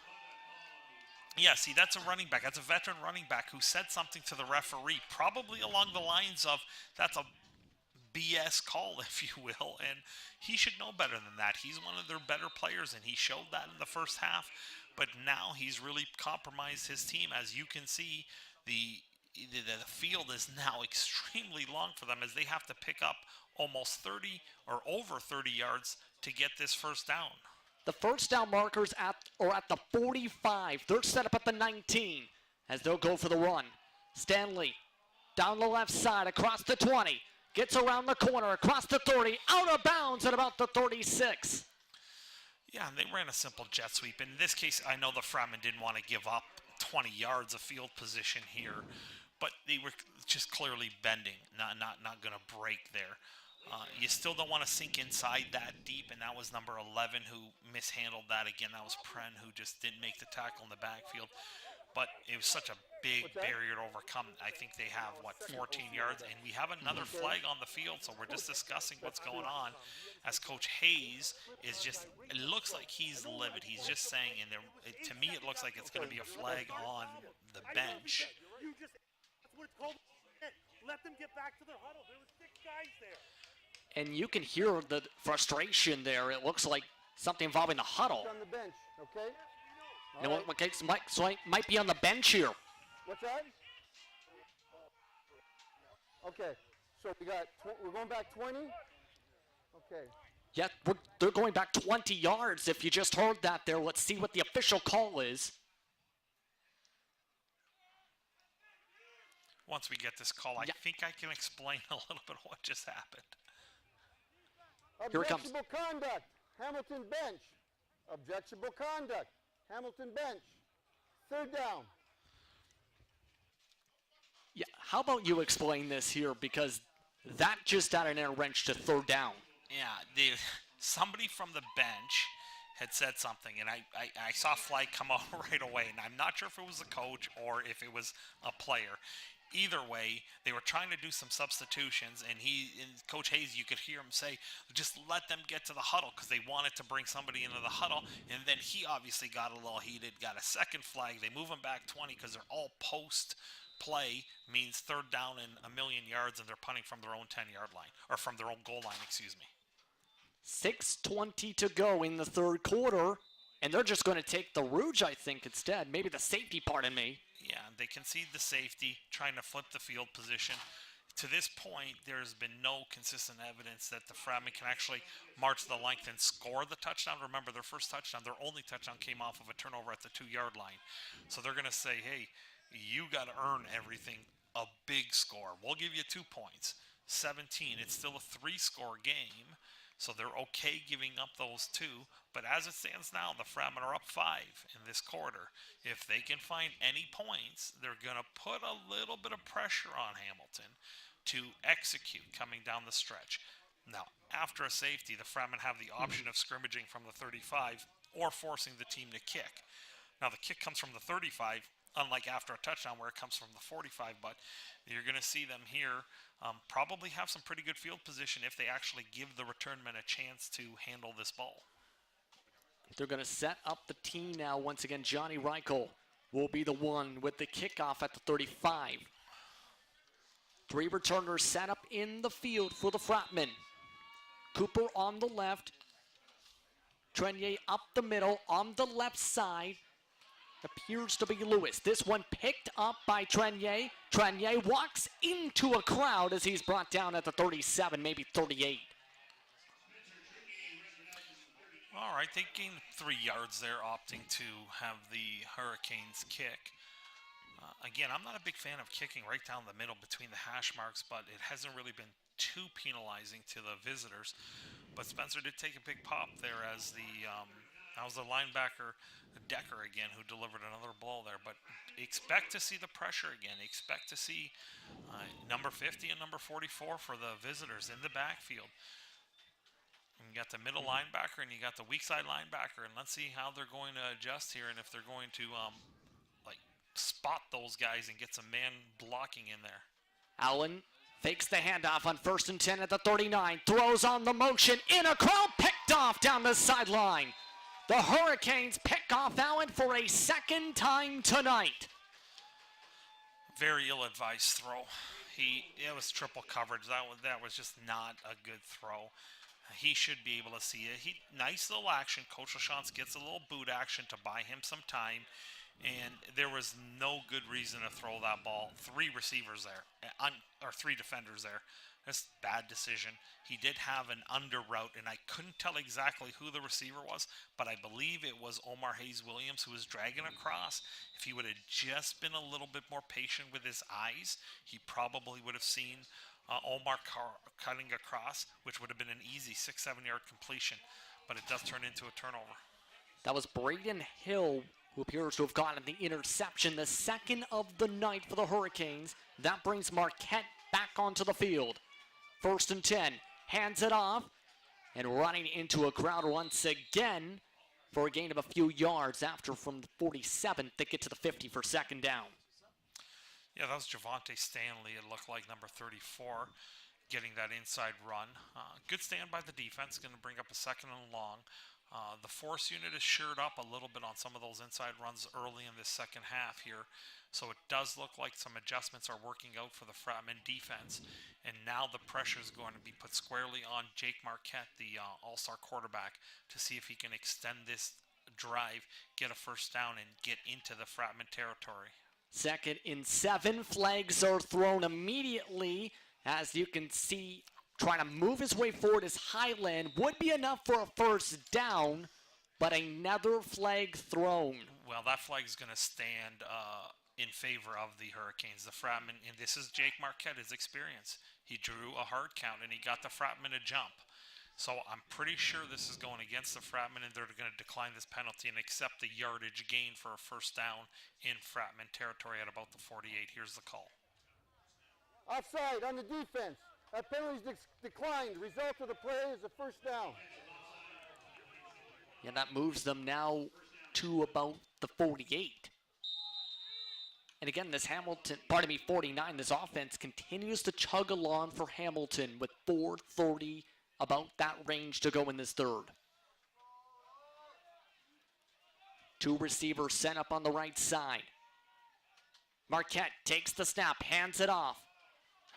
S5: Yeah, see, that's a running back. That's a veteran running back who said something to the referee, probably along the lines of, that's a BS call, if you will, and he should know better than that. He's one of their better players, and he showed that in the first half, but now he's really compromised his team. As you can see, the field is now extremely long for them, as they have to pick up almost 30 or over 30 yards to get this first down.
S4: The first down markers are at the 45. They're set up at the 19. as they'll go for the run. Stanley down the left side across the 20. Gets around the corner across the 30. Out of bounds at about the 36.
S5: Yeah, and they ran a simple jet sweep. In this case, I know the Fratmen didn't want to give up 20 yards of field position here, but they were just clearly bending, not going to break there. You still don't want to sink inside that deep, and that was number 11 who mishandled that again. That was Pren who just didn't make the tackle in the backfield. But it was such a big barrier to overcome. I think they have, 14 yards, and we have another flag on the field, so we're just discussing what's going on as Coach Hayes is just, it looks like he's livid. He's just saying, and to me it looks like it's going to be a flag on the bench.
S14: That's what it's called. Let them get back to their huddle. There were 6 guys there.
S4: And you can hear the frustration there. It looks like something involving the huddle.
S6: On the bench, okay?
S4: You know what, okay, so might be on the bench here.
S6: What's that? Okay, so we're going back 20? Okay.
S4: Yeah, they're going back 20 yards. If you just heard that there, let's see what the official call is.
S5: Once we get this call, I think I can explain a little bit of what just happened.
S4: Here it comes.
S6: Objectionable conduct, Hamilton bench. Objectionable conduct, Hamilton bench. 3rd down.
S4: Yeah, how about you explain this here, because that just added a wrench to 3rd down.
S5: Yeah, somebody from the bench had said something, and I saw a flag come out right away, and I'm not sure if it was a coach or if it was a player. Either way, they were trying to do some substitutions, and Coach Hayes, you could hear him say, just let them get to the huddle, because they wanted to bring somebody into the huddle, and then he obviously got a little heated, got a second flag. They move him back 20 because they're all post play, means 3rd down and 1,000,000 yards, and they're punting from their own 10-yard line, or from their own goal line, excuse me.
S4: 6:20 to go in the 3rd quarter, and they're just going to take the Rouge, I think, instead. Maybe the safety, pardon me.
S5: Yeah, they concede the safety, trying to flip the field position. To this point, there's been no consistent evidence that the Fratmen can actually march the length and score the touchdown. Remember, their first touchdown, their only touchdown came off of a turnover at the 2-yard line. So they're going to say, hey, you got to earn everything a big score. We'll give you 2 points. 17, it's still a 3-score game. So they're okay giving up those 2. But as it stands now, the Fratmen are up 5 in this quarter. If they can find any points, they're going to put a little bit of pressure on Hamilton to execute coming down the stretch. Now, after a safety, the Fratmen have the option of scrimmaging from the 35 or forcing the team to kick. Now, the kick comes from the 35, unlike after a touchdown where it comes from the 45, but you're going to see them here probably have some pretty good field position if they actually give the return men a chance to handle this ball.
S4: They're going to set up the tee now. Once again, Johnny Reichel will be the one with the kickoff at the 35. 3 returners set up in the field for the Fratmen. Cooper on the left. Trenier up the middle on the left side. Appears to be Lewis. This one picked up by Trenier. Trenier walks into a crowd as he's brought down at the 37, maybe 38.
S5: All right, they gained 3 yards there, opting to have the Hurricanes kick. Again, I'm not a big fan of kicking right down the middle between the hash marks, but it hasn't really been too penalizing to the visitors. But Spencer did take a big pop there as that was the linebacker, Decker again, who delivered another ball there. But expect to see the pressure again. Expect to see number 50 and number 44 for the visitors in the backfield. And you got the middle linebacker and you got the weak side linebacker. And let's see how they're going to adjust here and if they're going to spot those guys and get some man blocking in there.
S4: Allen fakes the handoff on 1st and 10 at the 39. Throws on the motion in a crowd, picked off down the sideline. The Hurricanes pick off Allen for a 2nd time tonight.
S5: Very ill-advised throw. It was triple coverage. That was just not a good throw. He should be able to see it. Nice little action. Coach LaChance gets a little boot action to buy him some time. And there was no good reason to throw that ball. 3 receivers there, or 3 defenders there. That's a bad decision. He did have an under route, and I couldn't tell exactly who the receiver was, but I believe it was Omar Hayes-Williams who was dragging across. If he would have just been a little bit more patient with his eyes, he probably would have seen Omar cutting across, which would have been an easy 6-7 yard completion, but it does turn into a turnover.
S4: That was Braden Hill, who appears to have gotten the interception, the second of the night for the Hurricanes. That brings Marquette back onto the field. 1st and 10, hands it off, and running into a crowd once again for a gain of a few yards after from the 47th they get to the 50 for 2nd down.
S5: Yeah, that was Javonte Stanley, it looked like, number 34, getting that inside run. Good stand by the defense, going to bring up a 2nd and long. The force unit is shored up a little bit on some of those inside runs early in this second half here. So it does look like some adjustments are working out for the Fratmen defense. And now the pressure is going to be put squarely on Jake Marquette, the all-star quarterback, to see if he can extend this drive, get a 1st down, and get into the Fratmen territory.
S4: 2nd and 7, flags are thrown immediately. As you can see, trying to move his way forward is Highland. Would be enough for a 1st down, but another flag thrown.
S5: Well, that flag is going to stand in favor of the Hurricanes. The Fratmen, and this is Jake Marquette, his experience. He drew a hard count, and he got the Fratmen a jump. So I'm pretty sure this is going against the Fratmen, and they're going to decline this penalty and accept the yardage gain for a 1st down in Fratmen territory at about the 48. Here's the call.
S6: Offside on the defense. That penalty is declined. Result of the play is a 1st down.
S4: And that moves them now to about the 48. And again, this 49, this offense continues to chug along for Hamilton with 4:30, about that range to go in this 3rd. 2 receivers sent up on the right side. Marquette takes the snap, hands it off.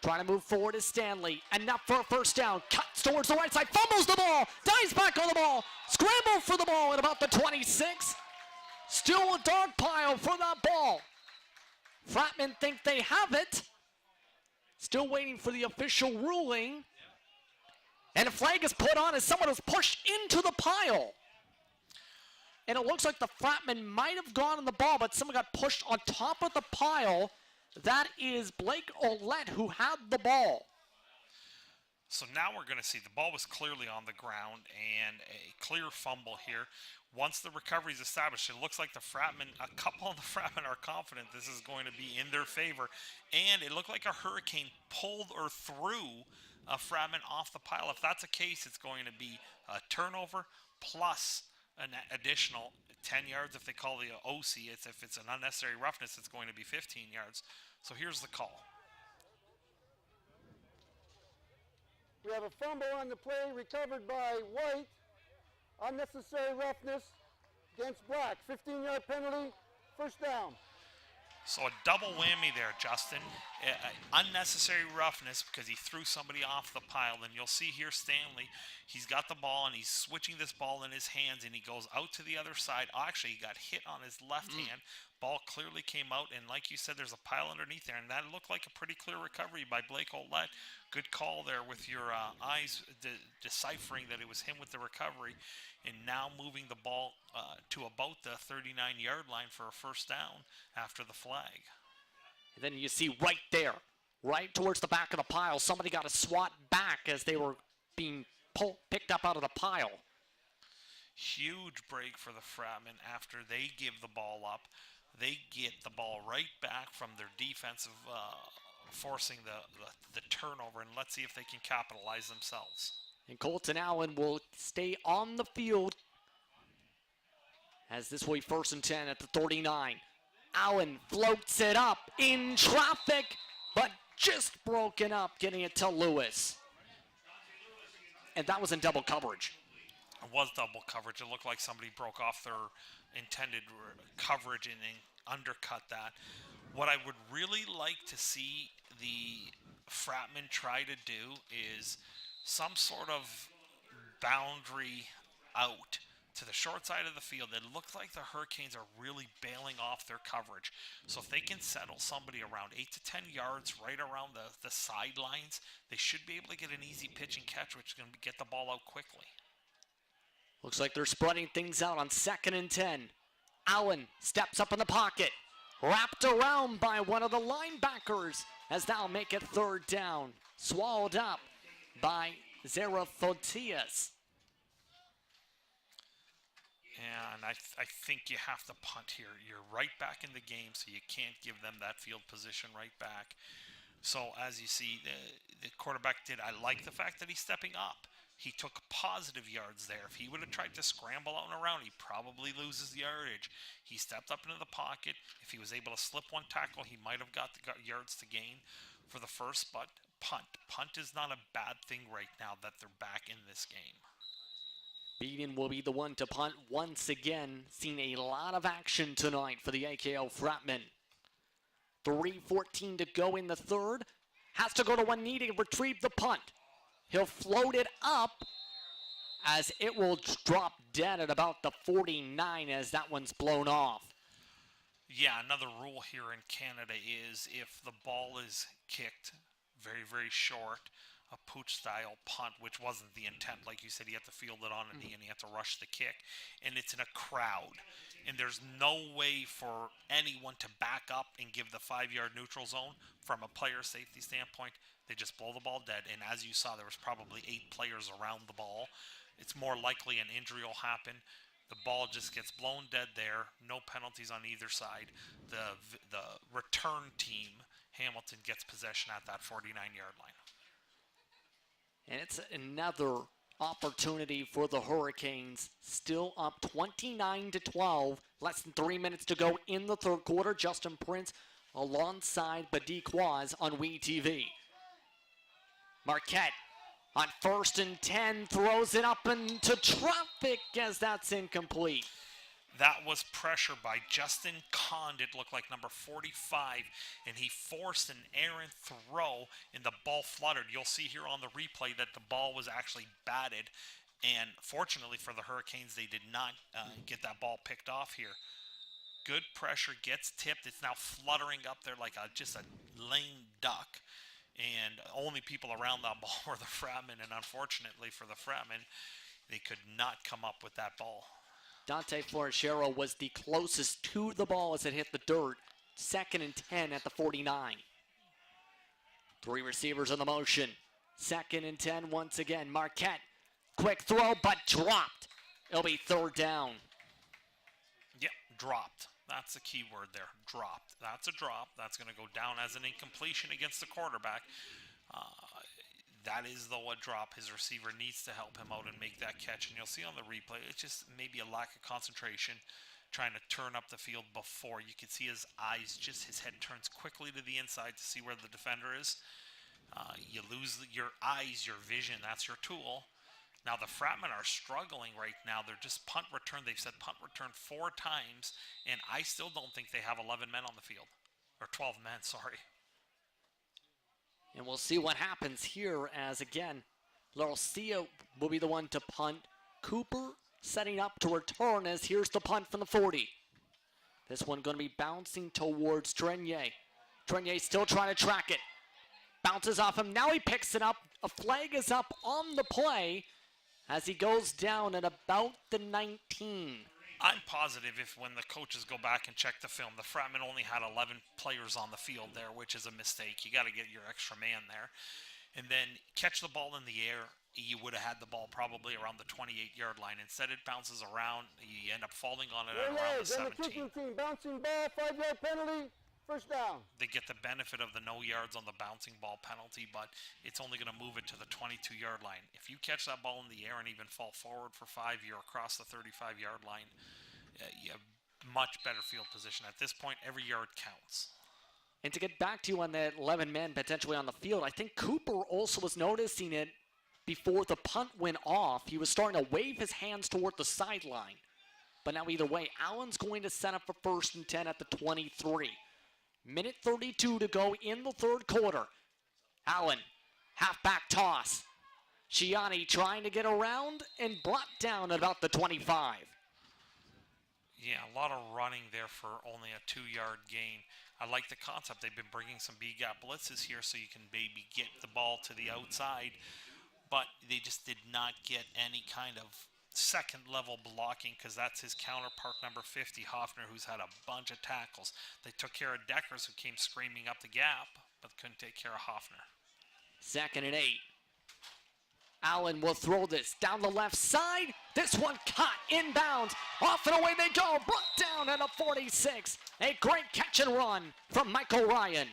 S4: Trying to move forward is Stanley. Enough for a 1st down. Cuts towards the right side. Fumbles the ball. Dives back on the ball. Scramble for the ball at about the 26. Still a dog pile for that ball. Fratmen think they have it. Still waiting for the official ruling. And a flag is put on as someone is pushed into the pile. And it looks like the Fratmen might have gone on the ball, but someone got pushed on top of the pile. That is Blake Olette who had the ball.
S5: So now we're going to see the ball was clearly on the ground and a clear fumble here. Once the recovery is established, it looks like the Fratmen, a couple of the Fratmen are confident this is going to be in their favor. And it looked like a Hurricane pulled or threw a Fratmen off the pile. If that's the case, it's going to be a turnover plus an additional 10 yards. If they call the OC, if it's an unnecessary roughness, it's going to be 15 yards. So here's the call.
S6: We have a fumble on the play recovered by White. Unnecessary roughness against Black. 15-yard penalty, 1st down.
S5: So a double whammy there, Justin. Unnecessary roughness because he threw somebody off the pile. And you'll see here Stanley, he's got the ball and he's switching this ball in his hands and he goes out to the other side. Actually, he got hit on his left hand. Ball clearly came out, and like you said, there's a pile underneath there, and that looked like a pretty clear recovery by Blake Olette. Good call there with your eyes deciphering that it was him with the recovery, and now moving the ball to about the 39-yard line for a 1st down after the flag.
S4: And then you see right there, right towards the back of the pile, somebody got a swat back as they were being picked up out of the pile.
S5: Huge break for the Fratmen after they give the ball up. They get the ball right back from their defensive, forcing the turnover, and let's see if they can capitalize themselves.
S4: And Colton Allen will stay on the field as this way 1st and 10 at the 39. Allen floats it up in traffic, but just broken up, getting it to Lewis. And that was in double coverage.
S5: It was double coverage. It looked like somebody broke off their intended coverage and undercut that. What I would really like to see the Fratmen try to do is some sort of boundary out to the short side of the field. It looks like the Hurricanes are really bailing off their coverage. So if they can settle somebody around 8 to 10 yards right around the sidelines, they should be able to get an easy pitch and catch, which is going to get the ball out quickly.
S4: Looks like they're spreading things out on 2nd and 10. Allen steps up in the pocket. Wrapped around by one of the linebackers as they'll make it 3rd down. Swallowed up by Zerafotias.
S5: And I think you have to punt here. You're right back in the game, so you can't give them that field position right back. So as you see, the quarterback I like the fact that he's stepping up. He took positive yards there. If he would have tried to scramble out and around, he probably loses yardage. He stepped up into the pocket. If he was able to slip one tackle, he might have got the yards to gain for the first, but punt. Punt is not a bad thing right now that they're back in this game.
S4: Beaton will be the one to punt once again. Seen a lot of action tonight for the AKO Fratmen. 3:14 to go in the 3rd. Has to go to one knee to retrieve the punt. He'll float it up as it will drop dead at about the 49 as that one's blown off.
S5: Yeah, another rule here in Canada is if the ball is kicked very, very short, a pooch-style punt, which wasn't the intent. Like you said, you have to field it on a knee and you have to rush the kick. And it's in a crowd. And there's no way for anyone to back up and give the 5-yard neutral zone from a player safety standpoint. They just blow the ball dead. And as you saw, there was probably 8 players around the ball. It's more likely an injury will happen. The ball just gets blown dead there. No penalties on either side. The return team, Hamilton, gets possession at that 49-yard line.
S4: And it's another opportunity for the Hurricanes. Still up 29-12. Less than 3 minutes to go in the 3rd quarter. Justin Prince alongside Badiquaz on WeTV. Marquette on 1st and 10 throws it up into traffic as that's incomplete.
S5: That was pressure by Justin Cond. It looked like number 45, and he forced an errant throw, and the ball fluttered. You'll see here on the replay that the ball was actually batted, and fortunately for the Hurricanes, they did not get that ball picked off here. Good pressure, gets tipped. It's now fluttering up there like just a lame duck, and only people around that ball were the Fratmen, and unfortunately for the Fratmen, they could not come up with that ball.
S4: Dante Florachero was the closest to the ball as it hit the dirt. 2nd and 10 at the 49. 3 receivers in the motion. 2nd and 10 once again. Marquette, quick throw, but dropped. It'll be 3rd down.
S5: Yep, dropped. That's the key word there, dropped. That's a drop. That's going to go down as an incompletion against the quarterback. That is, though, a drop. His receiver needs to help him out and make that catch. And you'll see on the replay, it's just maybe a lack of concentration trying to turn up the field before. You can see his eyes, his head turns quickly to the inside to see where the defender is. You lose your eyes, your vision. That's your tool. Now, the Fratmen are struggling right now. They're just punt return. They've said punt return 4 times, and I still don't think they have 11 men on the field. Or 12 men, sorry.
S4: And we'll see what happens here as, again, Larcia will be the one to punt. Cooper setting up to return as here's the punt from the 40. This one going to be bouncing towards Trenier. Trenier still trying to track it. Bounces off him. Now he picks it up. A flag is up on the play as he goes down at about the 19.
S5: I'm positive if when the coaches go back and check the film, the Fratmen only had 11 players on the field there, which is a mistake. You got to get your extra man there. And then catch the ball in the air. You would have had the ball probably around the 28-yard line. Instead, it bounces around. You end up falling on it at around the 17.
S6: The kicking team, bouncing ball, 5-yard penalty, first down.
S5: They get the benefit of the no yards on the bouncing ball penalty, but it's only going to move it to the 22-yard line. If you catch that ball in the air and even fall forward for 5, you're across the 35-yard line. You have much better field position. At this point, every yard counts.
S4: And to get back to you on that 11 men potentially on the field, I think Cooper also was noticing it before the punt went off. He was starting to wave his hands toward the sideline. But now either way, Allen's going to set up for 1st and 10 at the 23. Minute 32 to go in the 3rd quarter. Allen, halfback toss. Ciani trying to get around and brought down at about the 25.
S5: Yeah, a lot of running there for only a 2-yard gain. I like the concept. They've been bringing some B-gap blitzes here so you can maybe get the ball to the outside, but they just did not get any kind of second-level blocking because that's his counterpart, number 50, Hoffner, who's had a bunch of tackles. They took care of Deckers, who came screaming up the gap, but couldn't take care of Hoffner.
S4: 2nd and 8. Allen will throw this down the left side. This one caught inbounds. Off and away they go. Brought down at a 46. A great catch and run from Mitchell Ryan.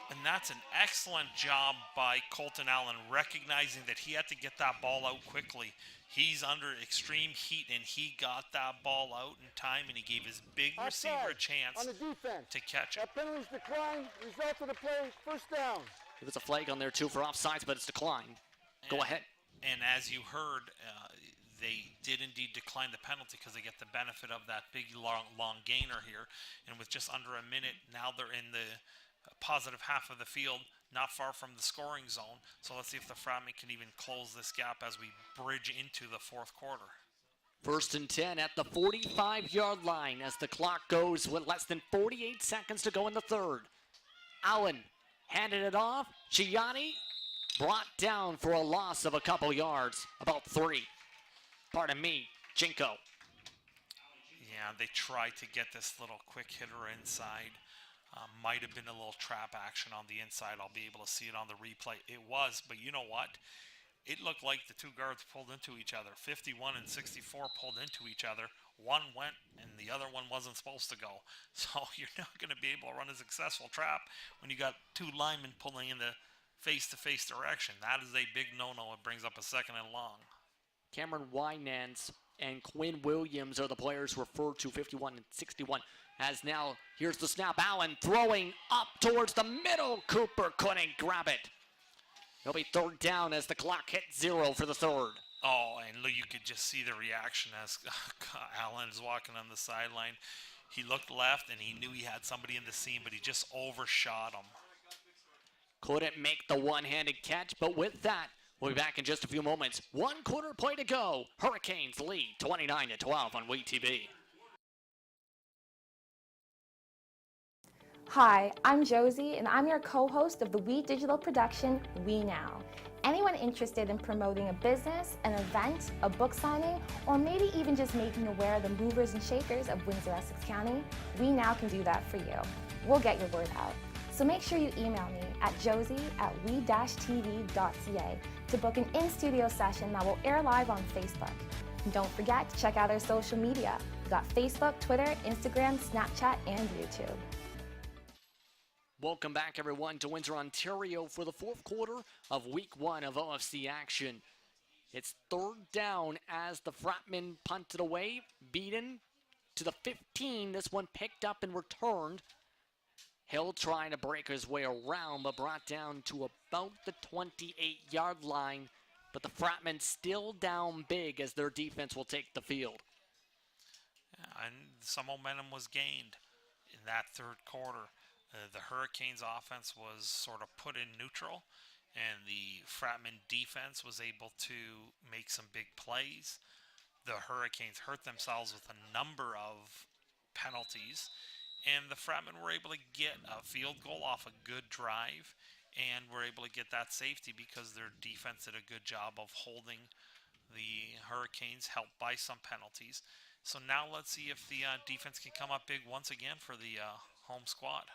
S5: And that's an excellent job by Colton Allen, recognizing that he had to get that ball out quickly. He's under extreme heat, and he got that ball out in time, and he gave his big receiver a chance
S6: on the defense
S5: to catch it.
S6: That penalty's declined. Result of the play, first down.
S4: There was a flag on there too for offsides, but it's declined. Go ahead.
S5: And as you heard, they did indeed decline the penalty because they get the benefit of that big long gainer here. And with just under a minute, now they're in the positive half of the field, not far from the scoring zone. So let's see if the Fratmen can even close this gap as we bridge into the fourth quarter.
S4: 1st and 10 at the 45-yard line as the clock goes with less than 48 seconds to go in the third. Allen handed it off. Ciani brought down for a loss of a couple yards, about 3. Pardon me, Jinko.
S5: Yeah, they tried to get this little quick hitter inside. Might have been a little trap action on the inside. I'll be able to see it on the replay. It was, but you know what? It looked like the two guards pulled into each other. 51 and 64 pulled into each other. One went, and the other one wasn't supposed to go. So you're not going to be able to run a successful trap when you got two linemen pulling in the face-to-face direction. That is a big no-no. It brings up a 2nd and long.
S4: Cameron Winans and Quinn Williams are the players referred to, 51 and 61. As now, here's the snap. Allen throwing up towards the middle. Cooper couldn't grab it. It'll be 3rd down as the clock hits 0 for the 3rd.
S5: Oh, and look, you could just see the reaction as Allen is walking on the sideline. He looked left, and he knew he had somebody in the seam, but he just overshot him.
S4: Couldn't make the one-handed catch, but with that, we'll be back in just a few moments. 1 quarter play to go. Hurricanes lead 29-12 on WeTV.
S12: Hi, I'm Josie, and I'm your co-host of the We Digital production, We Now. Anyone interested in promoting a business, an event, a book signing, or maybe even just making aware of the movers and shakers of Windsor, Essex County, We Now can do that for you. We'll get your word out. So make sure you email me at josie@we-tv.ca to book an in-studio session that will air live on Facebook. And don't forget to check out our social media. We've got Facebook, Twitter, Instagram, Snapchat, and YouTube.
S4: Welcome back, everyone, to Windsor, Ontario for the 4th quarter of Week 1 of OFC action. It's 3rd down as the Fratmen punted away, beaten to the 15. This one picked up and returned. Hill trying to break his way around, but brought down to about the 28-yard line. But the Fratmen still down big as their defense will take the field.
S5: And some momentum was gained in that 3rd quarter. The Hurricanes offense was sort of put in neutral, and the Fratmen defense was able to make some big plays. The Hurricanes hurt themselves with a number of penalties, and the Fratmen were able to get a field goal off a good drive, and were able to get that safety because their defense did a good job of holding the Hurricanes, helped by some penalties. So now let's see if the defense can come up big once again for the home squad.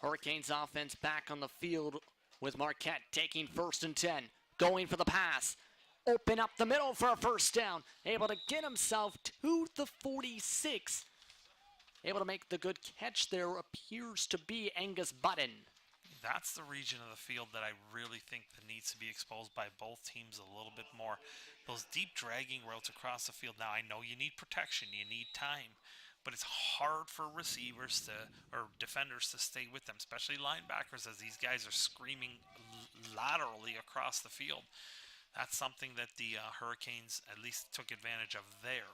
S4: Hurricanes offense back on the field with Marquette taking 1st and 10. Going for the pass. Open up the middle for a 1st down. Able to get himself to the 46. Able to make the good catch there appears to be Angus Button.
S5: That's the region of the field that I really think that needs to be exposed by both teams a little bit more. Those deep dragging routes across the field. Now, I know you need protection. You need time. But it's hard for receivers or defenders to stay with them, especially linebackers, as these guys are screaming laterally across the field. That's something that the Hurricanes at least took advantage of there.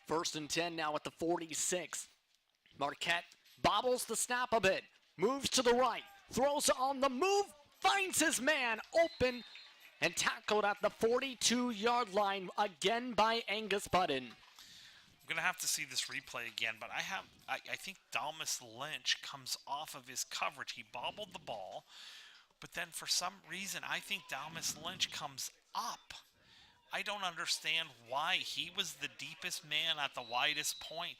S4: 1st and 10 now at the 46. Marquette bobbles the snap a bit, moves to the right, throws on the move, finds his man open, and tackled at the 42-yard line again by Angus Budden.
S5: I'm going to have to see this replay again, but I think Dalmas Lynch comes off of his coverage. He bobbled the ball, but then for some reason, I think Dalmas Lynch comes up. I don't understand why. He was the deepest man at the widest point.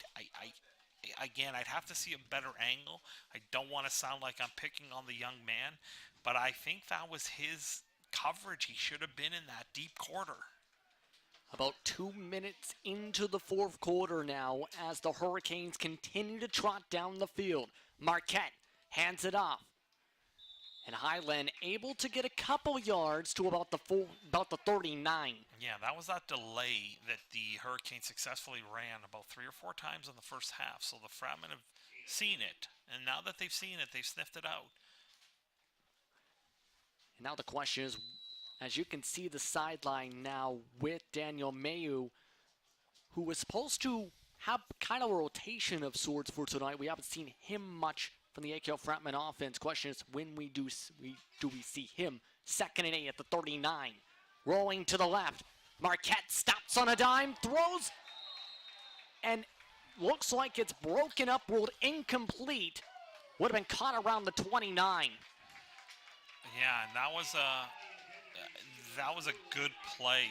S5: Again, I'd have to see a better angle. I don't want to sound like I'm picking on the young man, but I think that was his coverage. He should have been in that deep quarter.
S4: About 2 minutes into the fourth quarter now as the Hurricanes continue to trot down the field. Marquette hands it off. And Highland able to get a couple yards to about the 39.
S5: Yeah, that was that delay that the Hurricanes successfully ran about 3 or 4 times in the first half. So the Fratmen have seen it. And now that they've seen it, they've sniffed it out.
S4: And now the question is, as you can see the sideline now with Daniel Mayu, who was supposed to have kind of a rotation of sorts for tonight. We haven't seen him much from the AKL Fratmen offense. Question is, when we see him? 2nd and 8 at the 39. Rolling to the left. Marquette stops on a dime, throws, and looks like it's broken up, ruled incomplete. Would have been caught around the 29.
S5: Yeah, and that was a good play.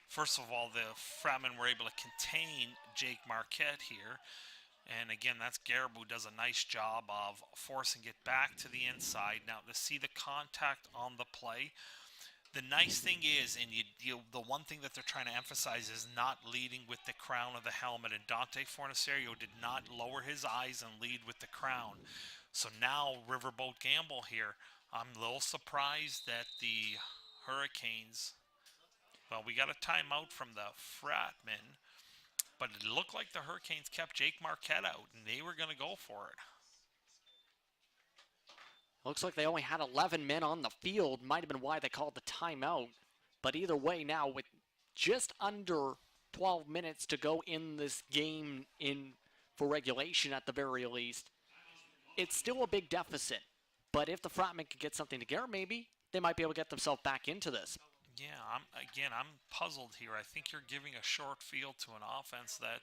S5: First of all, the Fratmen were able to contain Jake Marquette here. And again, that's Garib who does a nice job of forcing it back to the inside. Now, to see the contact on the play, the nice thing is, and the one thing that they're trying to emphasize is not leading with the crown of the helmet. And Dante Fornaserio did not lower his eyes and lead with the crown. So now, Riverboat Gamble here. I'm a little surprised that the Hurricanes, well, we got a timeout from the Fratmen, but it looked like the Hurricanes kept Jake Marquette out, and they were going to go for it.
S4: Looks like they only had 11 men on the field. Might have been why they called the timeout. But either way now, with just under 12 minutes to go in this game for regulation at the very least, it's still a big deficit. But if the Fratmen could get something together, maybe they might be able to get themselves back into this.
S5: Yeah, I'm puzzled here. I think you're giving a short field to an offense that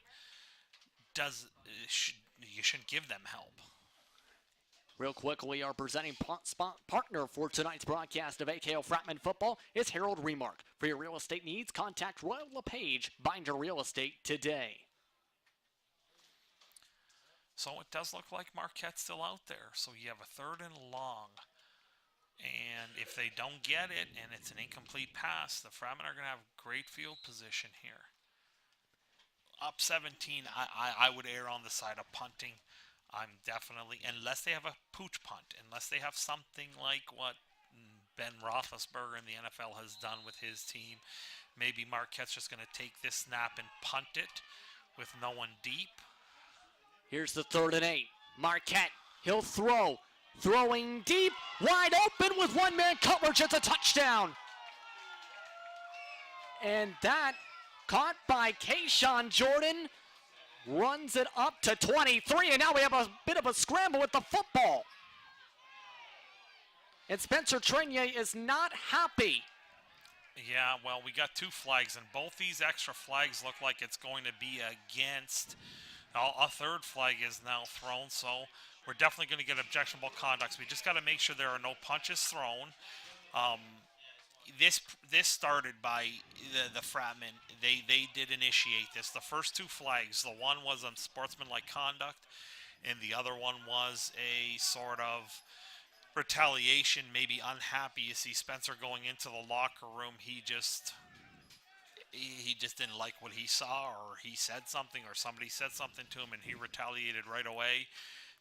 S5: you shouldn't give them help.
S4: Real quickly, our presenting partner for tonight's broadcast of AKO Fratmen football is Harold Remark. For your real estate needs, contact Royal LePage, Binder Real Estate today.
S5: So it does look like Marquette's still out there. So you have a 3rd and long. And if they don't get it and it's an incomplete pass, the Fratmen are going to have great field position here. Up 17, I would err on the side of punting. I'm definitely, unless they have a pooch punt, unless they have something like what Ben Roethlisberger in the NFL has done with his team, maybe Marquette's just going to take this snap and punt it with no one deep.
S4: Here's the 3rd and 8. Marquette, he'll throw. Throwing deep, wide open with one-man coverage. It's a touchdown. And that, caught by Kayshawn Jordan, runs it up to 23. And now we have a bit of a scramble with the football. And Spencer Trenier is not happy.
S5: Yeah, well, we got 2 flags, and both these extra flags look like it's going to be against. A 3rd flag is now thrown, so we're definitely going to get objectionable conducts. We just got to make sure there are no punches thrown. This started by the Fratmen. They did initiate this. The first 2 flags, the one was on sportsmanlike conduct, and the other one was a sort of retaliation, maybe unhappy. You see Spencer going into the locker room. He just didn't like what he saw, or he said something, or somebody said something to him, and he retaliated right away.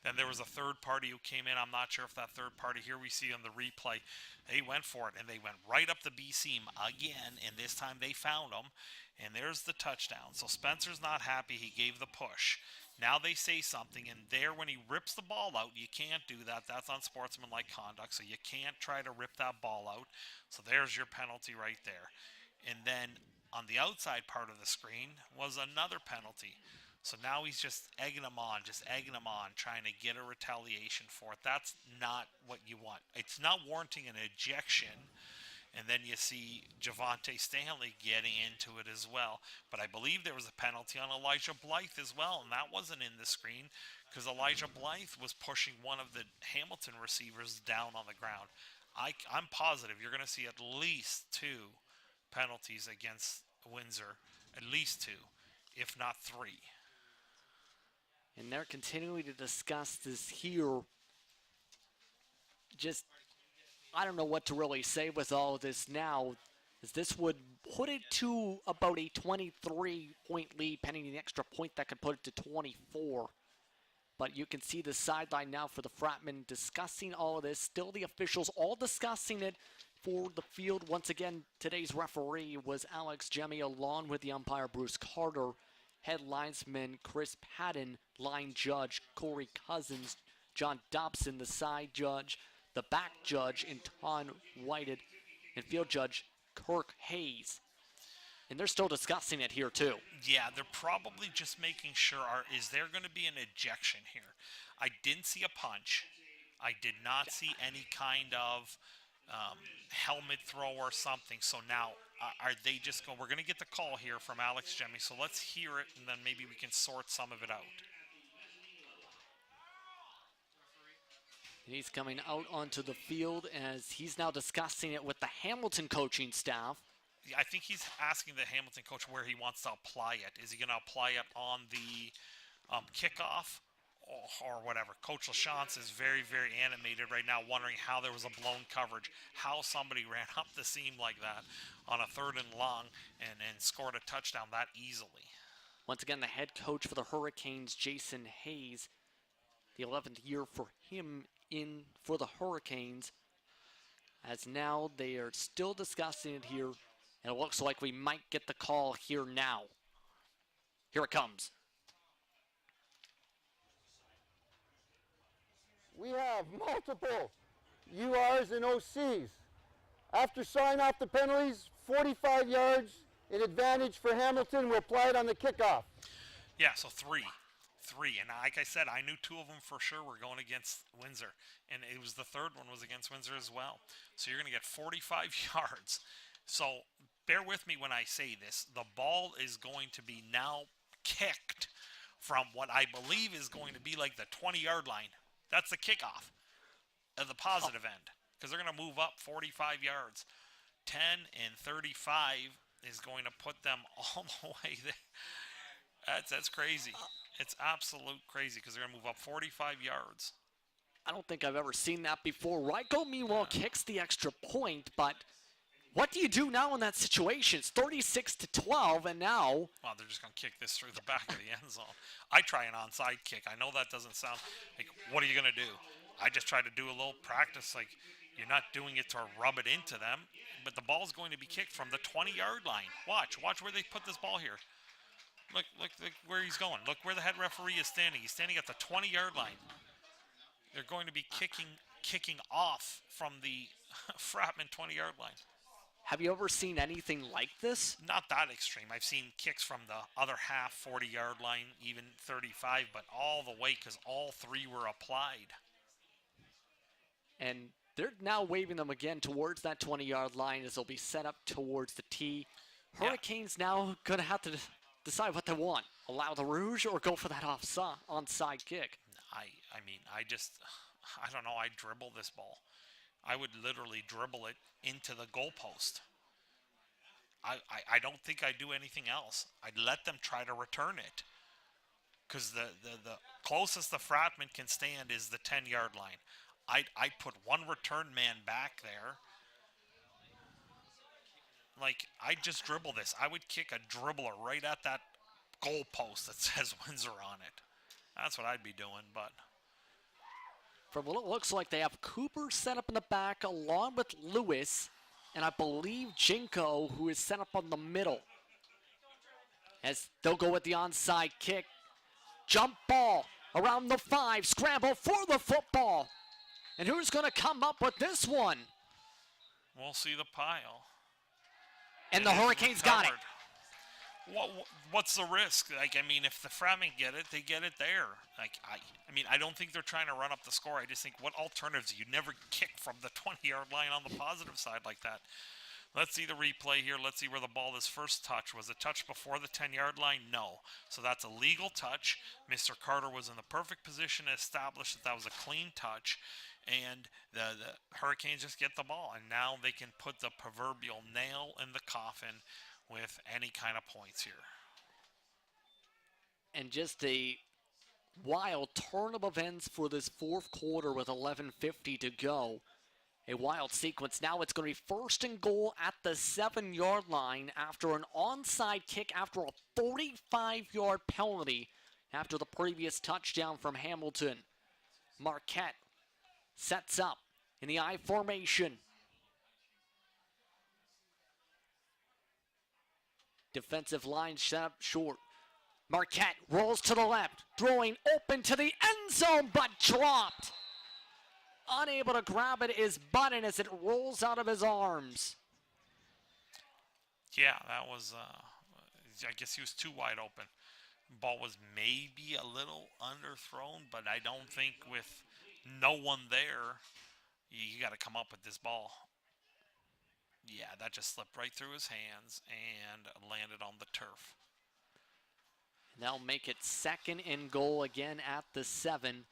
S5: Then there was a 3rd party who came in. I'm not sure if that 3rd party, here we see on the replay, they went for it, and they went right up the B seam again, and this time they found him, and there's the touchdown. So Spencer's not happy. He gave the push. Now they say something, and there when he rips the ball out, you can't do that. That's unsportsmanlike conduct, so you can't try to rip that ball out. So there's your penalty right there. And then on the outside part of the screen was another penalty. So now he's just egging them on, trying to get a retaliation for it. That's not what you want. It's not warranting an ejection. And then you see Javante Stanley getting into it as well. But I believe there was a penalty on Elijah Blythe as well, and that wasn't in the screen because Elijah Blythe was pushing one of the Hamilton receivers down on the ground. I'm positive you're going to see at least 2 penalties against Windsor, at least 2, if not 3.
S4: And they're continuing to discuss this here. Just, I don't know what to really say with all of this now, as this would put it to about a 23-point lead, pending the extra point that could put it to 24. But you can see the sideline now for the Fratmen discussing all of this. Still the officials all discussing it for the field. Once again, today's referee was Alex Jemmy, along with the umpire Bruce Carter, head linesman Chris Patton, line judge Corey Cousins, John Dobson, the side judge, the back judge Anton Whited, and field judge Kirk Hayes. And they're still discussing it here too.
S5: Yeah, they're probably just making sure, is there going to be an ejection here? I didn't see a punch. I did not see any kind of helmet throw or something. So now, are they just going, we're going to get the call here from Alex Jemmy, so let's hear it, and then maybe we can sort some of it out.
S4: He's coming out onto the field as he's now discussing it with the Hamilton coaching staff.
S5: I think he's asking the Hamilton coach where he wants to apply it. Is he going to apply it on the kickoff or whatever? Coach LaChance is very, very animated right now, wondering how there was a blown coverage, how somebody ran up the seam like that on a 3rd and long and scored a touchdown that easily.
S4: Once again, the head coach for the Hurricanes, Jason Hayes, the 11th year for him in for the Hurricanes, as now they are still discussing it here. And it looks like we might get the call here now. Here it comes.
S6: We have multiple URs and OCs. After sign off the penalties, 45 yards in advantage for Hamilton were applied on the kickoff.
S5: Yeah, so 3. And like I said, I knew 2 of them for sure were going against Windsor. And it was the 3rd one was against Windsor as well. So you're going to get 45 yards. So bear with me when I say this. The ball is going to be now kicked from what I believe is going to be like the 20-yard line. That's the kickoff at the positive end, because they're going to move up 45 yards. 10 and 35 is going to put them all the way there. That's crazy. It's absolute crazy because they're going to move up 45 yards.
S4: I don't think I've ever seen that before. Ryko, meanwhile, kicks the extra point, but what do you do now in that situation? It's 36-12, and now...
S5: Well, they're just going to kick this through the back of the end zone. I try an onside kick. I know that doesn't sound like, what are you going to do? I just try to do a little practice. Like, you're not doing it to rub it into them, but the ball's going to be kicked from the 20-yard line. Watch where they put this ball here. Look where he's going. Look where the head referee is standing. He's standing at the 20-yard line. They're going to be kicking off from the Fratmen 20-yard line.
S4: Have you ever seen anything like this?
S5: Not that extreme. I've seen kicks from the other half, 40-yard line, even 35, but all the way because all 3 were applied.
S4: And they're now waving them again towards that 20-yard line as they'll be set up towards the tee. Hurricanes now going to have to decide what they want. Allow the Rouge or go for that onside kick?
S5: I mean, I don't know. I dribble this ball. I would literally dribble it into the goalpost. I don't think I'd do anything else. I'd let them try to return it. Because the closest the Fratmen can stand is the 10-yard line. I'd put one return man back there. Like, I'd just dribble this. I would kick a dribbler right at that goalpost that says Windsor on it. That's what I'd be doing, but...
S4: From what it looks like, they have Cooper set up in the back along with Lewis, and I believe Jinko, who is set up on the middle. As they'll go with the onside kick. Jump ball around the 5, scramble for the football. And who's going to come up with this one?
S5: We'll see the pile.
S4: And the Hurricanes got it.
S5: What's the risk? Like, I mean, if the Fratmen get it, they get it there. Like, I mean, I don't think they're trying to run up the score. I just think what alternatives? You never kick from the 20-yard line on the positive side like that. Let's see the replay here. Let's see where the ball is first touched. Was it touched before the 10-yard line? No. So that's a legal touch. Mr. Carter was in the perfect position to establish that was a clean touch. And the Hurricanes just get the ball. And now they can put the proverbial nail in the coffin with any kind of points here.
S4: And just a wild turn of events for this fourth quarter with 11:50 to go. A wild sequence. Now it's going to be first and goal at the 7-yard line after an onside kick after a 45-yard penalty after the previous touchdown from Hamilton. Marquette sets up in the I formation. Defensive line set up short. Marquette rolls to the left, throwing open to the end zone, but dropped. Unable to grab it is Button as it rolls out of his arms.
S5: Yeah, that was, I guess he was too wide open. Ball was maybe a little underthrown, but I don't think with no one there, you got to come up with this ball. Yeah, that just slipped right through his hands and landed on the turf.
S4: They'll make it second and goal again at the 7.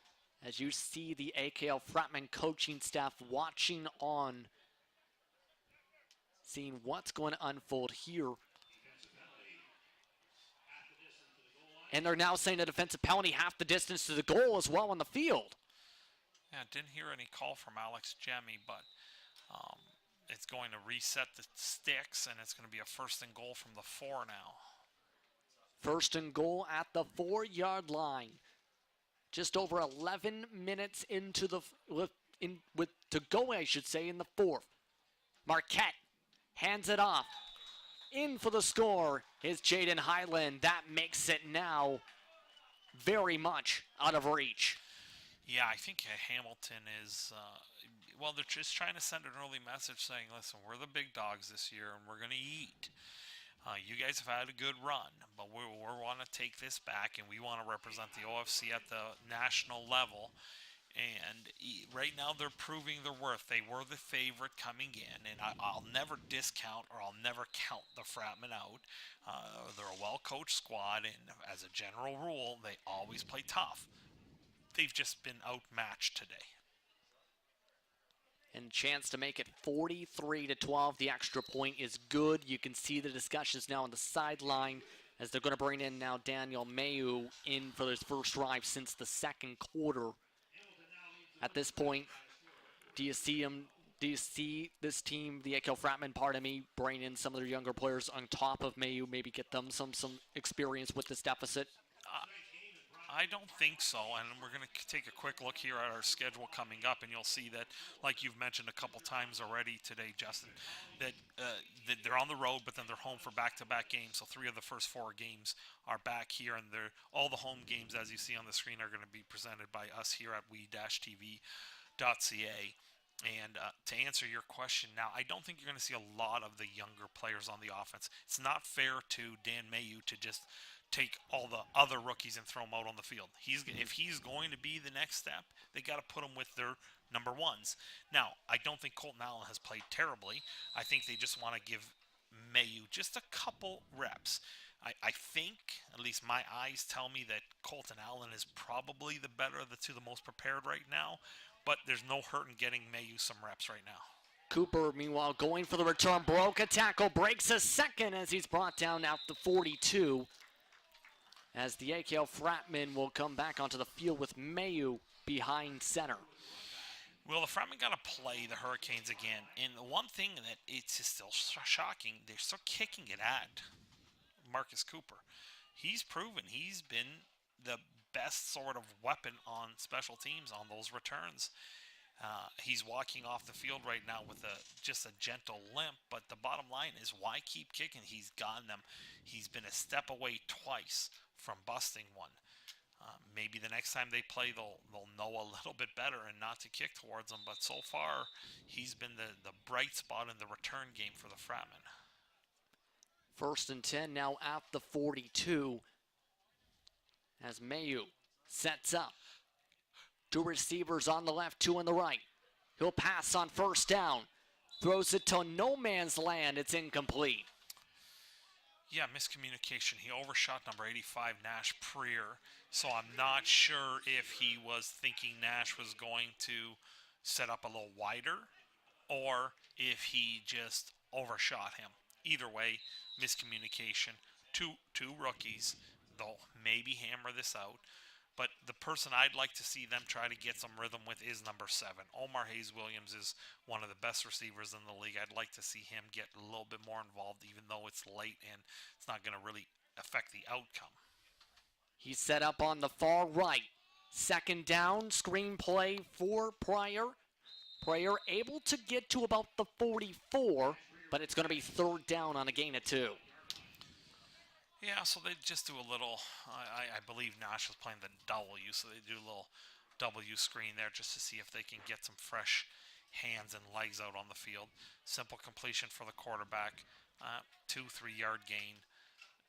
S4: As you see the AKL Fratmen coaching staff watching on, seeing what's going to unfold here. And they're now saying the defensive penalty half the distance to the goal as well on the field.
S5: Yeah, didn't hear any call from Alex Jemmy, but it's going to reset the sticks, and it's going to be a first and goal from the 4 now.
S4: First and goal at the 4-yard line. Just over 11 minutes into the to go, I should say, in the fourth. Marquette hands it off. In for the score is Jaden Highland. That makes it now very much out of reach.
S5: Yeah, I think Hamilton is, well, they're just trying to send an early message saying, listen, we're the big dogs this year, and we're going to eat. You guys have had a good run, but we want to take this back, and we want to represent the OFC at the national level. And right now they're proving their worth. They were the favorite coming in, and I'll never discount or I'll never count the Fratmen out. They're a well-coached squad, and as a general rule, they always play tough. They've just been outmatched today.
S4: And chance to make it 43-12. The extra point is good. You can see the discussions now on the sideline as they're going to bring in now Daniel Mayu in for his first drive since the second quarter. At this point, do you see this team, the AKL Fratmen, pardon me, bring in some of their younger players on top of Mayu, maybe get them some experience with this deficit?
S5: I don't think so, and we're going to take a quick look here at our schedule coming up, and you'll see that, like you've mentioned a couple times already today, Justin, that they're on the road, but then they're home for back-to-back games. So 3 of the first 4 games are back here, and all the home games, as you see on the screen, are going to be presented by us here at we-tv.ca. And to answer your question now, I don't think you're going to see a lot of the younger players on the offense. It's not fair to Dan Mayu to just take all the other rookies and throw them out on the field. If he's going to be the next step, they got to put him with their number ones. Now, I don't think Colton Allen has played terribly. I think they just want to give Mayu just a couple reps. I think, at least my eyes tell me, that Colton Allen is probably the better of the two, the most prepared right now, but there's no hurt in getting Mayu some reps right now.
S4: Cooper, meanwhile, going for the return, broke a tackle, breaks a second as he's brought down at the 42. As the AKL Fratmen will come back onto the field with Mayu behind center.
S5: Well, the Fratmen got to play the Hurricanes again. And the one thing that it's just still shocking, they're still kicking it at Marcus Cooper. He's proven he's been the best sort of weapon on special teams on those returns. He's walking off the field right now with just a gentle limp, but the bottom line is, why keep kicking? He's gotten them. He's been a step away twice from busting one. Maybe the next time they play, they'll know a little bit better and not to kick towards them, but so far, he's been the bright spot in the return game for the Fratmen.
S4: First and 10 now at the 42 as Mayu sets up. 2 receivers on the left, 2 on the right. He'll pass on first down. Throws it to no man's land. It's incomplete.
S5: Yeah, miscommunication. He overshot number 85, Nash Prier. So I'm not sure if he was thinking Nash was going to set up a little wider or if he just overshot him. Either way, miscommunication. Two rookies. They'll maybe hammer this out. But the person I'd like to see them try to get some rhythm with is number 7. Omar Hayes-Williams is one of the best receivers in the league. I'd like to see him get a little bit more involved, even though it's late and it's not going to really affect the outcome.
S4: He's set up on the far right. Second down, screen play for Pryor. Pryor able to get to about the 44, but it's going to be third down on a gain of 2.
S5: Yeah, so they just do a little, I believe Nash was playing the W, so they do a little W screen there just to see if they can get some fresh hands and legs out on the field. Simple completion for the quarterback, 2-3 yard gain,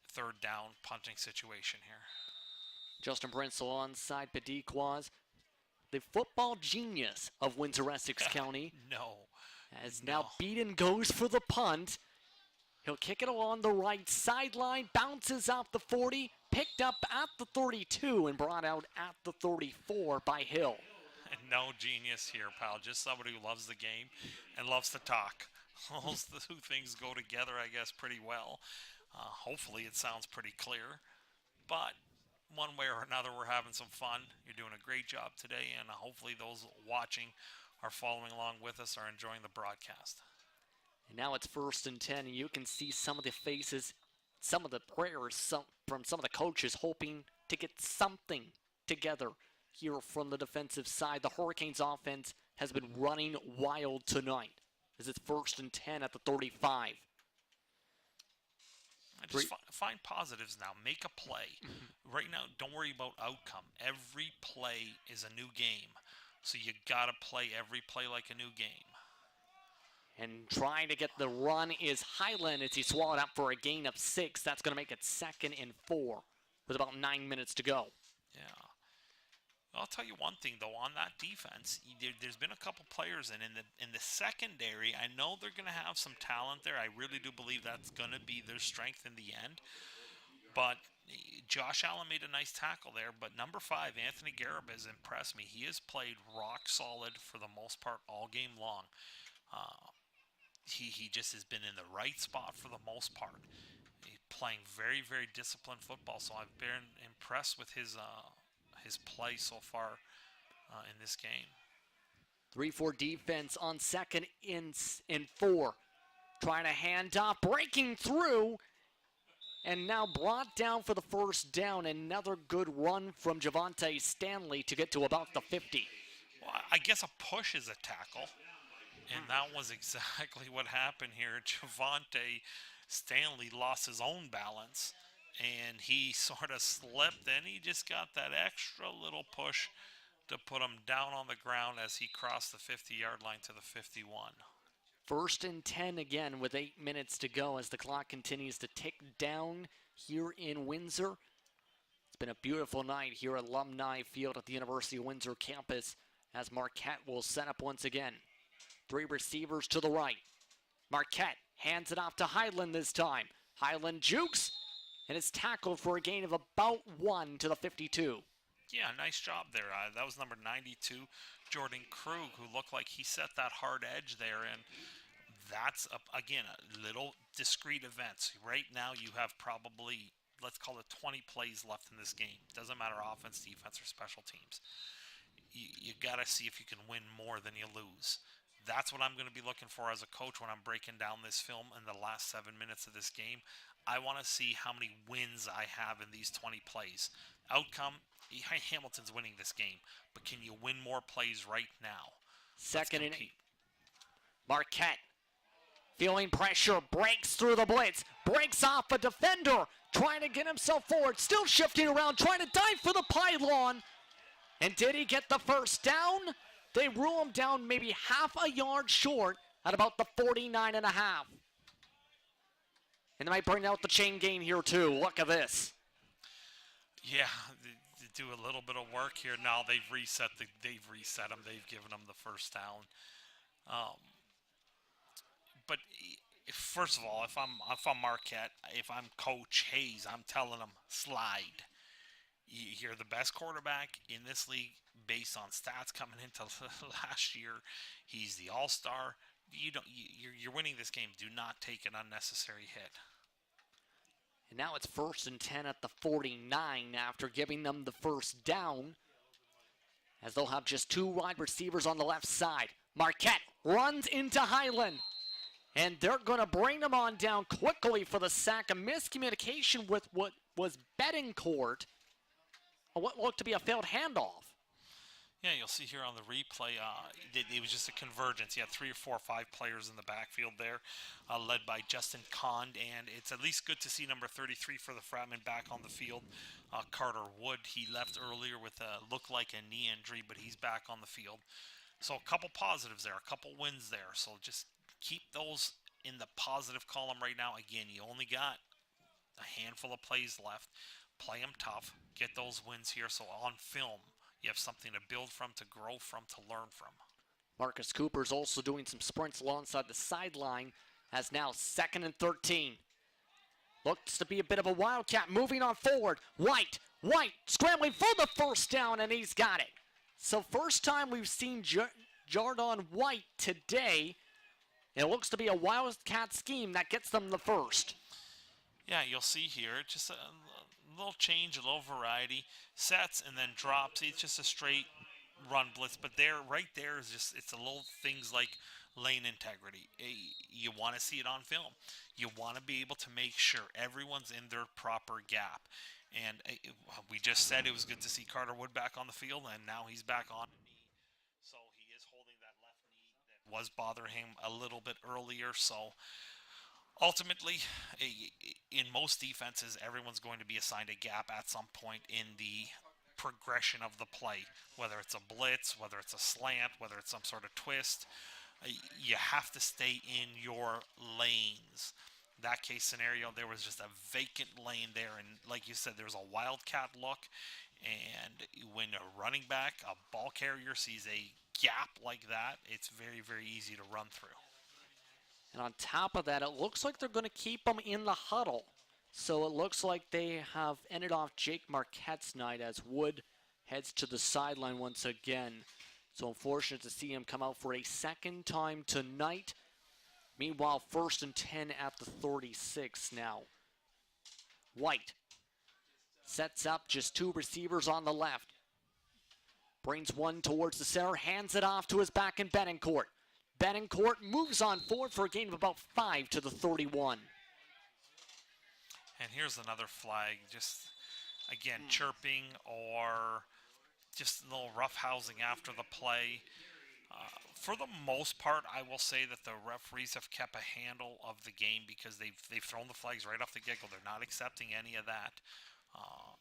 S5: third down punting situation here.
S4: Justin Brinsel onside Pediquas, the football genius of Windsor Essex County.
S5: No.
S4: As now Beaton goes for the punt. He'll kick it along the right sideline, bounces off the 40, picked up at the 32, and brought out at the 34 by Hill.
S5: And no genius here, pal. Just somebody who loves the game and loves to talk. Those two things go together, I guess, pretty well. Hopefully it sounds pretty clear. But one way or another, we're having some fun. You're doing a great job today, and hopefully those watching are following along with us, are enjoying the broadcast.
S4: And now it's first and 10, and you can see some of the faces, some of the prayers from some of the coaches hoping to get something together here from the defensive side. The Hurricanes offense has been running wild tonight as it's first and 10 at the 35.
S5: Just find positives now. Make a play. Right now, don't worry about outcome. Every play is a new game. So you got to play every play like a new game.
S4: And trying to get the run is Highland as he swallowed up for a gain of 6. That's going to make it 2nd and 4 with about 9 minutes to go.
S5: Yeah. I'll tell you one thing, though, on that defense, there's been a couple players in the secondary. I know they're going to have some talent there. I really do believe that's going to be their strength in the end. But Josh Allen made a nice tackle there. But number 5, Anthony Garib, has impressed me. He has played rock solid for the most part all game long. He just has been in the right spot for the most part. He's playing very, very disciplined football, so I've been impressed with his play so far in this game.
S4: 3-4 defense on 2nd and 4. Trying to hand off, breaking through, and now brought down for the first down. Another good run from Javante Stanley to get to about the 50.
S5: Well, I guess a push is a tackle. And that was exactly what happened here. Javante Stanley lost his own balance, and he sort of slipped, and he just got that extra little push to put him down on the ground as he crossed the 50-yard line to the 51.
S4: First and 10 again with 8 minutes to go as the clock continues to tick down here in Windsor. It's been a beautiful night here at Alumni Field at the University of Windsor campus as Marquette will set up once again. 3 receivers to the right. Marquette hands it off to Highland this time. Highland jukes, and it's tackled for a gain of about 1 to the 52.
S5: Yeah, nice job there. That was number 92, Jordan Krug, who looked like he set that hard edge there. And that's, again, a little discrete events. Right now you have probably, let's call it 20 plays left in this game. Doesn't matter offense, defense, or special teams. You got to see if you can win more than you lose. That's what I'm going to be looking for as a coach when I'm breaking down this film in the last 7 minutes of this game. I want to see how many wins I have in these 20 plays. Outcome, Hamilton's winning this game, but can you win more plays right now?
S4: 2nd and 8. Marquette, feeling pressure, breaks through the blitz, breaks off a defender, trying to get himself forward, still shifting around, trying to dive for the pylon. And did he get the first down? They rule him down maybe half a yard short at about the 49.5. And they might bring out the chain game here too. Look at this.
S5: Yeah, they do a little bit of work here. Now they've reset them. They've given them the first down. But first of all, if I'm Marquette, if I'm Coach Hayes, I'm telling them slide. You're the best quarterback in this league based on stats coming into last year. He's the all-star. You're winning this game. Do not take an unnecessary hit.
S4: And now it's 1st and 10 at the 49 after giving them the first down, as they'll have just 2 wide receivers on the left side. Marquette runs into Highland, and they're going to bring them on down quickly for the sack. A miscommunication with what was Betancourt, what looked to be a failed handoff.
S5: Yeah, you'll see here on the replay, it was just a convergence. You had 3 or 4 or 5 players in the backfield there, led by Justin Cond, and it's at least good to see number 33 for the Fratmen back on the field. Carter Wood, he left earlier with looked like a knee injury, but he's back on the field. So a couple positives there, a couple wins there. So just keep those in the positive column right now. Again, you only got a handful of plays left. Play them tough. Get those wins here. So on film, you have something to build from, to grow from, to learn from.
S4: Marcus Cooper's also doing some sprints alongside the sideline, as now 2nd and 13. Looks to be a bit of a wildcat moving on forward. White scrambling for the first down, and he's got it. So first time we've seen Jardon White today. It looks to be a wildcat scheme that gets them the first.
S5: Yeah, you'll see here just a little change, a little variety. Sets and then drops. It's just a straight run blitz. But right there is just, it's a little things like lane integrity. You want to see it on film. You want to be able to make sure everyone's in their proper gap. And we just said it was good to see Carter Wood back on the field, and now he's back on a knee. So he is holding that left knee that was bothering him a little bit earlier. So ultimately, in most defenses, everyone's going to be assigned a gap at some point in the progression of the play, whether it's a blitz, whether it's a slant, whether it's some sort of twist. You have to stay in your lanes. That case scenario, there was just a vacant lane there, and like you said, there was a wildcat look. And when a running back, a ball carrier, sees a gap like that, it's very, very easy to run through.
S4: And on top of that, it looks like they're going to keep them in the huddle. So it looks like they have ended off Jake Marquette's night as Wood heads to the sideline once again. So unfortunate to see him come out for a second time tonight. Meanwhile, 1st and 10 at the 36 now. White sets up just 2 receivers on the left. Brings one towards the center, hands it off to his back in Betancourt. Betancourt moves on forward for a gain of about 5 to the 31.
S5: And here's another flag, just again chirping or just a little roughhousing after the play. For the most part, I will say that the referees have kept a handle of the game because they've thrown the flags right off the get-go. They're not accepting any of that.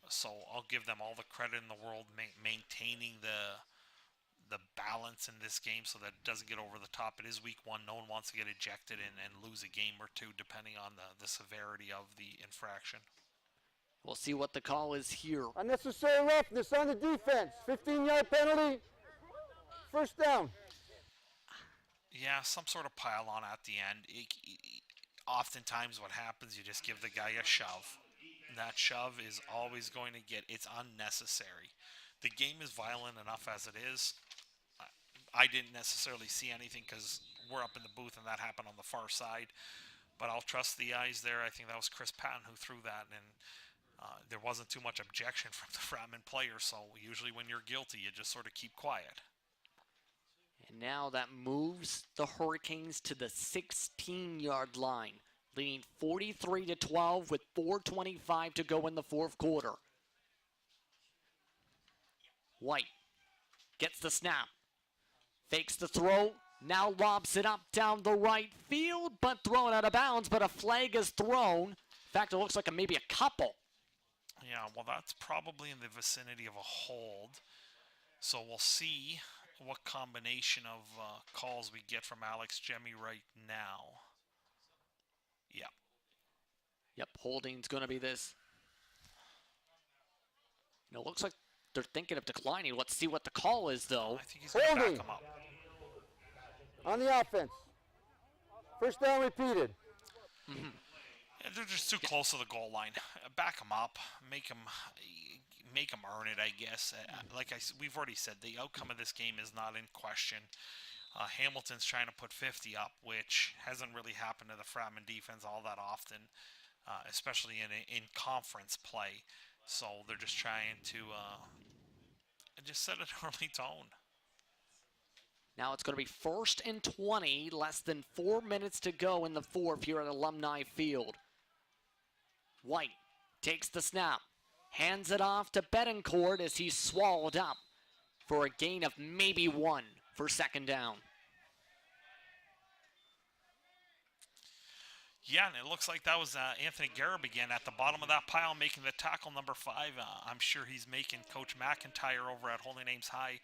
S5: So I'll give them all the credit in the world maintaining the balance in this game so that it doesn't get over the top. It is week 1. No one wants to get ejected and lose a game or two depending on the severity of the infraction.
S4: We'll see what the call is here.
S6: Unnecessary roughness on the defense. 15-yard penalty. First down.
S5: Yeah, some sort of pile-on at the end. Oftentimes what happens, you just give the guy a shove. That shove is always going to it's unnecessary. The game is violent enough as it is. I didn't necessarily see anything because we're up in the booth and that happened on the far side. But I'll trust the eyes there. I think that was Chris Patton who threw that, and there wasn't too much objection from the Fratman players. So usually when you're guilty, you just sort of keep quiet.
S4: And now that moves the Hurricanes to the 16-yard line, leading 43-12 with 4:25 to go in the 4th quarter. White gets the snap, fakes the throw, now lobs it up down the right field, but thrown out of bounds, but a flag is thrown. In fact, it looks like maybe a couple.
S5: Yeah, well, that's probably in the vicinity of a hold. So we'll see what combination of calls we get from Alex Jemmy right now. Yeah.
S4: Yep, holding's going to be this. You know, looks like they're thinking of declining. Let's see what the call is, though.
S5: I think he's going to back
S6: Holding.
S5: him up.
S6: On the offense. First down repeated.
S5: Yeah, they're just too close to the goal line. Back them up. Make them earn it, I guess. We've already said, the outcome of this game is not in question. Hamilton's trying to put 50 up, which hasn't really happened to the Fratman defense all that often, especially in conference play. So they're just trying to just set an early tone.
S4: Now it's going to be 1st and 20, less than 4 minutes to go in the fourth here at Alumni Field. White takes the snap, hands it off to Betancourt as he's swallowed up for a gain of maybe 1 for 2nd down.
S5: Yeah, and it looks like that was Anthony Garib again at the bottom of that pile making the tackle, number 5. I'm sure he's making Coach McIntyre over at Holy Names High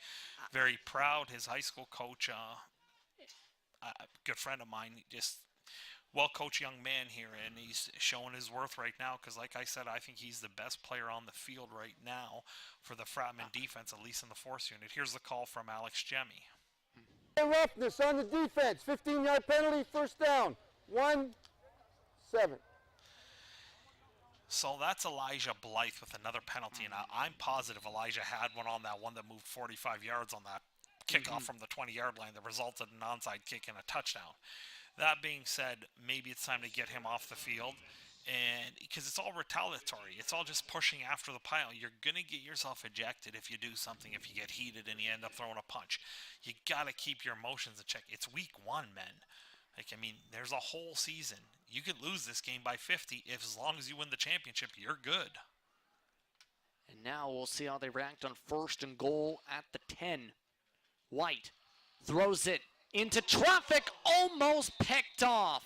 S5: very proud. His high school coach, a good friend of mine, just well-coached young man here, and he's showing his worth right now because, like I said, I think he's the best player on the field right now for the Fratman defense, at least in the force unit. Here's the call from Alex Jemmy.
S6: Roughness on the defense. 15-yard penalty, first down. 1-7.
S5: So that's Elijah Blythe with another penalty, and I'm positive Elijah had one on that one that moved 45 yards on that kickoff from the 20-yard line that resulted in an onside kick and a touchdown. That being said, maybe it's time to get him off the field, and because it's all retaliatory. It's all just pushing after the pile. You're going to get yourself ejected if you do something, if you get heated and you end up throwing a punch. You got to keep your emotions in check. It's week 1, men. There's a whole season. You could lose this game by 50 if, as long as you win the championship, you're good.
S4: And now we'll see how they react on 1st and goal at the 10. White throws it into traffic, almost picked off.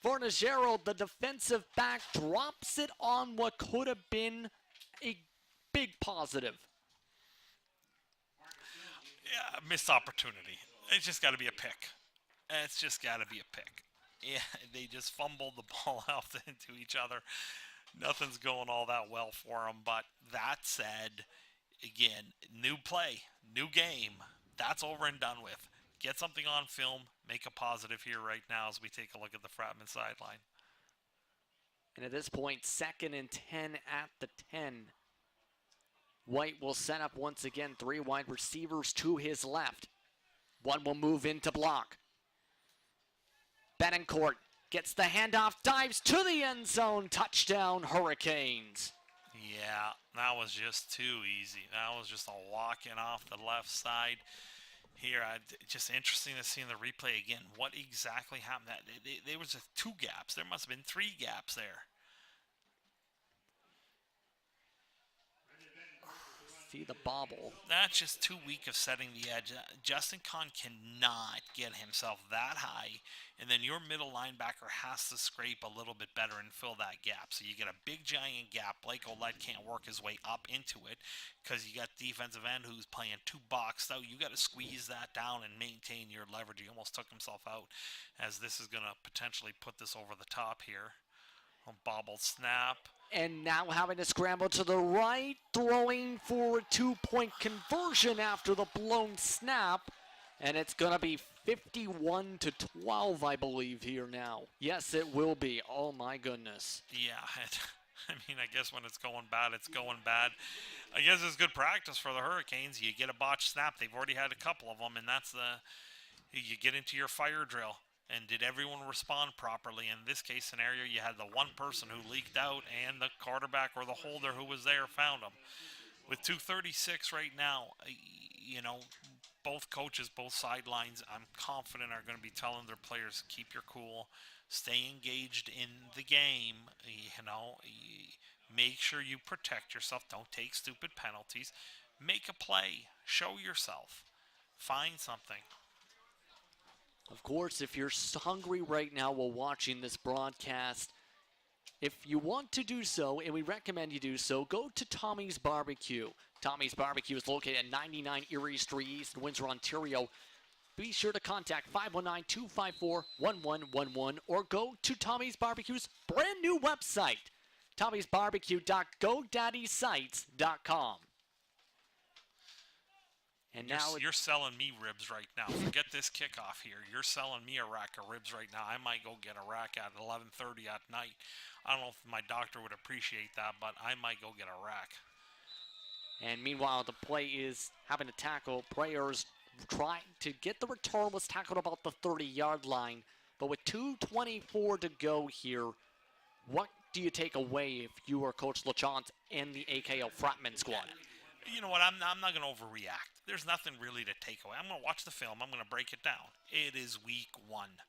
S4: Fornagero, the defensive back, drops it on what could have been a big positive.
S5: Yeah, missed opportunity. It's just got to be a pick. It's just got to be a pick. Yeah, they just fumbled the ball out into each other. Nothing's going all that well for them. But that said, again, new play, new game. That's over and done with. Get something on film. Make a positive here right now as we take a look at the Fratman sideline.
S4: And at this point, 2nd and 10 at the 10. White will set up once again. 3 wide receivers to his left. One will move into block. Betancourt gets the handoff, dives to the end zone. Touchdown, Hurricanes.
S5: Yeah, that was just too easy. That was just a walk-in off the left side. Here, just interesting to see in the replay again what exactly happened. There was 2 gaps. There must have been 3 gaps there.
S4: See the bobble.
S5: That's just too weak of setting the edge. Justin Kahn cannot get himself that high, and then your middle linebacker has to scrape a little bit better and fill that gap. So you get a big giant gap. Blake Oled can't work his way up into it because you got defensive end who's playing 2 box out. You got to squeeze that down and maintain your leverage. He almost took himself out, as this is going to potentially put this over the top here. A bobbled snap.
S4: And now having to scramble to the right, throwing for a 2-point conversion after the blown snap. And it's going to be 51-12, I believe, here now. Yes, it will be. Oh, my goodness.
S5: Yeah, I guess when it's going bad, it's going bad. I guess it's good practice for the Hurricanes. You get a botched snap. They've already had a couple of them, and you get into your fire drill. And did everyone respond properly? In this case scenario, you had the one person who leaked out, and the quarterback or the holder who was there found him. With 2:36 right now, both coaches, both sidelines, I'm confident are going to be telling their players, keep your cool, stay engaged in the game, make sure you protect yourself, don't take stupid penalties, make a play, show yourself, find something.
S4: Of course, if you're hungry right now while watching this broadcast, if you want to do so, and we recommend you do so, go to Tommy's Barbecue. Tommy's Barbecue is located at 99 Erie Street East in Windsor, Ontario. be sure to contact 519-254-1111 or go to Tommy's Barbecue's brand new website, tommysbarbecue.godaddysite.com. And now
S5: You're selling me ribs right now. Forget this kickoff here. You're selling me a rack of ribs right now. I might go get a rack at 11:30 at night. I don't know if my doctor would appreciate that, but I might go get a rack.
S4: And meanwhile, the play is having to tackle. Players trying to get the return, was tackled about the 30-yard line. But with 2:24 to go here, what do you take away if you are Coach LeChant and the AKO Fratmen squad?
S5: You know what? I'm not going to overreact. There's nothing really to take away. I'm going to watch the film. I'm going to break it down. It is week one.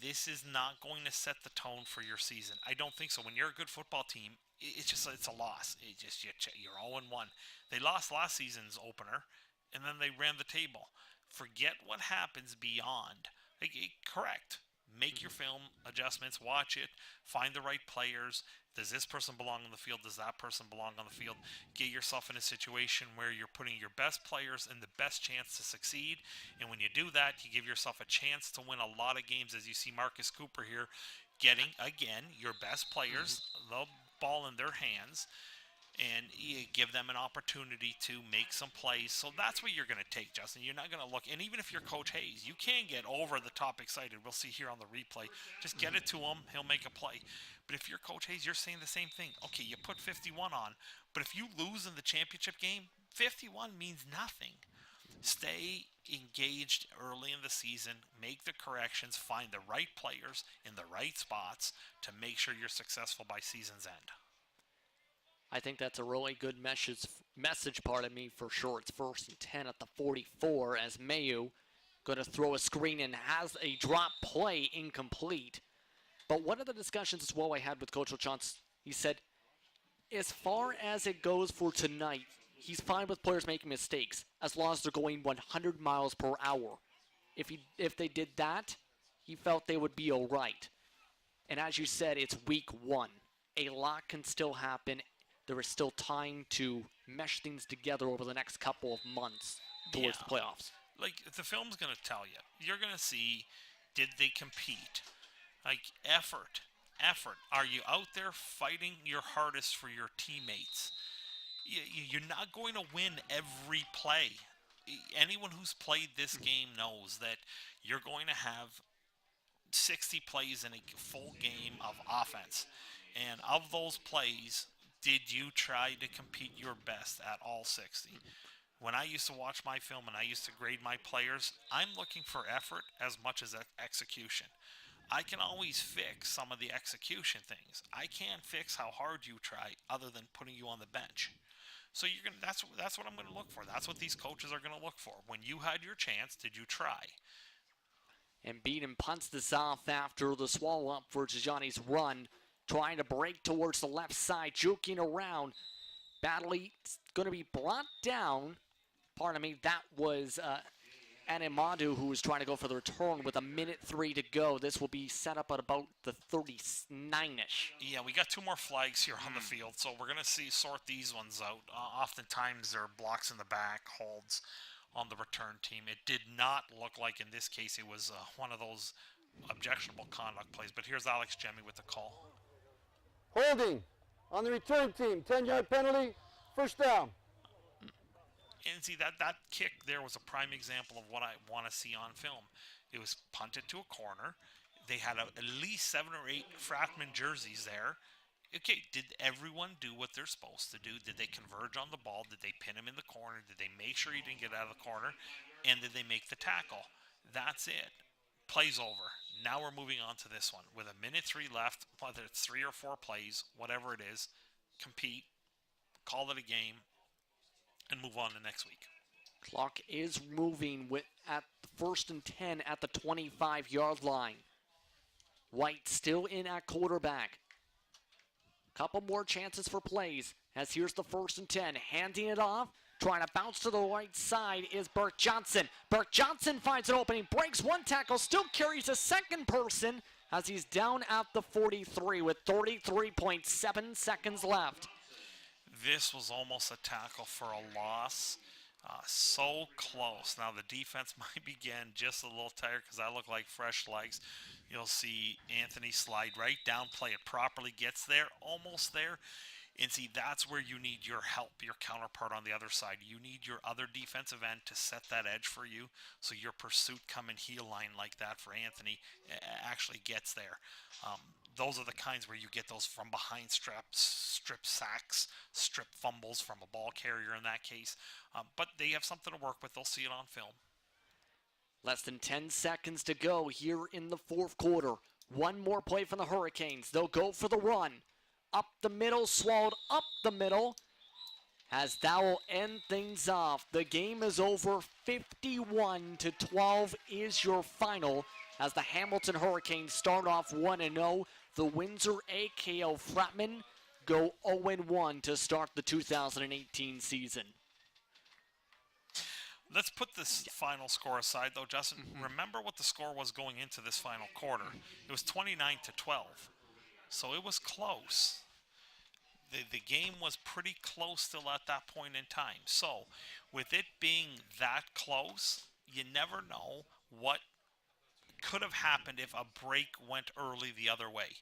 S5: This is not going to set the tone for your season. I don't think so. When you're a good football team, it's a loss. You're 0-1. They lost last season's opener, and then they ran the table. Forget what happens beyond. Correct. Make your film adjustments. Watch it. Find the right players. Does this person belong on the field? Does that person belong on the field? Get yourself in a situation where you're putting your best players in the best chance to succeed. And when you do that, you give yourself a chance to win a lot of games, as you see Marcus Cooper here getting, again, your best players, the ball in their hands, and you give them an opportunity to make some plays. So that's what you're going to take, Justin. You're not going to look, and even if you're Coach Hayes, you can get over the top excited. We'll see here on the replay. Just get it to him. He'll make a play. But if you're Coach Hayes, you're saying the same thing. Okay, you put 51 on, but if you lose in the championship game, 51 means nothing. Stay engaged early in the season, make the corrections, find the right players in the right spots to make sure you're successful by season's end.
S4: I think that's a really good message, for sure. It's 1st and 10 at the 44 as Mayu going to throw a screen and has a drop play incomplete. But one of the discussions as well I had with Coach LeChant, he said, as far as it goes for tonight, he's fine with players making mistakes as long as they're going 100 miles per hour. If they did that, he felt they would be all right. And as you said, it's week one. A lot can still happen. There is still time to mesh things together over the next couple of months towards the playoffs.
S5: Like, the film's going to tell you. You're going to see, did they compete? Like, effort. Are you out there fighting your hardest for your teammates? You're not going to win every play. Anyone who's played this game knows that you're going to have 60 plays in a full game of offense. And of those plays, did you try to compete your best at all 60? When I used to watch my film and I used to grade my players, I'm looking for effort as much as execution. I can always fix some of the execution things. I can't fix how hard you try other than putting you on the bench. So that's what I'm going to look for. That's what these coaches are going to look for. When you had your chance, did you try?
S4: And Beaton punts this off after the swallow up for Tijani's run. Trying to break towards the left side, joking around. Badly going to be brought down. Pardon me, that was Animadu who was trying to go for the return with 1:03 to go. This will be set up at about the 39-ish.
S5: Yeah, we got 2 more flags here on the field, so we're going to sort these ones out. Oftentimes there are blocks in the back, holds on the return team. It did not look like in this case it was one of those objectionable conduct plays, but here's Alex Jemmy with the call.
S6: Holding on the return team, 10-yard penalty, first down.
S5: And see, that kick there was a prime example of what I want to see on film. It was punted to a corner. They had at least 7 or 8 Fratmen jerseys there. Okay, did everyone do what they're supposed to do? Did they converge on the ball? Did they pin him in the corner? Did they make sure he didn't get out of the corner? And did they make the tackle? That's it. Play's over. Now we're moving on to this one. With 1:03 left, whether it's 3 or 4 plays, whatever it is, compete, call it a game, and move on to next week.
S4: Clock is moving at 1st and 10 at the 25-yard line. White still in at quarterback. Couple more chances for plays as here's the 1st and 10. Handing it off. Trying to bounce to the right side is Burke Johnson. Burke Johnson finds an opening, breaks one tackle, still carries a second person as he's down at the 43 with 33.7 seconds left.
S5: This was almost a tackle for a loss. So close. Now the defense might be getting just a little tired because I look like fresh legs. You'll see Anthony slide right down, play it properly, gets there, almost there. And see, that's where you need your help, your counterpart on the other side. You need your other defensive end to set that edge for you, so your pursuit come and heel line like that for Anthony actually gets there. Those are the kinds where you get those from behind strip sacks, strip fumbles from a ball carrier in that case. But they have something to work with. They'll see it on film.
S4: Less than 10 seconds to go here in the fourth quarter. One more play from the Hurricanes. They'll go for the run. Up the middle, swallowed up the middle. As that will end things off. The game is over. 51-12 is your final as the Hamilton Hurricanes start off 1-0. The Windsor AKO Fratmen go 0-1 to start the 2018 season.
S5: Let's put this final score aside, though, Justin. Remember what the score was going into this final quarter. It was 29-12, so it was close. The game was pretty close still at that point in time. So, with it being that close, you never know what could have happened if a break went early the other way.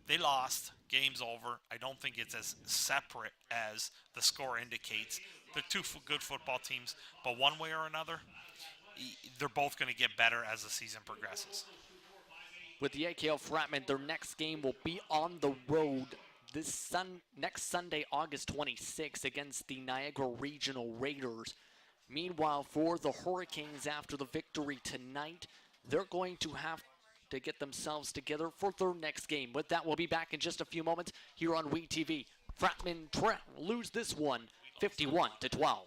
S5: They lost. Game's over. I don't think it's as separate as the score indicates. They're two good football teams, but one way or another, they're both going to get better as the season progresses.
S4: With the AKL Fratmen, their next game will be on the road next Sunday, August 26th, against the Niagara Regional Raiders. Meanwhile, for the Hurricanes, after the victory tonight, they're going to have to get themselves together for their next game. With that, we'll be back in just a few moments here on WE TV. Fratmen lose this one 51-12.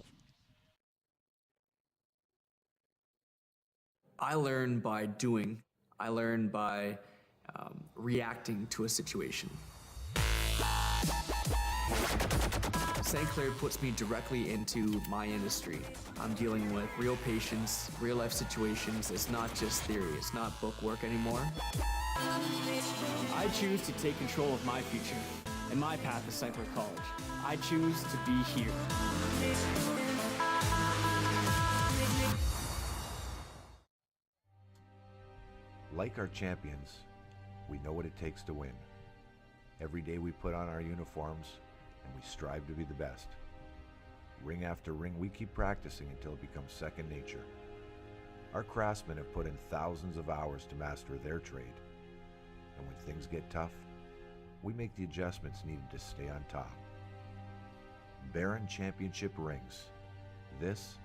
S15: I learn by doing. I learn by reacting to a situation. St. Clair puts me directly into my industry. I'm dealing with real patients, real life situations. It's not just theory. It's not book work anymore.
S16: I choose to take control of my future, and my path is St. Clair College. I choose to be here.
S3: Like our champions, we know what it takes to win. Every day we put on our uniforms and we strive to be the best. Ring after ring, we keep practicing until it becomes second nature. Our craftsmen have put in thousands of hours to master their trade. And when things get tough, we make the adjustments needed to stay on top. Baron Championship rings. This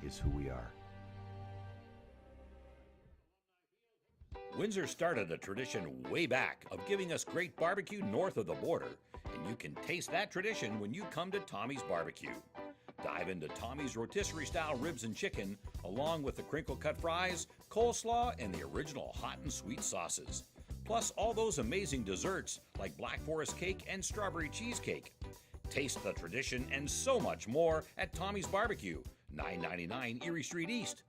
S3: is who we are.
S7: Windsor started a tradition way back of giving us great barbecue north of the border, and you can taste that tradition when you come to Tommy's Barbecue. Dive into Tommy's rotisserie-style ribs and chicken, along with the crinkle-cut fries, coleslaw, and the original hot and sweet sauces. Plus all those amazing desserts like Black Forest cake and strawberry cheesecake. Taste the tradition and so much more at Tommy's Barbecue, 999 Erie Street East.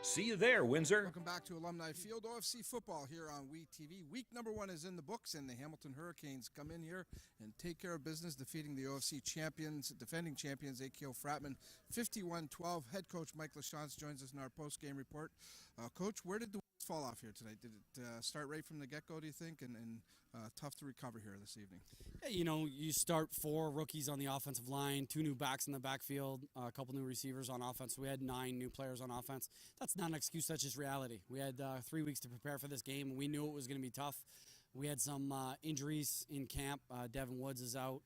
S7: See you there, Windsor.
S1: Welcome back to Alumni Field OFC football here on WE TV. Week number 1 is in the books, and the Hamilton Hurricanes come in here and take care of business, defeating the OFC champions, defending champions, AKO Fratmen, 51-12. Head coach Mike Lachance joins us in our post-game report. Coach, where did the wheels fall off here tonight? Did it start right from the get-go, do you think, and tough to recover here this evening?
S17: Yeah, you know, you start 4 rookies on the offensive line, 2 new backs in the backfield, a couple new receivers on offense. We had 9 new players on offense. That's not an excuse, that's just reality. We had 3 weeks to prepare for this game, and we knew it was going to be tough. We had some injuries in camp. Devin Woods is out.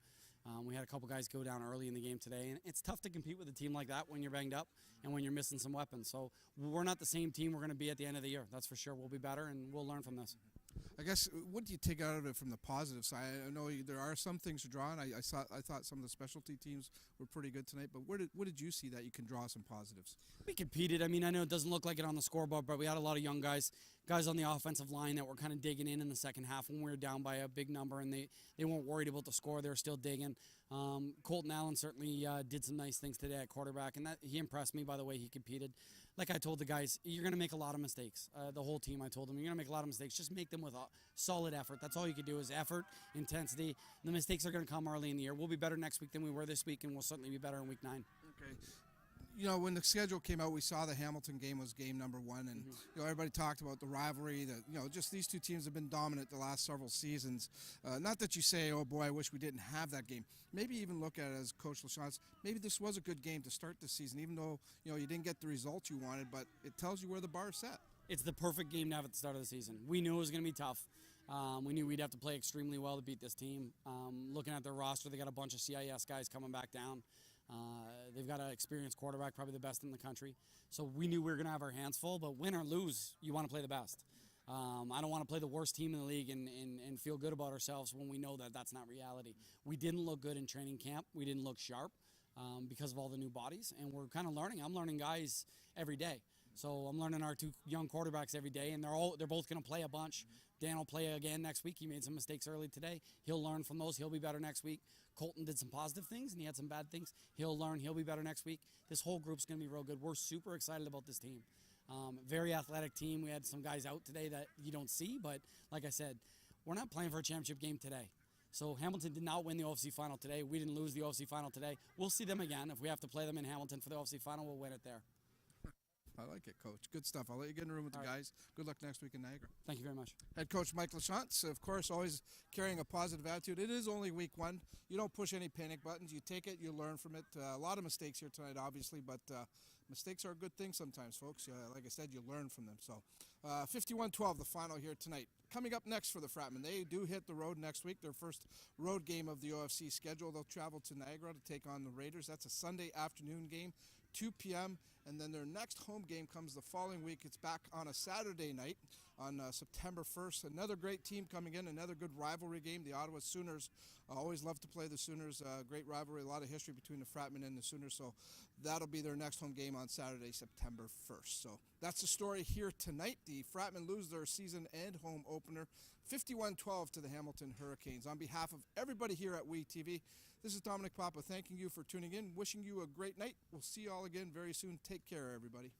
S17: We had a couple guys go down early in the game today, and it's tough to compete with a team like that when you're banged up and when you're missing some weapons. So we're not the same team we're going to be at the end of the year. That's for sure. We'll be better, and we'll learn from this.
S1: I guess, what do you take out of it from the positive side? I know there are some things to draw on. I thought some of the specialty teams were pretty good tonight, but what did you see that you can draw some positives?
S17: We competed. I mean, I know it doesn't look like it on the scoreboard, but we had a lot of young guys on the offensive line that were kind of digging in the second half when we were down by a big number, and they weren't worried about the score. They were still digging. Colton Allen certainly did some nice things today at quarterback, and that he impressed me by the way he competed. Like I told the guys, you're going to make a lot of mistakes. The whole team, I told them, you're going to make a lot of mistakes. Just make them with a solid effort. That's all you can do is effort, intensity. The mistakes are going to come early in the year. We'll be better next week than we were this week, and we'll certainly be better in week 9.
S1: Okay. when the schedule came out, we saw the Hamilton game was game number 1, and everybody talked about the rivalry. That just these two teams have been dominant the last several seasons. Not that you say, "Oh boy, I wish we didn't have that game." Maybe even look at it as Coach LaChance. Maybe this was a good game to start the season, even though you didn't get the result you wanted. But it tells you where the bar's set.
S17: It's the perfect game to have at the start of the season. We knew it was going to be tough. We knew we'd have to play extremely well to beat this team. Looking at their roster, they got a bunch of CIS guys coming back down. They've got an experienced quarterback, probably the best in the country. So we knew we were going to have our hands full, but win or lose, you want to play the best. I don't want to play the worst team in the league and feel good about ourselves when we know that that's not reality. We didn't look good in training camp. We didn't look sharp because of all the new bodies, and we're kind of learning. I'm learning guys every day. So I'm learning our two young quarterbacks every day, and they're both going to play a bunch. Dan will play again next week. He made some mistakes early today. He'll learn from those. He'll be better next week. Colton did some positive things, and he had some bad things. He'll learn. He'll be better next week. This whole group's going to be real good. We're super excited about this team. Very athletic team. We had some guys out today that you don't see, but like I said, we're not playing for a championship game today. So Hamilton did not win the OFC final today. We didn't lose the OFC final today. We'll see them again. If we have to play them in Hamilton for the OFC final, we'll win it there.
S1: I like it, Coach. Good stuff. I'll let you get in the room with the guys. Good luck next week in Niagara.
S17: Thank you very much.
S1: Head Coach Mike LaChance, of course, always carrying a positive attitude. It is only week 1. You don't push any panic buttons. You take it, you learn from it. A lot of mistakes here tonight, obviously, but mistakes are a good thing sometimes, folks. Like I said, you learn from them. So 51-12, the final here tonight. Coming up next for the Fratmen, they do hit the road next week. Their first road game of the OFC schedule. They'll travel to Niagara to take on the Raiders. That's a Sunday afternoon game, 2 p.m., and then their next home game comes the following week. It's back on a Saturday night on September 1st. Another great team coming in, another good rivalry game. The Ottawa Sooners always love to play the Sooners. Great rivalry, a lot of history between the Fratmen and the Sooners. So that'll be their next home game on Saturday, September 1st. So that's the story here tonight. The Fratmen lose their season and home opener, 51-12 to the Hamilton Hurricanes. On behalf of everybody here at WeTV, this is Dominic Papa thanking you for tuning in, wishing you a great night. We'll see you all again very soon. Take care, everybody.